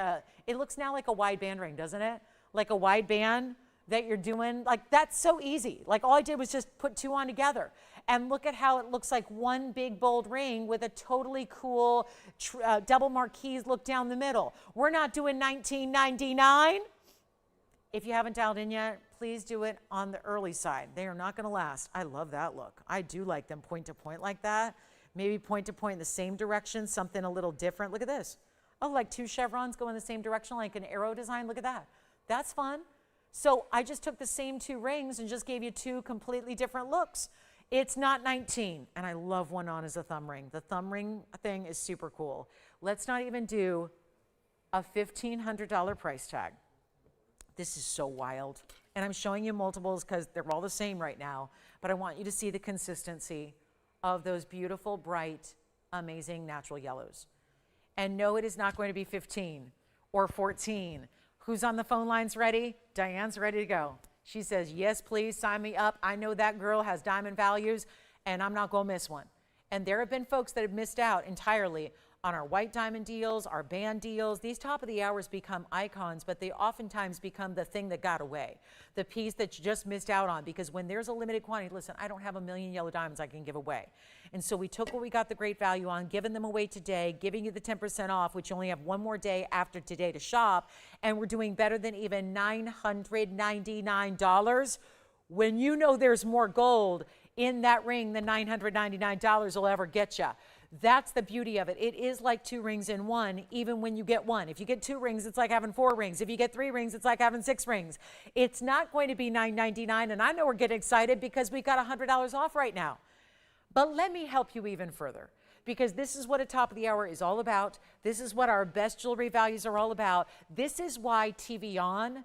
it looks now like a wide band ring, doesn't it? Like a wide band that you're doing. Like, that's so easy. Like, all I did was just put 2 on together. And look at how it looks like one big bold ring with a totally cool double marquise look down the middle. We're not doing $19.99. If you haven't dialed in yet, please do it on the early side. They are not going to last. I love that look. I do like them point to point like that. Maybe point to point in the same direction, something a little different. Look at this. Oh, like 2 chevrons go in the same direction, like an arrow design. Look at that. That's fun. So I just took the same 2 rings and just gave you 2 completely different looks. It's not 19, and I love one on as a thumb ring. The thumb ring thing is super cool. Let's not even do a $1,500 price tag. This is so wild. And I'm showing you multiples because they're all the same right now, but I want you to see the consistency of those beautiful, bright, amazing natural yellows. And no, it is not going to be 15 or 14. Who's on the phone lines ready? Diane's ready to go. She says, yes, please sign me up. I know that girl has diamond values and I'm not going to miss one. And there have been folks that have missed out entirely on our white diamond deals, our band deals. These top of the hours become icons, but they oftentimes become the thing that got away, the piece that you just missed out on, because when there's a limited quantity, listen, I don't have a million yellow diamonds I can give away. And so we took what we got the great value on, giving them away today, giving you the 10% off, which you only have one more day after today to shop, and we're doing better than even $999 when you know there's more gold in that ring than $999 will ever get you. That's the beauty of it. It is like 2 rings in one, even when you get one. If you get 2 rings, it's like having 4 rings. If you get 3 rings, it's like having 6 rings. It's not going to be $999, and I know we're getting excited because we got $100 off right now. But let me help you even further, because this is what a top of the hour is all about. This is what our best jewelry values are all about. This is why TVON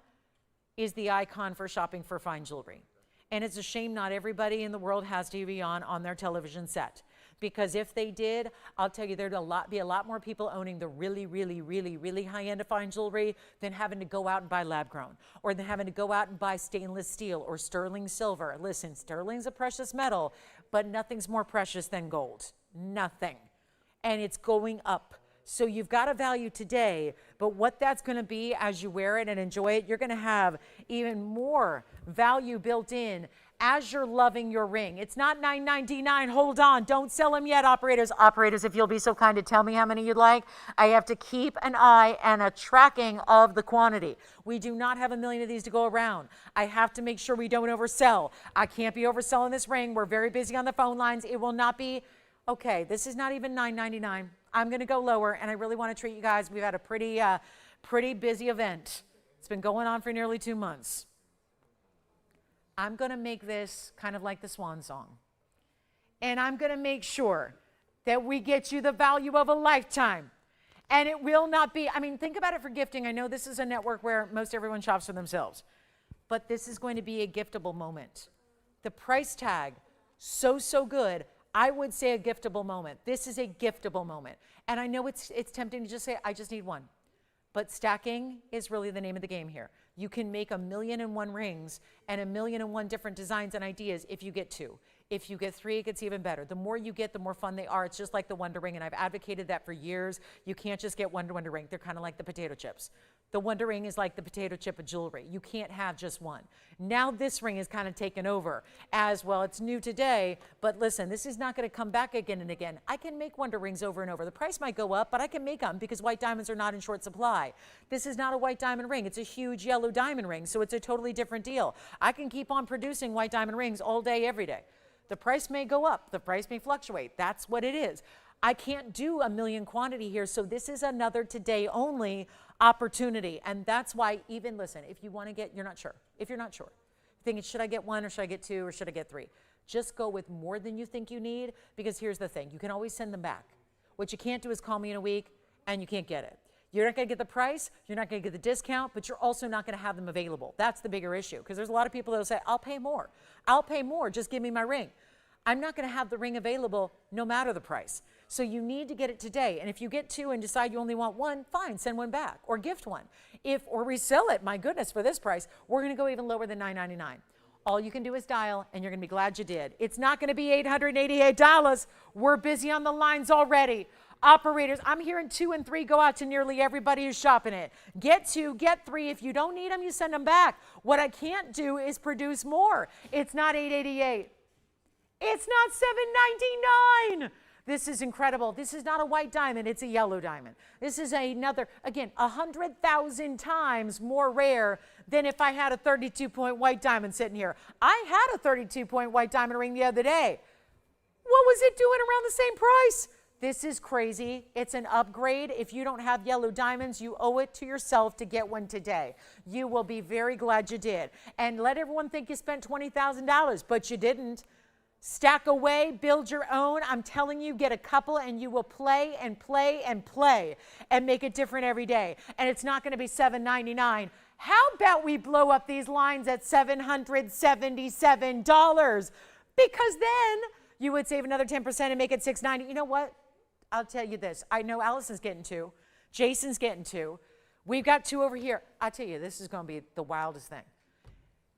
is the icon for shopping for fine jewelry. And it's a shame not everybody in the world has TVON on their television set. Because if they did, I'll tell you, there'd be a lot more people owning the really, really, really, really high-end of fine jewelry than having to go out and buy lab-grown, or than having to go out and buy stainless steel or sterling silver. Listen, sterling's a precious metal, but nothing's more precious than gold. Nothing. And it's going up. So you've got a value today, but what that's going to be as you wear it and enjoy it, you're going to have even more value built in as you're loving your ring. It's not $999. Hold on. Don't sell them yet, operators. Operators, if you'll be so kind to tell me how many you'd like. I have to keep an eye and a tracking of the quantity. We do not have a million of these to go around. I have to make sure we don't oversell. I can't be overselling this ring. We're very busy on the phone lines. It will not be, okay, this is not even $999. I'm going to go lower, and I really want to treat you guys. We've had a pretty busy event. It's been going on for nearly 2 months. I'm going to make this kind of like the swan song. And I'm going to make sure that we get you the value of a lifetime. And it will not be, I mean, think about it for gifting. I know this is a network where most everyone shops for themselves. But this is going to be a giftable moment. The price tag, so good. I would say a giftable moment. This is a giftable moment. And I know it's tempting to just say, I just need one. But stacking is really the name of the game here. You can make 1,000,001 rings and 1,000,001 different designs and ideas if you get 2. If you get 3, it gets even better. The more you get, the more fun they are. It's just like the Wonder Ring, and I've advocated that for years. You can't just get one Wonder Ring. They're kind of like the potato chips. The Wonder Ring is like the potato chip of jewelry. You can't have just one. Now this ring is kind of taken over as well. It's new today, but listen, this is not going to come back again and again. I can make Wonder Rings over and over. The price might go up, but I can make them because white diamonds are not in short supply. This is not a white diamond ring. It's a huge yellow diamond ring, so it's a totally different deal. I can keep on producing white diamond rings all day, every day. The price may go up. The price may fluctuate. That's what it is. I can't do 1,000,000 quantity here, so this is another today only opportunity. And that's why even, listen, if you want to get, you're not sure. If you're not sure, thinking, should I get 1 or should I get 2 or should I get 3? Just go with more than you think you need, because here's the thing. You can always send them back. What you can't do is call me in a week and you can't get it. You're not going to get the price, you're not going to get the discount, but you're also not going to have them available. That's the bigger issue, because there's a lot of people that will say, I'll pay more. I'll pay more, just give me my ring. I'm not going to have the ring available no matter the price. So you need to get it today. And if you get 2 and decide you only want 1, fine, send 1 back or gift 1. Or resell it, my goodness, for this price, we're going to go even lower than $999. All you can do is dial, and you're going to be glad you did. It's not going to be $888. We're busy on the lines already. Operators, I'm hearing 2 and 3 go out to nearly everybody who's shopping it. Get 2, get 3. If you don't need them, you send them back. What I can't do is produce more. It's not $888. It's not $799. This is incredible. This is not a white diamond. It's a yellow diamond. This is another, again, 100,000 times more rare than if I had a 32-point white diamond sitting here. I had a 32-point white diamond ring the other day. What was it doing around the same price? This is crazy. It's an upgrade. If you don't have yellow diamonds, you owe it to yourself to get one today. You will be very glad you did. And let everyone think you spent $20,000, but you didn't. Stack away, build your own. I'm telling you, get a couple and you will play and play and play and make it different every day. And it's not going to be $799. How about we blow up these lines at $777? Because then you would save another 10% and make it $690. You know what? I'll tell you this. I know Allison's getting 2. Jason's getting 2. We've got 2 over here. I tell you, this is going to be the wildest thing.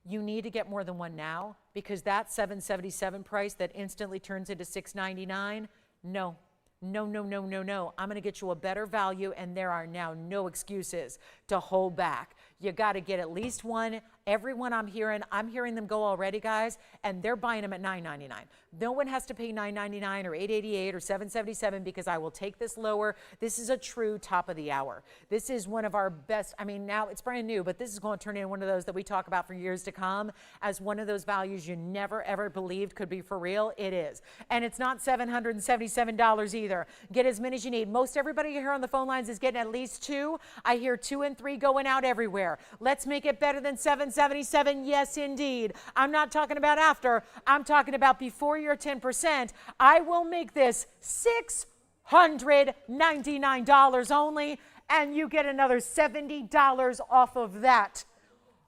You need to get more than 1 now, because that $777 price that instantly turns into $699, no. No, no, no, no, no. I'm going to get you a better value, and there are now no excuses to hold back. You got to get at least 1. Everyone I'm hearing them go already, guys, and they're buying them at $9.99. No one has to pay $9.99 or $8.88 or $7.77, because I will take this lower. This is a true top of the hour. This is one of our best. I mean, now it's brand new, but this is going to turn into one of those that we talk about for years to come as one of those values you never ever believed could be for real. It is. And it's not $777 either. Get as many as you need. Most everybody here on the phone lines is getting at least 2. I hear 2 and 3 going out everywhere. Let's make it better than $777. Yes, indeed. I'm not talking about after. I'm talking about before your 10%. I will make this $699 only, and you get another $70 off of that.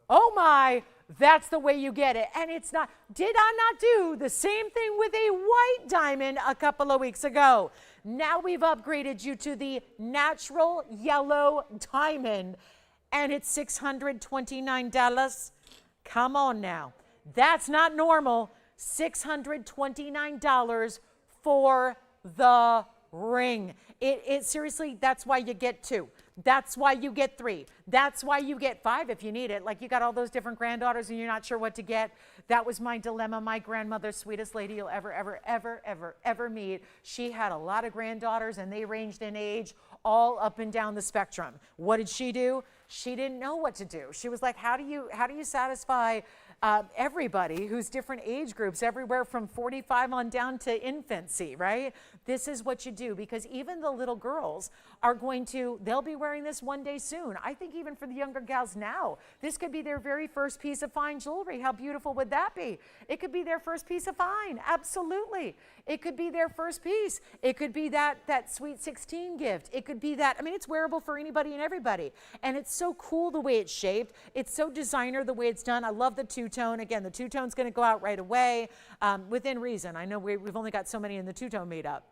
Oh my, that's the way you get it. And it's not, did I not do the same thing with a white diamond a couple of weeks ago? Now we've upgraded you to the natural yellow diamond, and it's $629. Come on now. That's not normal. $629 for the ring. It seriously, that's why you get 2. That's why you get 3. That's why you get 5 if you need it. Like, you got all those different granddaughters and you're not sure what to get. That was my dilemma. My grandmother, sweetest lady you'll ever meet. She had a lot of granddaughters, and they ranged in age all up and down the spectrum. What did she do? She didn't know what to do. She was like, how do you satisfy everybody who's different age groups, everywhere from 45 on down to infancy, right? This is what you do, because even the little girls are they'll be wearing this one day soon. I think even for the younger gals now, this could be their very first piece of fine jewelry. How beautiful would that be? It could be their first piece of fine. Absolutely. It could be their first piece. It could be that sweet 16 gift. It could be that. I mean, it's wearable for anybody and everybody. And it's so cool the way it's shaped. It's so designer the way it's done. I love the two-tone. Again, the two-tone's going to go out right away within reason. I know we've only got so many in the two-tone made up.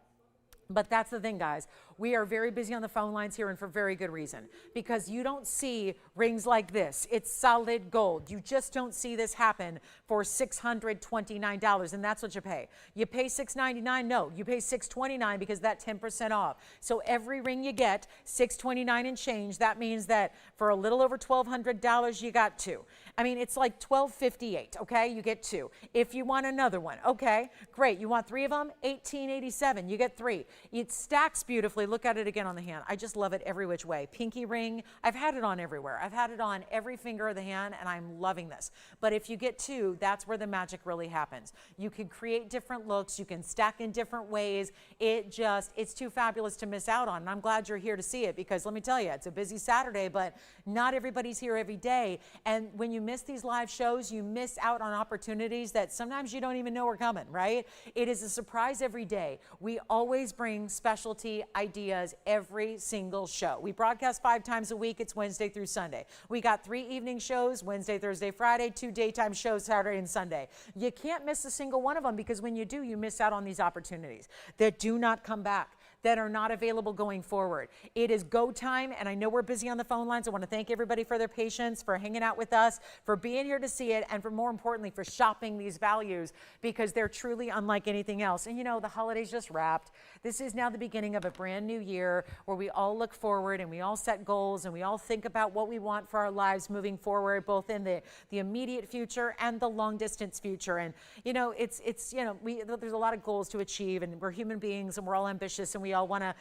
But that's the thing, guys. We are very busy on the phone lines here, and for very good reason, because you don't see rings like this. It's solid gold. You just don't see this happen for $629, and that's what you pay. You pay $699. No, you pay $629 because that 10% off. So every ring you get, $629 and change. That means that for a little over $1,200, you got 2. I mean, it's like $1,258, okay? You get 2. If you want another one, okay, great. You want 3 of them? $1,887. You get 3. It stacks beautifully. Look at it again on the hand. I just love it every which way. Pinky ring. I've had it on everywhere. I've had it on every finger of the hand, and I'm loving this. But if you get 2, that's where the magic really happens. You can create different looks. You can stack in different ways. It's too fabulous to miss out on. And I'm glad you're here to see it, because let me tell you, it's a busy Saturday, but not everybody's here every day. And when you miss these live shows, you miss out on opportunities that sometimes you don't even know are coming, right? It is a surprise every day. We always bring specialty ideas every single show. We broadcast 5 times a week. It's Wednesday through Sunday. We got 3 evening shows, Wednesday, Thursday, Friday, 2 daytime shows, Saturday and Sunday. You can't miss a single one of them, because when you do, you miss out on these opportunities that do not come back, that are not available going forward. It is go time, and I know we're busy on the phone lines. I want to thank everybody for their patience, for hanging out with us, for being here to see it, and for more importantly, for shopping these values, because they're truly unlike anything else. And you know, the holidays just wrapped. This is now the beginning of a brand new year where we all look forward and we all set goals and we all think about what we want for our lives moving forward, both in the immediate future and the long distance future. And you know, there's a lot of goals to achieve, and we're human beings and we're all ambitious, and we all want to,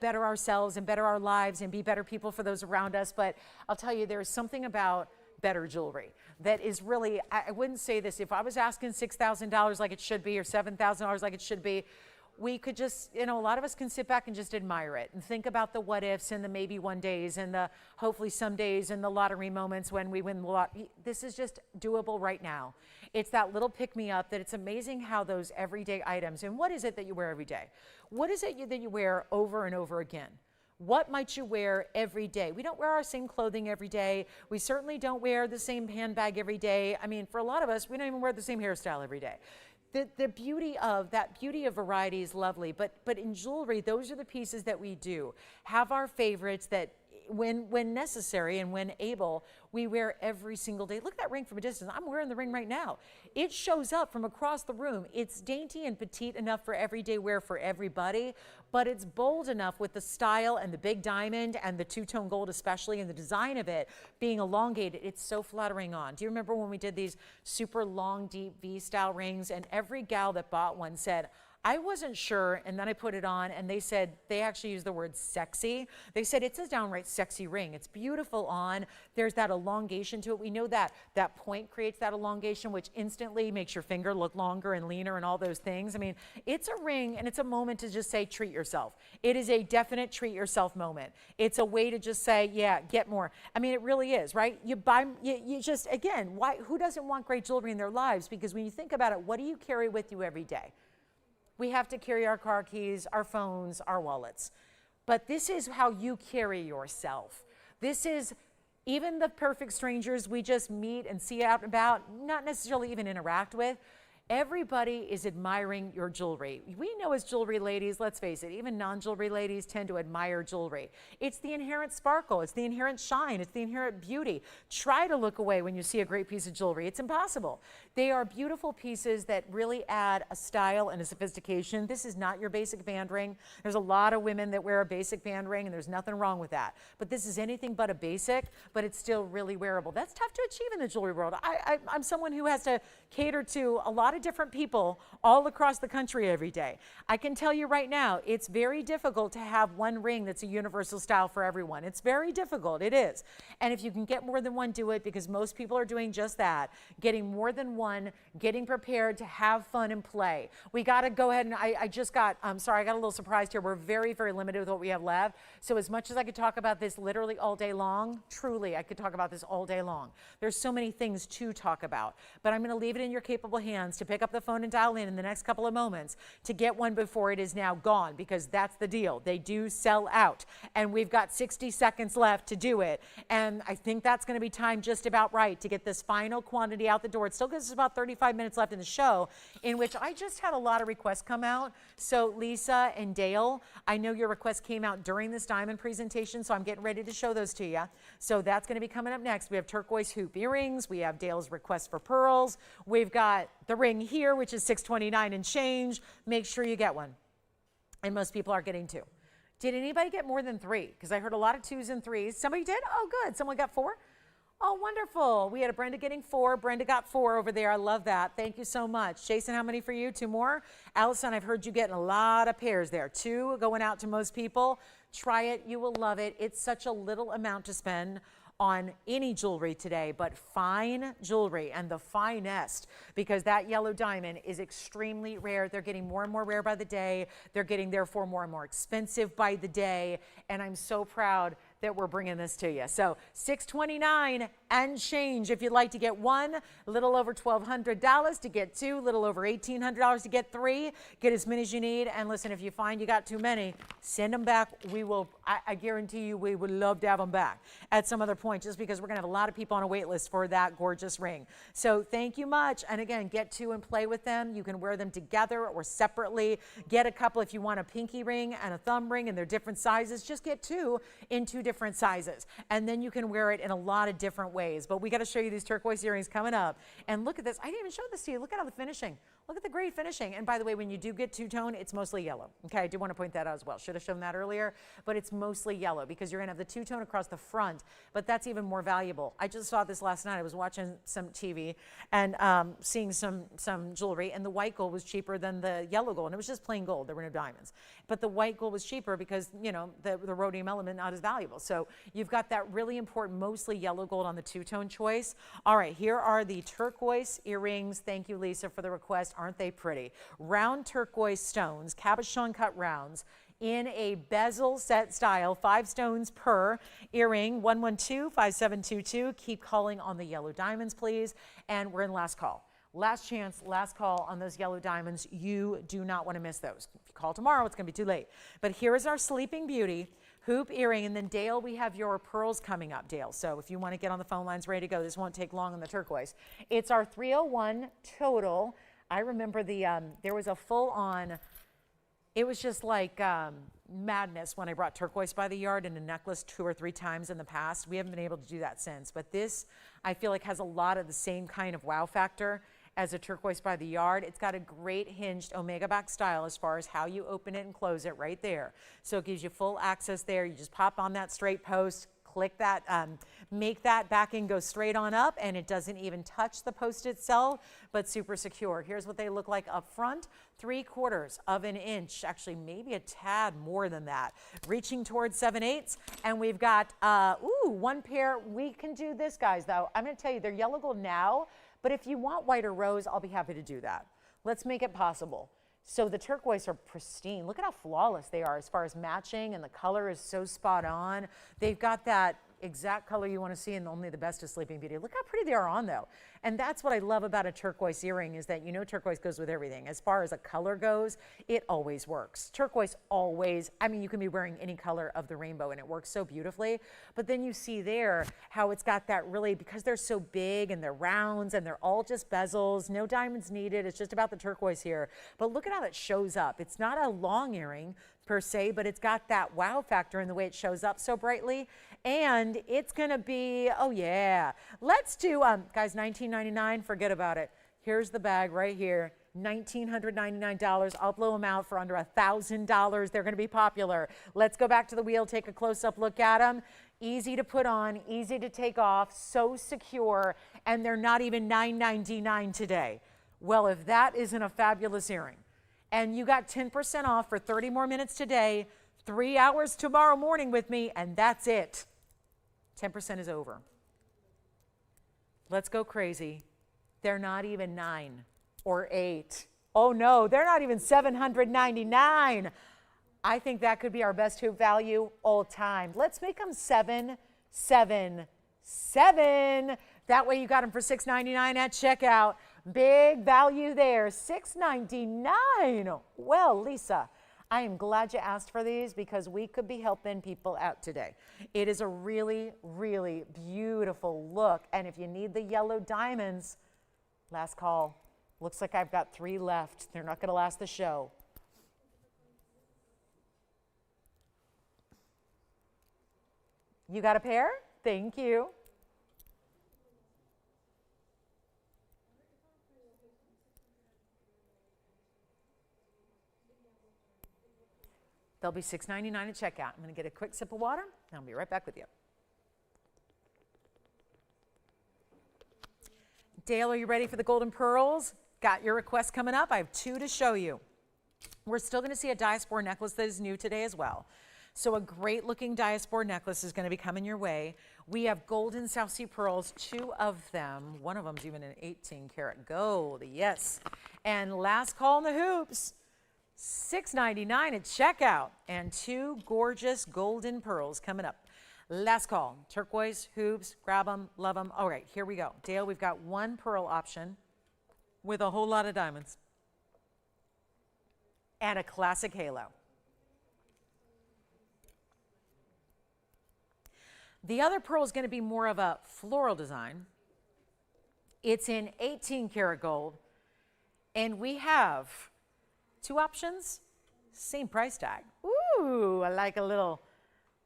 better ourselves and better our lives and be better people for those around us. But I'll tell you, there's something about better jewelry that is really, I wouldn't say this, if I was asking $6,000 like it should be, or $7,000 like it should be, we could just, a lot of us can sit back and just admire it and think about the what ifs and the maybe one days and the hopefully some days and the lottery moments when we win the lot. This is just doable right now. It's that little pick-me-up that it's amazing how those everyday items, and what is it that you wear every day? What is it that you wear over and over again? What might you wear every day? We don't wear our same clothing every day. We certainly don't wear the same handbag every day. I mean, for a lot of us, we don't even wear the same hairstyle every day. The beauty of variety is lovely, but in jewelry, those are the pieces that we do. Have our favorites that when necessary and when able, we wear every single day. Look at that ring from a distance. I'm wearing the ring right now. It shows up from across the room. It's dainty and petite enough for everyday wear for everybody, but it's bold enough with the style and the big diamond and the two-tone gold especially, and the design of it being elongated. It's so flattering on. Do you remember when we did these super long, deep V-style rings, and every gal that bought one said, I wasn't sure, and then I put it on, and they said, they actually used the word sexy. They said it's a downright sexy ring. It's beautiful on. There's that elongation to it. We know that that point creates that elongation, which instantly makes your finger look longer and leaner and all those things. I mean, it's a ring, and it's a moment to just say, treat yourself. It is a definite treat yourself moment. It's a way to just say, yeah, get more. I mean, it really is, right? You buy, you just, again, why? Who doesn't want great jewelry in their lives? Because when you think about it, what do you carry with you every day? We have to carry our car keys, our phones, our wallets. But this is how you carry yourself. This is even the perfect strangers we just meet and see out and about, not necessarily even interact with. Everybody is admiring your jewelry. We know as jewelry ladies, let's face it, even non-jewelry ladies tend to admire jewelry. It's the inherent sparkle, it's the inherent shine, it's the inherent beauty. Try to look away when you see a great piece of jewelry. It's impossible. They are beautiful pieces that really add a style and a sophistication. This is not your basic band ring. There's a lot of women that wear a basic band ring, and there's nothing wrong with that. But this is anything but a basic, but it's still really wearable. That's tough to achieve in the jewelry world. I'm someone who has to cater to a lot of different people all across the country every day. I can tell you right now, it's very difficult to have one ring that's a universal style for everyone. It's very difficult, it is. And if you can get more than one, do it, because most people are doing just that, getting more than one, getting prepared to have fun and play. We got to go ahead and I got a little surprised here. We're very, very limited with what we have left. So as much as I could talk about this literally all day long, truly, I could talk about this all day long. There's so many things to talk about, but I'm going to leave it in your capable hands to pick up the phone and dial in the next couple of moments to get one before it is now gone, because that's the deal. They do sell out, and we've got 60 seconds left to do it. And I think that's going to be time just about right to get this final quantity out the door. It still gives us about 35 minutes left in the show, in which I just had a lot of requests come out. So Lisa and Dale, I know your request came out during this diamond presentation, so I'm getting ready to show those to you. So that's going to be coming up next. We have turquoise hoop earrings. We have Dale's request for pearls. We've got the ring here, which is $629 and change. Make sure you get one. And most people are getting two. Did anybody get more than three? Because I heard a lot of twos and threes. Somebody did? Oh, good. Someone got four? Oh, wonderful. We had a Brenda getting four. Brenda got four over there. I love that. Thank you so much. Jason, how many for you? Two more? Allison, I've heard you getting a lot of pairs there. Two going out to most people. Try it. You will love it. It's such a little amount to spend on any jewelry today, but fine jewelry, and the finest, because that yellow diamond is extremely rare. They're getting more and more rare by the day. They're getting therefore more and more expensive by the day, and I'm so proud that we're bringing this to you. So $629 and change if you'd like to get one, a little over $1,200 to get two, a little over $1,800 to get three. Get as many as you need, and listen, if you find you got too many, send them back. We will, I guarantee you, we would love to have them back at some other point, just because we're gonna have a lot of people on a wait list for that gorgeous ring. So thank you much, and again, get two and play with them. You can wear them together or separately. Get a couple if you want a pinky ring and a thumb ring, and they're different sizes. Just get two in two different sizes, and then you can wear it in a lot of different ways. But we got to show you these turquoise earrings coming up, and look at this. I didn't even show this to you. Look at all the finishing. Look at the great finishing. And by the way, when you do get two-tone, it's mostly yellow. Okay, I do want to point that out as well. Should have shown that earlier, but it's mostly yellow because you're going to have the two-tone across the front, but that's even more valuable. I just saw this last night. I was watching some TV and seeing some jewelry, and the white gold was cheaper than the yellow gold, and it was just plain gold. There were no diamonds. But the white gold was cheaper because, you know, the rhodium element not as valuable. So you've got that really important, mostly yellow gold on the two-tone choice. All right, here are the turquoise earrings. Thank you, Lisa, for the request. Aren't they pretty? Round turquoise stones, cabochon cut rounds in a bezel set style, 5 stones per earring, 112-5722. Keep calling on the yellow diamonds, please. And we're in last call. Last chance, last call on those yellow diamonds. You do not want to miss those. If you call tomorrow, it's going to be too late. But here is our Sleeping Beauty hoop earring, and then Dale, we have your pearls coming up, Dale. So if you want to get on the phone lines ready to go, this won't take long on the turquoise. It's our 301 total. I remember there was a full-on It was just like madness when I brought turquoise by the yard in a necklace 2 or 3 times in the past. We haven't been able to do that since. But this, I feel like, has a lot of the same kind of wow factor as a turquoise by the yard. It's got a great hinged omega back style as far as how you open it and close it right there. So it gives you full access there. You just pop on that straight post, click that, make that backing go straight on up, and it doesn't even touch the post itself, but super secure. Here's what they look like up front. 3/4 of an inch, actually maybe a tad more than that, reaching towards 7/8. And we've got, one pair. We can do this, guys, though. I'm going to tell you, they're yellow gold now, but if you want white or rose, I'll be happy to do that. Let's make it possible. So the turquoise are pristine. Look at how flawless they are as far as matching, and the color is so spot on. They've got that exact color you want to see in Only the Best of Sleeping Beauty. Look how pretty they are on, though. And that's what I love about a turquoise earring, is that, you know, turquoise goes with everything. As far as a color goes, it always works. Turquoise always, I mean, you can be wearing any color of the rainbow and it works so beautifully. But then you see there how it's got that really, because they're so big and they're rounds and they're all just bezels, no diamonds needed. It's just about the turquoise here. But look at how it shows up. It's not a long earring per se, but it's got that wow factor in the way it shows up so brightly. And it's gonna be, oh yeah. Let's do, guys, $19.99, forget about it. Here's the bag right here, $1,999. I'll blow them out for under $1,000. They're gonna be popular. Let's go back to the wheel, take a close-up look at them. Easy to put on, easy to take off, so secure, and they're not even $9.99 today. Well, if that isn't a fabulous earring. And you got 10% off for 30 more minutes today, 3 hours tomorrow morning with me, and that's it. 10% is over. Let's go crazy. They're not even 9 or 8. Oh no, they're not even $799. I think that could be our best hoop value all time. Let's make them 7, 7, 7. That way you got them for $6.99 at checkout. Big value there, $6.99. Well, Lisa, I am glad you asked for these because we could be helping people out today. It is a really, really beautiful look. And if you need the yellow diamonds, last call. Looks like I've got 3 left. They're not going to last the show. You got a pair? Thank you. They'll be $6.99 at checkout. I'm going to get a quick sip of water, and I'll be right back with you. Dale, are you ready for the golden pearls? Got your request coming up. I have 2 to show you. We're still going to see a diaspora necklace that is new today as well. So a great looking diaspora necklace is going to be coming your way. We have golden South Sea pearls, 2 of them. One of them's even an 18 karat gold. Yes. And last call in the hoops. $6.99 at checkout, and 2 gorgeous golden pearls coming up. Last call, turquoise, hoops, grab them, love them. All right, here we go. Dale, we've got 1 pearl option with a whole lot of diamonds and a classic halo. The other pearl is going to be more of a floral design. It's in 18 karat gold, and we have 2 options, same price tag. Ooh, I like a little,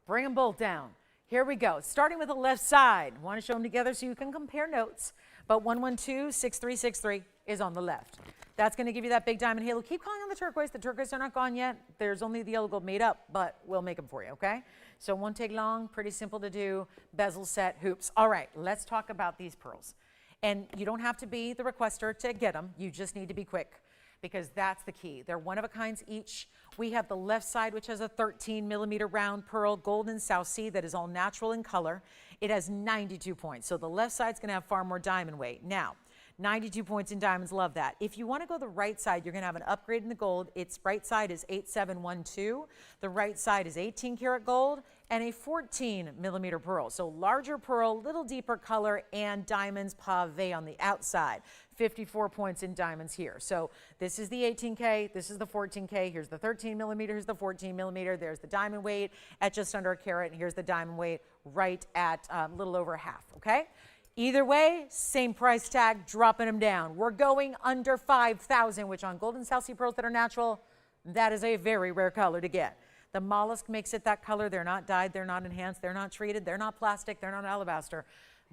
bring them both down. Here we go, starting with the left side. Want to show them together so you can compare notes, but 112-6363 is on the left. That's going to give you that big diamond halo. Keep calling on the turquoise. The turquoise are not gone yet. There's only the yellow gold made up, but we'll make them for you, okay? So won't take long, pretty simple to do, bezel set, hoops. All right, let's talk about these pearls. And you don't have to be the requester to get them. You just need to be quick, because that's the key. They're one of a kinds each. We have the left side, which has a 13 millimeter round pearl, golden South Sea, that is all natural in color. It has 92 points. So the left side's gonna have far more diamond weight. Now, 92 points in diamonds, love that. If you wanna go the right side, you're gonna have an upgrade in the gold. Its right side is 8712. The right side is 18 karat gold and a 14 millimeter pearl. So larger pearl, little deeper color, and diamonds pave on the outside. 54 points in diamonds here. So this is the 18K, this is the 14K, here's the 13 millimeter, here's the 14 millimeter, there's the diamond weight at just under a carat, and here's the diamond weight right at a little over half, okay? Either way, same price tag, dropping them down. We're going under 5,000, which on golden South Sea pearls that are natural, That is a very rare color to get. The mollusk makes it that color. They're not dyed, they're not enhanced, they're not treated, they're not plastic, they're not alabaster.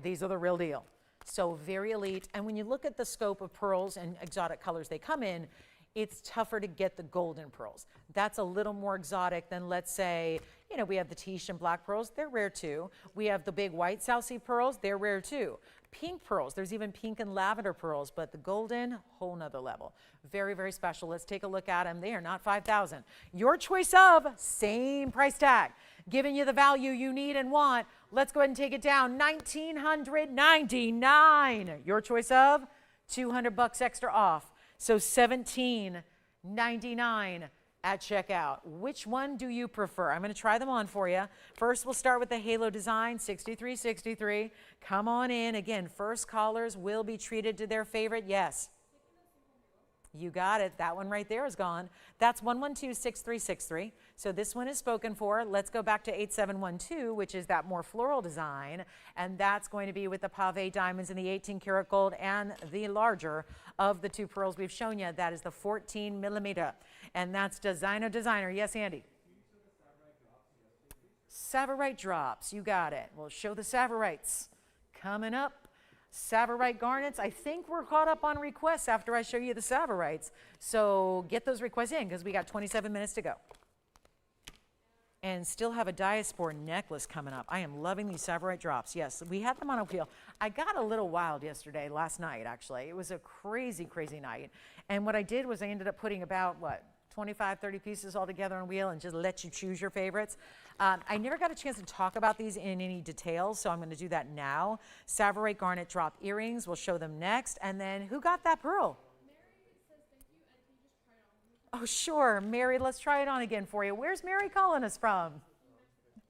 These are the real deal. So very elite. And when you look at the scope of pearls and exotic colors they come in, it's tougher to get the golden pearls. That's a little more exotic than, let's say, you know, we have the Tiche and black pearls, they're rare too. We have the big white South Sea pearls, they're rare too. Pink pearls, there's even pink and lavender pearls, but the golden, whole nother level. Very, very special. Let's take a look at them. They are not $5,000. Your choice of, same price tag, giving you the value you need and want. Let's go ahead and take it down, $1,999. Your choice of, $200 extra off. So $1,799 at checkout. Which one do you prefer? I'm going to try them on for you. First, we'll start with the halo design, 6363. Come on in. Again, first callers will be treated to their favorite. Yes. You got it. That one right there is gone. That's 1126363. So this one is spoken for. Let's go back to 8712, which is that more floral design. And that's going to be with the pave diamonds in the 18 karat gold and the larger of the two pearls we've shown you. That is the 14 millimeter. And that's designer. Yes, Andy? Savverite drops. You got it. We'll show the Savverites coming up. Savverite garnets. I think we're caught up on requests after I show you the Savverites. So get those requests in because we got 27 minutes to go. And still have a diaspore necklace coming up. I am loving these Savverite drops. Yes, we had them on a wheel. I got a little wild last night actually. It was a crazy, crazy night. And what I did was I ended up putting about, 25, 30 pieces all together on a wheel and just let you choose your favorites. I never got a chance to talk about these in any detail, so I'm going to do that now. Savverite garnet drop earrings, we'll show them next. And then who got that pearl? Mary says thank you, and can you just try it on? Oh, sure. Mary, let's try it on again for you. Where's Mary calling us from?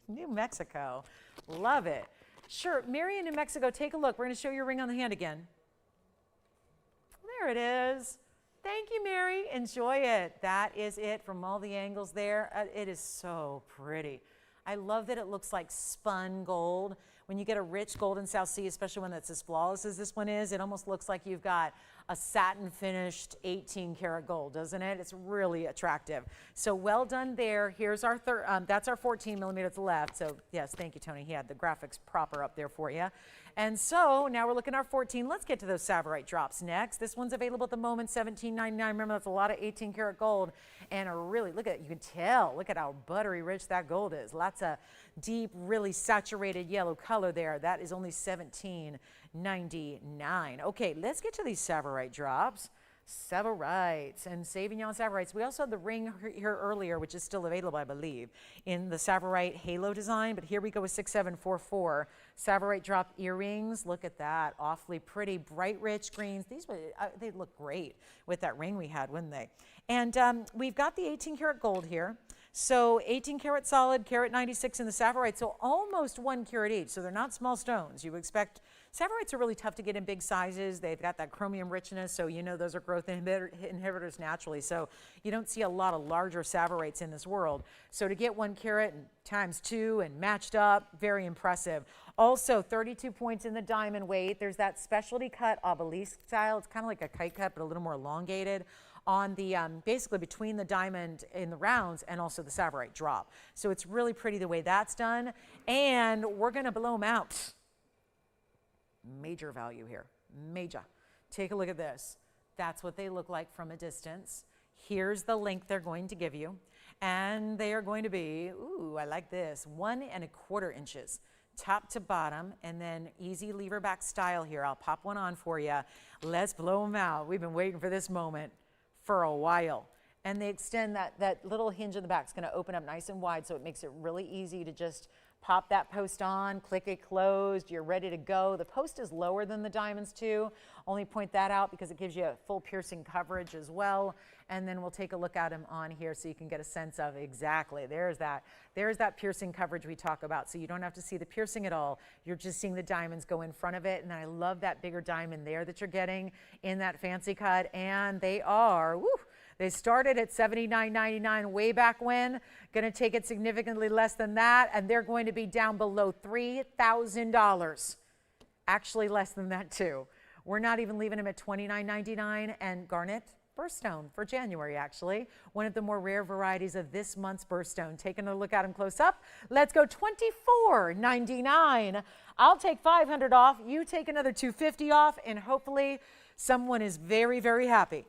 New Mexico. Love it. Sure. Mary in New Mexico, take a look. We're going to show your ring on the hand again. There it is. Thank you, Mary. Enjoy it. That is it from all the angles there. It is so pretty. I love that it looks like spun gold. When you get a rich gold in South Sea, especially one that's as flawless as this one is, it almost looks like you've got a satin finished 18 karat gold, doesn't it? It's really attractive. So well done there. Here's our that's our 14 millimeters left. So yes, thank you, Tony. He had the graphics proper up there for you. And so now we're looking at our 14. Let's get to those Savverite drops next. This one's available at the moment, $17.99. Remember, that's a lot of 18 karat gold. And a really, look at it, you can tell, look at how buttery rich that gold is. Lots of deep, really saturated yellow color there. That is only $17.99. Okay, let's get to these Savverite drops. Savverites and saving you on Savverites. We also had the ring here earlier, which is still available, I believe, in the Savverite halo design. But here we go with 6744 Savverite drop earrings. Look at that, awfully pretty, bright, rich greens. These they look great with that ring we had, wouldn't they? And we've got the 18 karat gold here. So 18 karat solid, karat 96 in the Savverite, so almost 1 carat each. So they're not small stones. You would expect, Savverites are really tough to get in big sizes. They've got that chromium richness, so you know those are growth inhibitors naturally. So you don't see a lot of larger Savverites in this world. So to get 1 carat and times 2 and matched up, very impressive. Also 32 points in the diamond weight. There's that specialty cut obelisk style. It's kind of like a kite cut, but a little more elongated on the, basically between the diamond in the rounds and also the Savverite drop. So it's really pretty the way that's done. And we're gonna blow them out. Major value here, major. Take a look at this. That's what they look like from a distance. Here's the length they're going to give you. And they are going to be, ooh, I like this, 1 1/4 inches. Top to bottom, and then easy lever back style here. I'll pop one on for you. Let's blow them out. We've been waiting for this moment for a while. And they extend that little hinge in the back. It's going to open up nice and wide, so it makes it really easy to just pop that post on, click it closed, you're ready to go. The post is lower than the diamonds too. Only point that out because it gives you a full piercing coverage as well. And then we'll take a look at them on here so you can get a sense of exactly. There's that piercing coverage we talk about. So you don't have to see the piercing at all. You're just seeing the diamonds go in front of it. And I love that bigger diamond there that you're getting in that fancy cut. And they are, woo, they started at $79.99 way back when. Going to take it significantly less than that, and they're going to be down below $3,000. Actually less than that too. We're not even leaving them at $29.99. And garnet, birthstone for January, actually. One of the more rare varieties of this month's birthstone. Taking a look at them close up. Let's go $24.99. I'll take $500 off. You take another $250 off, and hopefully someone is very, very happy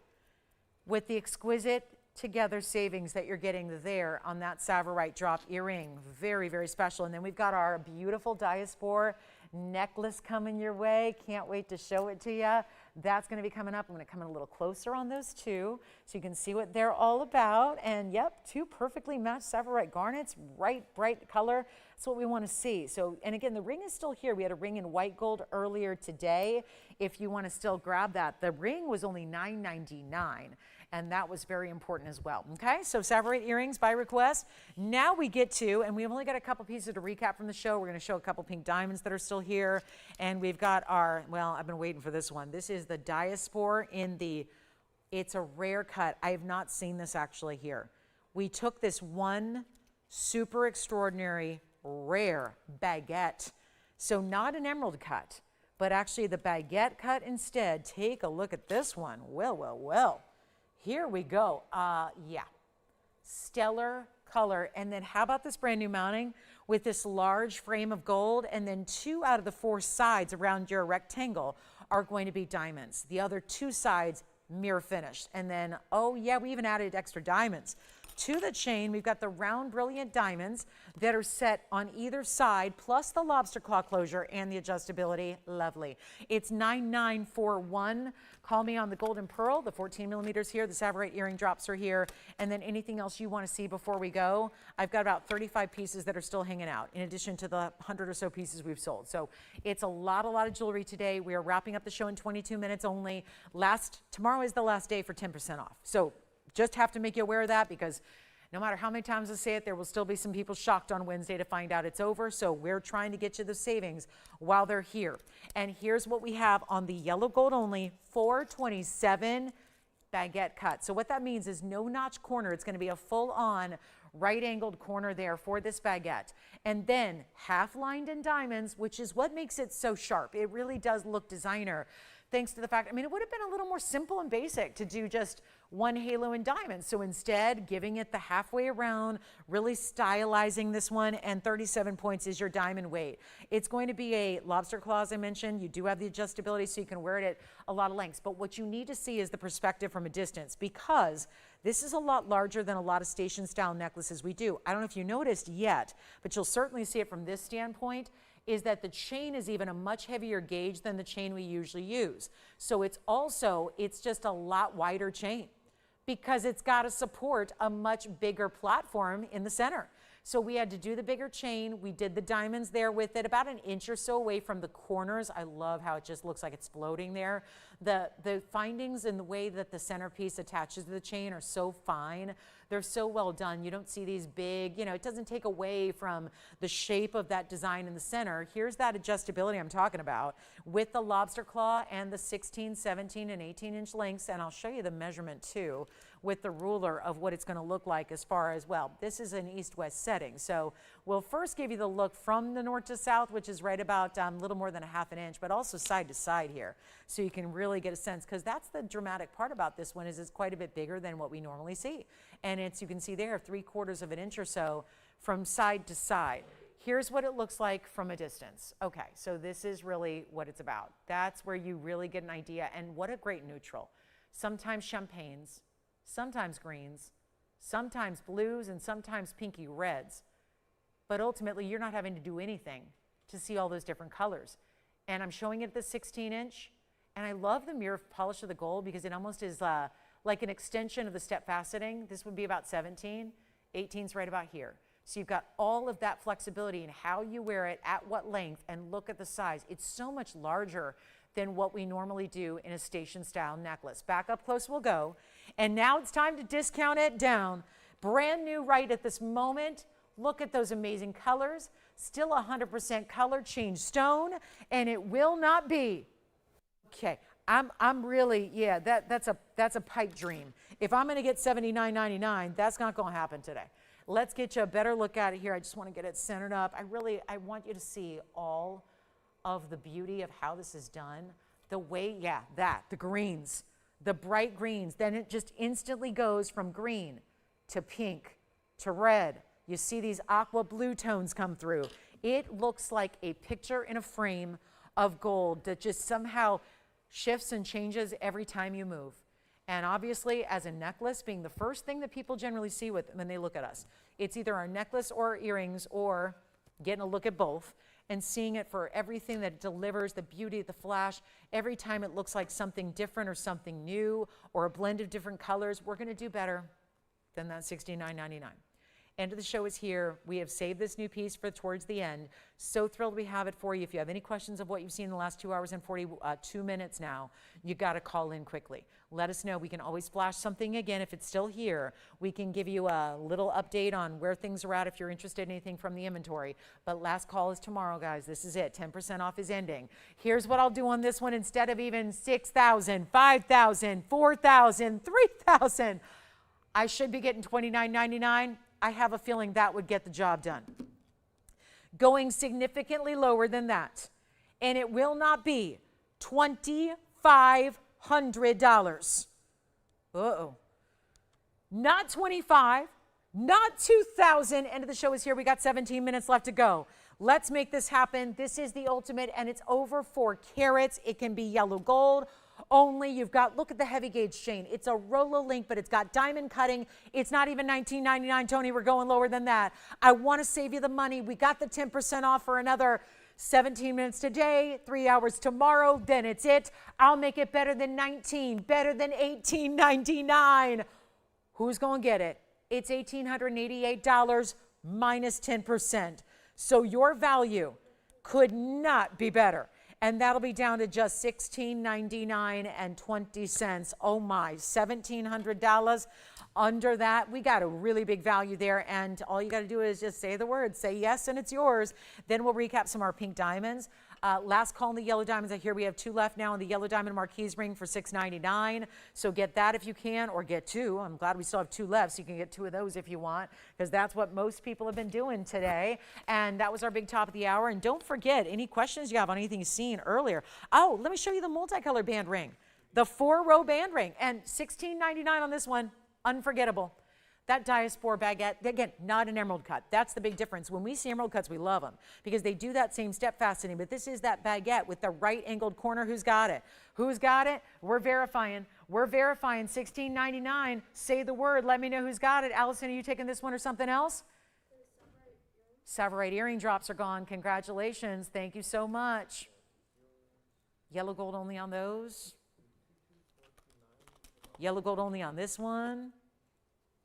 with the exquisite together savings that you're getting there on that Savverite drop earring. Very, very special. And then we've got our beautiful diaspora necklace coming your way. Can't wait to show it to you. That's going to be coming up. I'm going to come in a little closer on those two so you can see what they're all about. And yep, two perfectly matched Sapphire garnets, bright color. That's what we want to see. So, and again, the ring is still here. We had a ring in white gold earlier today. If you want to still grab that, the ring was only $9.99. And that was very important as well. Okay, so Savverite earrings by request. Now we get to, and we've only got a couple pieces to recap from the show. We're going to show a couple pink diamonds that are still here. And we've got our, well, I've been waiting for this one. This is the diaspora in the, it's a rare cut. I have not seen this actually here. We took this one super extraordinary rare baguette. So not an emerald cut, but actually the baguette cut instead. Take a look at this one. Well. Here we go. Yeah, stellar color. And then how about this brand new mounting with this large frame of gold, and then 2 out of the 4 sides around your rectangle are going to be diamonds. The other 2 sides mirror finished. And then, oh yeah, we even added extra diamonds. To the chain, we've got the round brilliant diamonds that are set on either side, plus the lobster claw closure and the adjustability. Lovely. It's 9941. Call me on the golden pearl, the 14 millimeters here. The Savverite earring drops are here. And then anything else you want to see before we go. I've got about 35 pieces that are still hanging out, in addition to the 100 or so pieces we've sold. So it's a lot of jewelry today. We are wrapping up the show in 22 minutes only. Tomorrow is the last day for 10% off. So just have to make you aware of that, because no matter how many times I say it, there will still be some people shocked on Wednesday to find out it's over. So we're trying to get you the savings while they're here. And here's what we have on the yellow gold only, 427 baguette cut. So what that means is no notch corner. It's going to be a full-on right-angled corner there for this baguette. And then half-lined in diamonds, which is what makes it so sharp. It really does look designer. Thanks to the fact, I mean, it would have been a little more simple and basic to do just one halo in diamonds. So instead, giving it the halfway around, really stylizing this one, and 37 points is your diamond weight. It's going to be a lobster claw, as I mentioned. You do have the adjustability, so you can wear it at a lot of lengths. But what you need to see is the perspective from a distance, because this is a lot larger than a lot of station style necklaces we do. I don't know if you noticed yet, but you'll certainly see it from this standpoint, is that the chain is even a much heavier gauge than the chain we usually use. So it's just a lot wider chain, because it's got to support a much bigger platform in the center. So we had to do the bigger chain. We did the diamonds there with it, about an inch or so away from the corners. I love how it just looks like it's floating there. The findings in the way that the centerpiece attaches to the chain are so fine. They're so well done. You don't see these big, it doesn't take away from the shape of that design in the center. Here's that adjustability I'm talking about with the lobster claw and the 16, 17, and 18-inch lengths. And I'll show you the measurement too with the ruler of what it's going to look like as far as, well, this is an east-west setting. So we'll first give you the look from the north to south, which is right about a little more than a half an inch, but also side to side here. So you can really get a sense, because that's the dramatic part about this one, is it's quite a bit bigger than what we normally see. And it's, you can see there, 3/4 of an inch or so from side to side. Here's what it looks like from a distance. Okay, so this is really what it's about. That's where you really get an idea. And what a great neutral. Sometimes champagnes, sometimes greens, sometimes blues, and sometimes pinky reds. But ultimately, you're not having to do anything to see all those different colors. And I'm showing it at the 16-inch. And I love the mirror polish of the gold, because it almost is like an extension of the step faceting. This would be about 17. 18's right about here. So you've got all of that flexibility in how you wear it, at what length, and look at the size. It's so much larger than what we normally do in a station style necklace. Back up close we'll go. And now it's time to discount it down. Brand new right at this moment. Look at those amazing colors. Still 100% color change stone, and it will not be. Okay, I'm really, yeah, that's a pipe dream. If I'm gonna get $79.99, that's not gonna happen today. Let's get you a better look at it here. I just wanna get it centered up. I want you to see all of the beauty of how this is done. The way, the greens, the bright greens. Then it just instantly goes from green to pink to red. You see these aqua blue tones come through. It looks like a picture in a frame of gold that just somehow shifts and changes every time you move. And obviously, as a necklace being the first thing that people generally see when they look at us, it's either our necklace or our earrings or getting a look at both and seeing it for everything that it delivers, the beauty, the flash. Every time it looks like something different or something new or a blend of different colors, we're going to do better than that $69.99. End of the show is here. We have saved this new piece for towards the end. So thrilled we have it for you. If you have any questions of what you've seen in the last 2 hours and 42 minutes now, you got to call in quickly. Let us know. We can always flash something again if it's still here. We can give you a little update on where things are at if you're interested in anything from the inventory. But last call is tomorrow, guys. This is it. 10% off is ending. Here's what I'll do on this one. Instead of even $6,000, $5,000, $4,000, $3,000, I should be getting $29.99. I have a feeling that would get the job done. Going significantly lower than that. And it will not be $2,500. Uh-oh. Not 25, not 2,000. End of the show is here. We got 17 minutes left to go. Let's make this happen. This is the ultimate, and it's over 4 carats. It can be yellow gold. Only you've got, look at the heavy gauge chain. It's a Rolo link, but it's got diamond cutting. It's not even $19.99, Tony. We're going lower than that. I want to save you the money. We got the 10% off for another 17 minutes today, 3 hours tomorrow. Then it's it. I'll make it better than 19, better than $18.99. Who's going to get it? It's $1,888 minus 10%. So your value could not be better. And that'll be down to just $16.99 and 20 cents. Oh my, $1,700. Under that, we got a really big value there. And all you got to do is just say the word, say yes, and it's yours. Then we'll recap some of our pink diamonds. Last call on the yellow diamonds. I hear we have 2 left now on the yellow diamond marquise ring for $6.99. So get that if you can, or get 2. I'm glad we still have 2 left, so you can get 2 of those if you want, because that's what most people have been doing today. And that was our big top of the hour. And don't forget, any questions you have on anything you've seen earlier. Oh, let me show you the multicolored band ring, the 4-row band ring, and $16.99 on this one. Unforgettable. That diaspora baguette, again, not an emerald cut. That's the big difference. When we see emerald cuts, we love them because they do that same step faceting, but this is that baguette with the right angled corner. Who's got it? Who's got it? We're verifying. We're verifying. $16.99. Say the word. Let me know who's got it. Allison, are you taking this one or something else? Savverite earring drops are gone. Congratulations. Thank you so much. Yellow gold only on those. Yellow gold only on this one.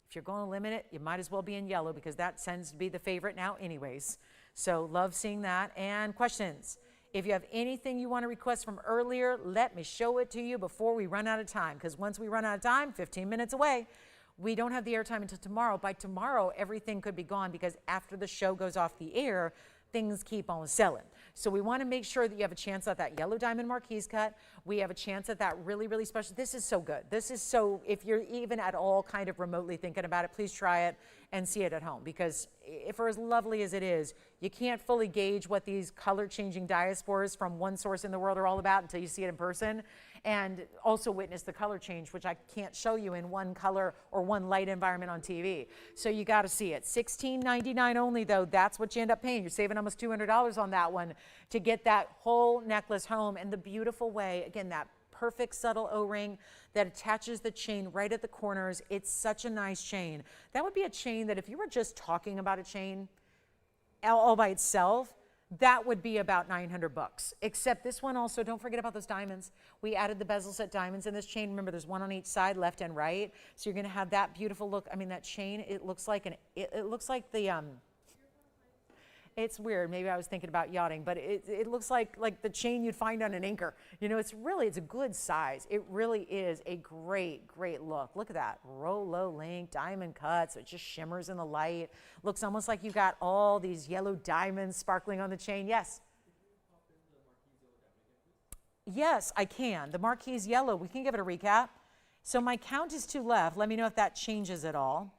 If you're going to limit it, you might as well be in yellow because that tends to be the favorite now anyways. So love seeing that. And questions. If you have anything you want to request from earlier, let me show it to you before we run out of time. Because once we run out of time, 15 minutes away, we don't have the airtime until tomorrow. By tomorrow, everything could be gone because after the show goes off the air, things keep on selling. So we want to make sure that you have a chance at that yellow diamond marquise cut. We have a chance at that really, really special. This is so good. This is so, if you're even at all kind of remotely thinking about it, please try it and see it at home. Because for as lovely as it is, you can't fully gauge what these color changing diasporas from one source in the world are all about until you see it in person. And also witness the color change, which I can't show you in one color or one light environment on TV. So you got to see it. $16.99 only, though. That's what you end up paying. You're saving almost $200 on that one to get that whole necklace home. And the beautiful way, again, that perfect subtle O-ring that attaches the chain right at the corners. It's such a nice chain. That would be a chain that if you were just talking about a chain all by itself, that would be about $900. Except this one also, don't forget about those diamonds. We added the bezel set diamonds in this chain. Remember, there's one on each side, left and right. So you're going to have that beautiful look. I mean, that chain, it looks like it looks like the it's weird. Maybe I was thinking about yachting, but it looks like the chain you'd find on an anchor. You know, it's a good size. It really is a great, great look. Look at that. Rolo link, diamond cuts. It just shimmers in the light. Looks almost like you got all these yellow diamonds sparkling on the chain. Yes? Yes, I can. The marquise yellow, we can give it a recap. So my count is 2 left. Let me know if that changes at all.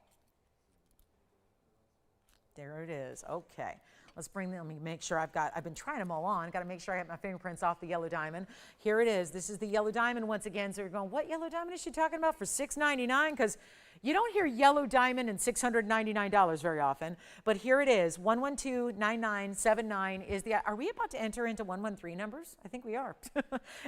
There it is. Okay. Let's bring them. Let me make sure I've been trying them all on. Got to make sure I have my fingerprints off the yellow diamond. Here it is. This is the yellow diamond once again. So you're going, what yellow diamond is she talking about for $6.99? Because you don't hear yellow diamond and $699 very often. But here it is. 1129979 is the. Are we about to enter into 113 numbers? I think we are.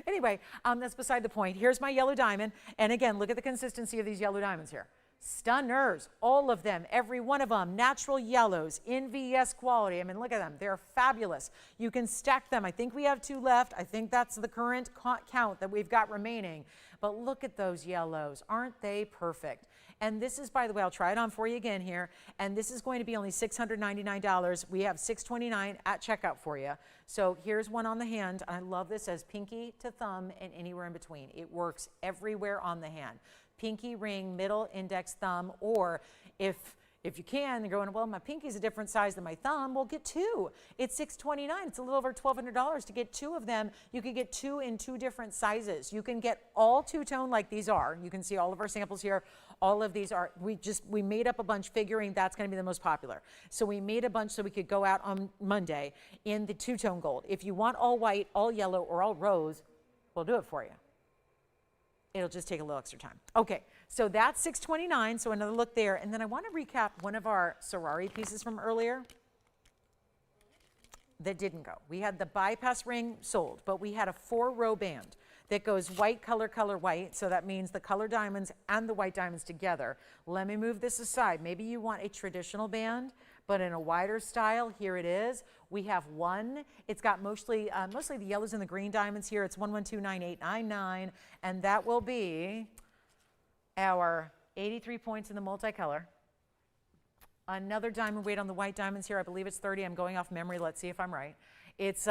Anyway, that's beside the point. Here's my yellow diamond. And again, look at the consistency of these yellow diamonds here. Stunners, all of them, every one of them, natural yellows, NVS quality. I mean, look at them. They're fabulous. You can stack them. I think we have 2 left. I think that's the current count that we've got remaining. But look at those yellows. Aren't they perfect? And this is, by the way, I'll try it on for you again here. And this is going to be only $699. We have $629 at checkout for you. So here's one on the hand. I love this as pinky to thumb and anywhere in between. It works everywhere on the hand. Pinky, ring, middle, index, thumb, or if you can, you're going, well, my pinky's a different size than my thumb, well, get 2. It's $629. It's a little over $1,200 to get 2 of them. You could get 2 in 2 different sizes. You can get all two-tone like these are. You can see all of our samples here. All of these are, we made up a bunch figuring that's going to be the most popular. So we made a bunch so we could go out on Monday in the two-tone gold. If you want all white, all yellow, or all rose, we'll do it for you. It'll just take a little extra time. Okay, so that's $629, so another look there. And then I want to recap one of our Savverite pieces from earlier that didn't go. We had the bypass ring sold, but we had a 4-row band that goes white, color, color, white. So that means the color diamonds and the white diamonds together. Let me move this aside. Maybe you want a traditional band, but in a wider style. Here it is. We have one. It's got mostly the yellows and the green diamonds here. It's 1129899, and that will be our 83 points in the multicolor. Another diamond weight on the white diamonds here. I believe it's 30. I'm going off memory. Let's see if I'm right. It's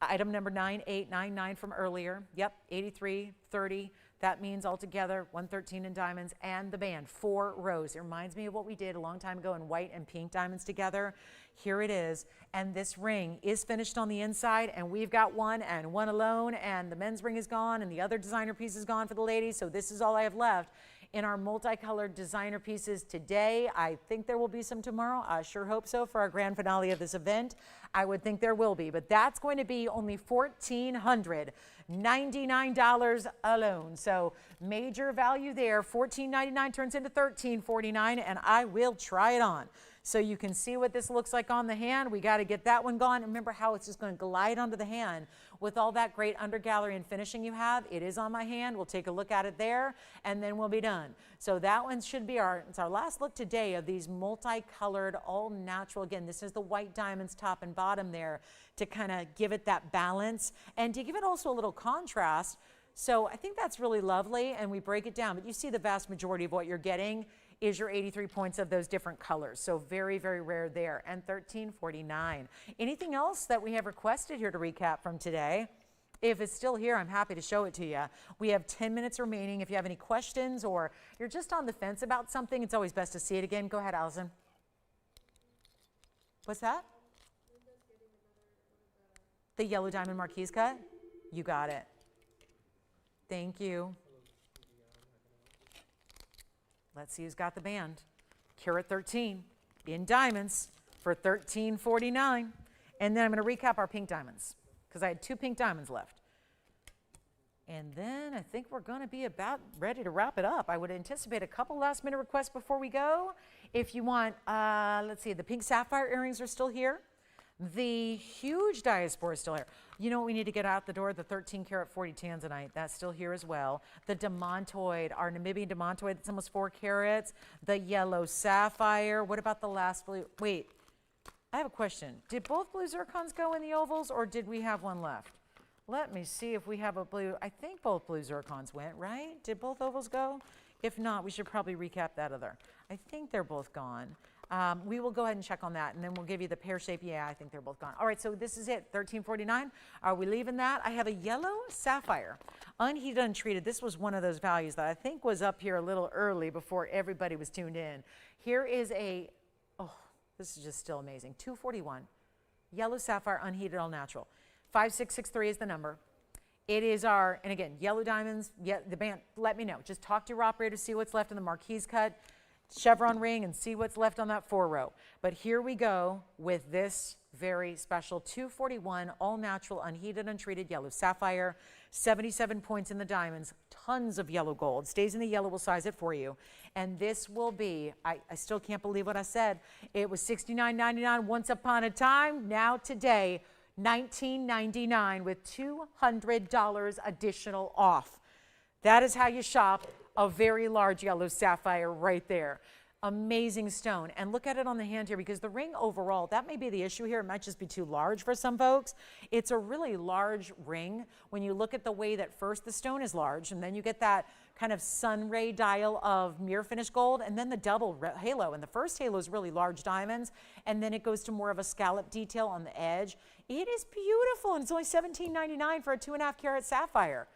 item number 9899 from earlier. Yep, 83, 30. That means altogether 113 in diamonds and the band, 4 rows. It reminds me of what we did a long time ago in white and pink diamonds together. Here it is. And this ring is finished on the inside, and we've got one and one alone, and the men's ring is gone, and the other designer piece is gone for the ladies. So this is all I have left in our multicolored designer pieces today. I think there will be some tomorrow. I sure hope so for our grand finale of this event. I would think there will be, but that's going to be only $1,499 alone. So major value there. $14.99 turns into $13.49, and I will try it on. So you can see what this looks like on the hand. We got to get that one gone. Remember how it's just going to glide onto the hand with all that great under gallery and finishing you have. It is on my hand. We'll take a look at it there, and then we'll be done. So that one should be it's our last look today of these multicolored, all natural. Again, this is the white diamonds top and bottom there to kind of give it that balance and to give it also a little contrast. So I think that's really lovely, and we break it down. But you see the vast majority of what you're getting is your 83 points of those different colors. So very, very rare there, and $13.49. Anything else that we have requested here to recap from today? If it's still here, I'm happy to show it to you. We have 10 minutes remaining. If you have any questions or you're just on the fence about something, it's always best to see it again. Go ahead, Allison. What's that? The yellow diamond marquise cut? You got it. Thank you. Let's see who's got the band. Carat 13 in diamonds for $13.49. And then I'm going to recap our pink diamonds because I had 2 pink diamonds left. And then I think we're going to be about ready to wrap it up. I would anticipate a couple last minute requests before we go. If you want, let's see, the pink sapphire earrings are still here. The huge diaspora is still here. You know what we need to get out the door? The 13 karat 40 tanzanite. That's still here as well. The demantoid, our Namibian demantoid, that's almost 4 carats. The yellow sapphire. What about the last blue? Wait, I have a question. Did both blue zircons go in the ovals, or did we have one left? Let me see if we have a blue. I think both blue zircons went, right? Did both ovals go? If not, we should probably recap that other. I think they're both gone. We will go ahead and check on that, and then we'll give you the pear shape. Yeah, I think they're both gone. All right, so this is it, $13.49. Are we leaving that? I have a yellow sapphire, unheated, untreated. This was one of those values that I think was up here a little early before everybody was tuned in. Here is this is just still amazing, $241. Yellow sapphire, unheated, all natural. 5663 is the number. It is our, and again, yellow diamonds, the band, let me know. Just talk to your operator, see what's left in the marquise cut. chevron ring and see what's left on that 4-row. But here we go with this very special 241 all natural unheated untreated yellow sapphire, 77 points in the diamonds, tons of yellow gold, stays in the yellow, we'll size it for you. And this will be, I still can't believe what I said, it was $69.99 once upon a time. Now today, $19.99 with $200 additional off. That is how you shop a very large yellow sapphire right there. Amazing stone. And look at it on the hand here, because the ring overall, that may be the issue here. It might just be too large for some folks. It's a really large ring when you look at the way that first the stone is large, and then you get that kind of sun ray dial of mirror finish gold, and then the double halo. And the first halo is really large diamonds, and then it goes to more of a scallop detail on the edge. It is beautiful, and it's only $17.99 for a 2.5 carat sapphire.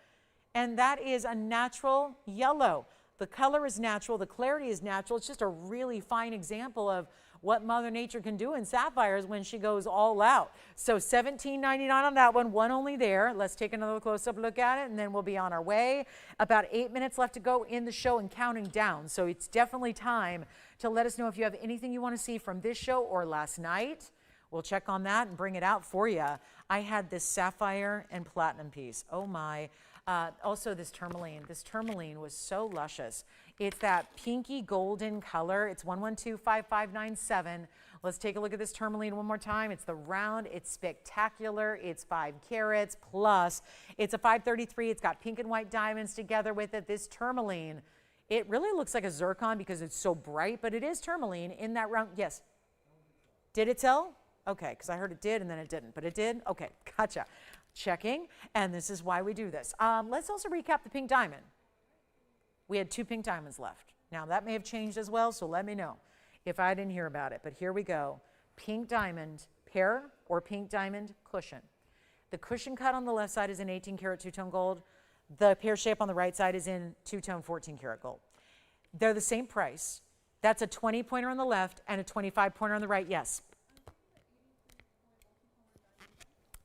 And that is a natural yellow. The color is natural, the clarity is natural. It's just a really fine example of what Mother Nature can do in sapphires when she goes all out. So $17.99 on that one only there. Let's take another close-up look at it, and then we'll be on our way. About 8 minutes left to go in the show and counting down. So it's definitely time to let us know if you have anything you want to see from this show or last night. We'll check on that and bring it out for you. I had this sapphire and platinum piece. Oh my. Also this tourmaline. This tourmaline was so luscious. It's that pinky golden color. It's 1125597. Let's take a look at this tourmaline one more time. It's the round. It's spectacular. It's 5 carats plus. It's a 533. It's got pink and white diamonds together with it. This tourmaline, it really looks like a zircon because it's so bright, but it is tourmaline in that round. Yes. Did it sell? Okay, because I heard it did and then it didn't, but it did? Okay, gotcha. Checking, and this is why we do this. Let's also recap the pink diamond. We had 2 pink diamonds left. Now that may have changed as well, so let me know if I didn't hear about it, but here we go. Pink diamond pear or pink diamond cushion. The cushion cut on the left side is in 18 karat two-tone gold. The pear shape on the right side is in two-tone 14 karat gold. They're the same price. That's a 20 pointer on the left and a 25 pointer on the right, yes.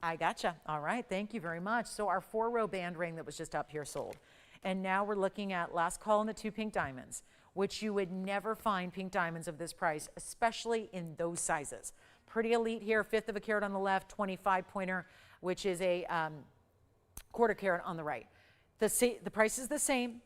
I gotcha. All right. Thank you very much. So our 4-row band ring that was just up here sold. And now we're looking at last call on the 2 pink diamonds, which you would never find pink diamonds of this price, especially in those sizes. Pretty elite here, 1/5 of a carat on the left, 25 pointer, which is a 1/4 carat on the right. The price is the same.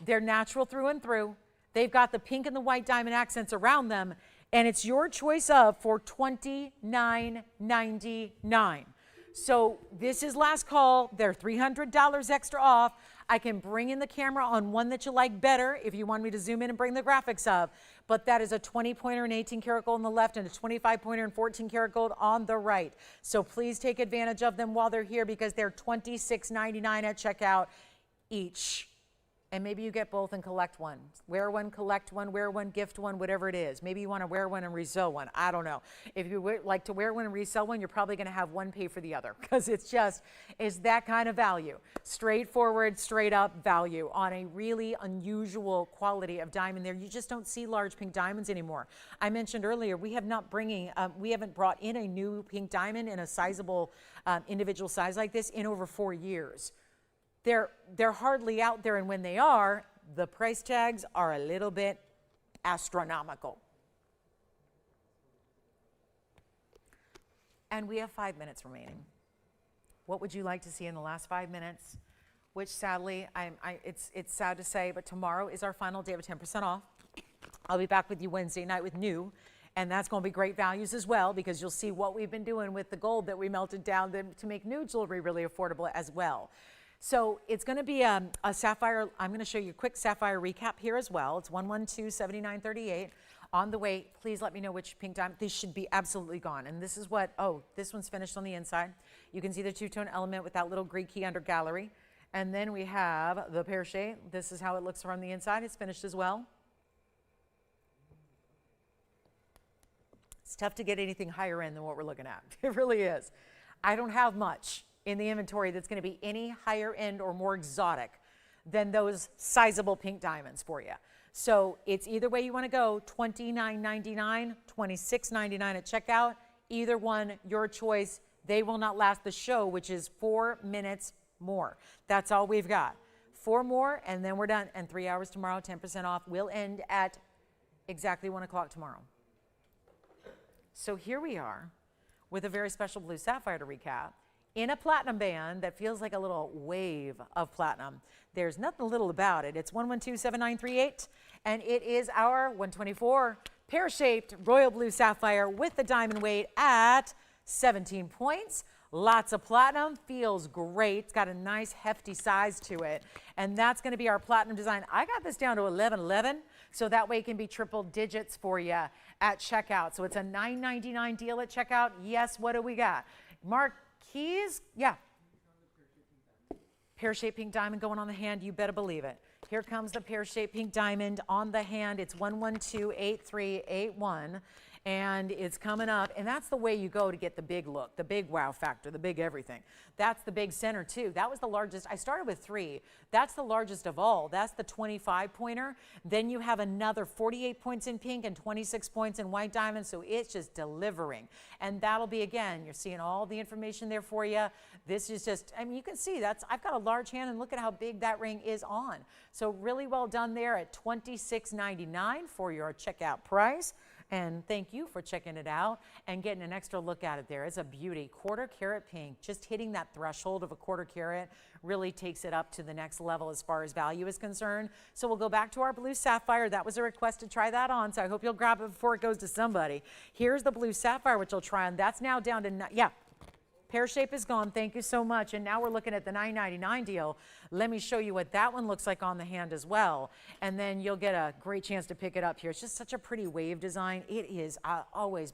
They're natural through and through. They've got the pink and the white diamond accents around them, and it's your choice of for $29.99. So this is last call. They're $300 extra off. I can bring in the camera on one that you like better if you want me to zoom in and bring the graphics up. But that is a 20 pointer and 18 karat gold on the left and a 25 pointer and 14 karat gold on the right. So please take advantage of them while they're here because they're $26.99 at checkout each. And maybe you get both and collect one. Wear one, collect one, wear one, gift one, whatever it is. Maybe you want to wear one and resell one. I don't know. If you like to wear one and resell one, you're probably going to have one pay for the other because it's that kind of value. Straightforward, straight up value on a really unusual quality of diamond there. You just don't see large pink diamonds anymore. I mentioned earlier, we haven't brought in a new pink diamond in a sizable individual size like this in over 4 years. They're hardly out there, and when they are, the price tags are a little bit astronomical. And we have 5 minutes remaining. What would you like to see in the last 5 minutes? Which sadly, it's sad to say, but tomorrow is our final day of 10% off. I'll be back with you Wednesday night with new, and that's going to be great values as well because you'll see what we've been doing with the gold that we melted down to make new jewelry really affordable as well. So it's going to be a sapphire. I'm going to show you a quick sapphire recap here as well. It's 1127938. On the way, please let me know which pink diamond. These should be absolutely gone. And this is what, this one's finished on the inside. You can see the two-tone element with that little Greek key under gallery. And then we have the pear shape. This is how it looks from the inside. It's finished as well. It's tough to get anything higher end than what we're looking at. It really is. I don't have much in the inventory that's going to be any higher end or more exotic than those sizable pink diamonds for you. So it's either way you want to go, $29.99, $26.99 at checkout. Either one, your choice. They will not last the show, which is 4 minutes more. That's all we've got. 4 more, and then we're done. And 3 hours tomorrow, 10% off. We'll end at exactly 1 o'clock tomorrow. So here we are with a very special blue sapphire to recap in a platinum band that feels like a little wave of platinum. There's nothing little about it. It's 1127938, and it is our 124 pear-shaped royal blue sapphire with the diamond weight at 17 points. Lots of platinum, feels great. It's got a nice hefty size to it. And that's gonna be our platinum design. I got this down to 1111, so that way it can be triple digits for you at checkout. So it's a $9.99 deal at checkout. Yes, what do we got? Marquise, yeah. Pear-shaped pink diamond going on the hand, you better believe it. Here comes the pear-shaped pink diamond on the hand. It's 1128381. And it's coming up, and that's the way you go to get the big look, the big wow factor, the big everything. That's the big center too. That was the largest. I started with 3. That's the largest of all. That's the 25 pointer. Then you have another 48 points in pink and 26 points in white diamond. So it's just delivering. And that'll be, again, you're seeing all the information there for you. This is just, I mean, you can see I've got a large hand, and look at how big that ring is on. So really well done there at $26.99 for your checkout price. And thank you for checking it out and getting an extra look at it there. It's a beauty. 1/4 carat pink, just hitting that threshold of a 1/4 carat really takes it up to the next level as far as value is concerned. So we'll go back to our blue sapphire. That was a request to try that on, so I hope you'll grab it before it goes to somebody. Here's the blue sapphire, which you'll try on. That's now down to, yeah. Pear shape is gone. Thank you so much. And now we're looking at the $9.99 deal. Let me show you what that one looks like on the hand as well. And then you'll get a great chance to pick it up here. It's just such a pretty wave design. It is. I'm always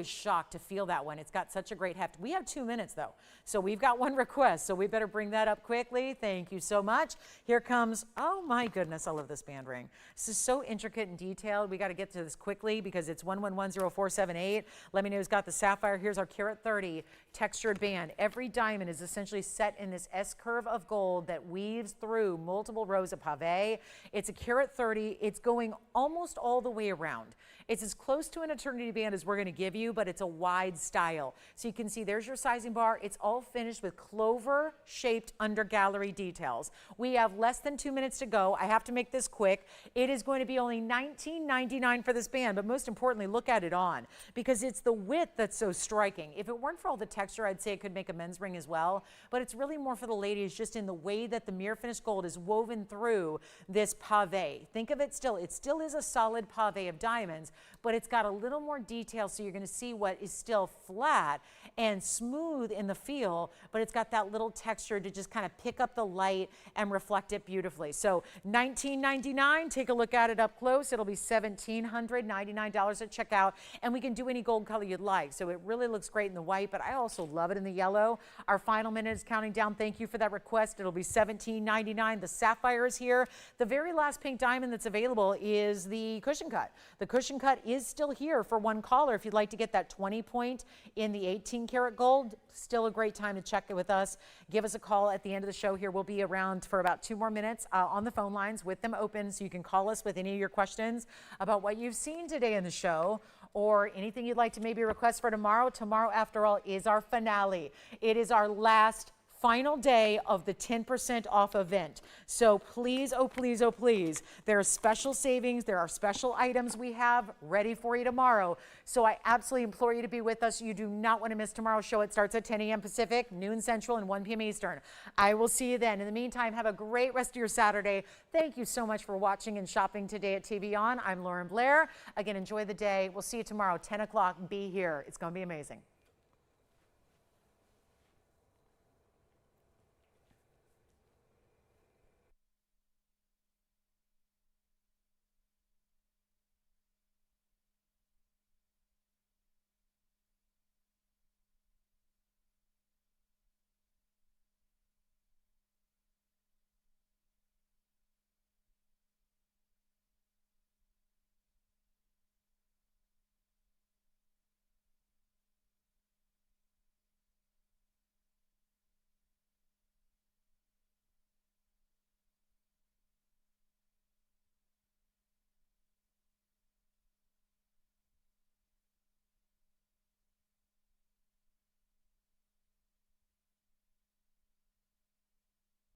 shocked to feel that one. It's got such a great heft. We have 2 minutes though. So we've got one request. So we better bring that up quickly. Thank you so much. Here comes, oh my goodness, I love this band ring. This is so intricate and detailed. We got to get to this quickly because it's 1110478. Let me know who's got the sapphire. Here's our carat 30 textured band. Every diamond is essentially set in this S curve of gold that weaves through multiple rows of pave. It's a carat 30. It's going almost all the way around. It's as close to an eternity band as we're going to give you, but it's a wide style. So you can see there's your sizing bar. It's all finished with clover shaped under gallery details. We have less than 2 minutes to go. I have to make this quick. It is going to be only $19.99 for this band, but most importantly, look at it on because it's the width that's so striking. If it weren't for all the texture, I'd say it could make a men's ring as well, but it's really more for the ladies just in the way that the mirror finished gold is woven through this pave. Think of it still is a solid pave of diamonds, but it's got a little more detail, so you're going to see what is still flat and smooth in the feel, but it's got that little texture to just kind of pick up the light and reflect it beautifully. So $19.99, take a look at it up close. It'll be $1,799 at checkout, and we can do any gold color you'd like. So it really looks great in the white, but I also love it in the yellow. Our final minute is counting down. Thank you for that request. It'll be $17.99. The sapphire is here. The very last pink diamond that's available is the cushion cut. The cushion cut is still here for one caller. If you'd like to get that 20 point in the 18 karat gold, still a great time to check it with us. Give us a call at the end of the show here. We'll be around for about 2 more minutes on the phone lines with them open, so you can call us with any of your questions about what you've seen today in the show or anything you'd like to maybe request for tomorrow. Tomorrow, after all, is our finale. It is our last final day of the 10% off event. So please, oh please, oh please, there are special savings, there are special items we have ready for you tomorrow. So I absolutely implore you to be with us. You do not want to miss tomorrow's show. It starts at 10 a.m. Pacific, noon Central, and 1 p.m. Eastern. I will see you then. In the meantime, have a great rest of your Saturday. Thank you so much for watching and shopping today at TVON. I'm Lauren Blair. Again, enjoy the day. We'll see you tomorrow, 10 o'clock. Be here. It's going to be amazing.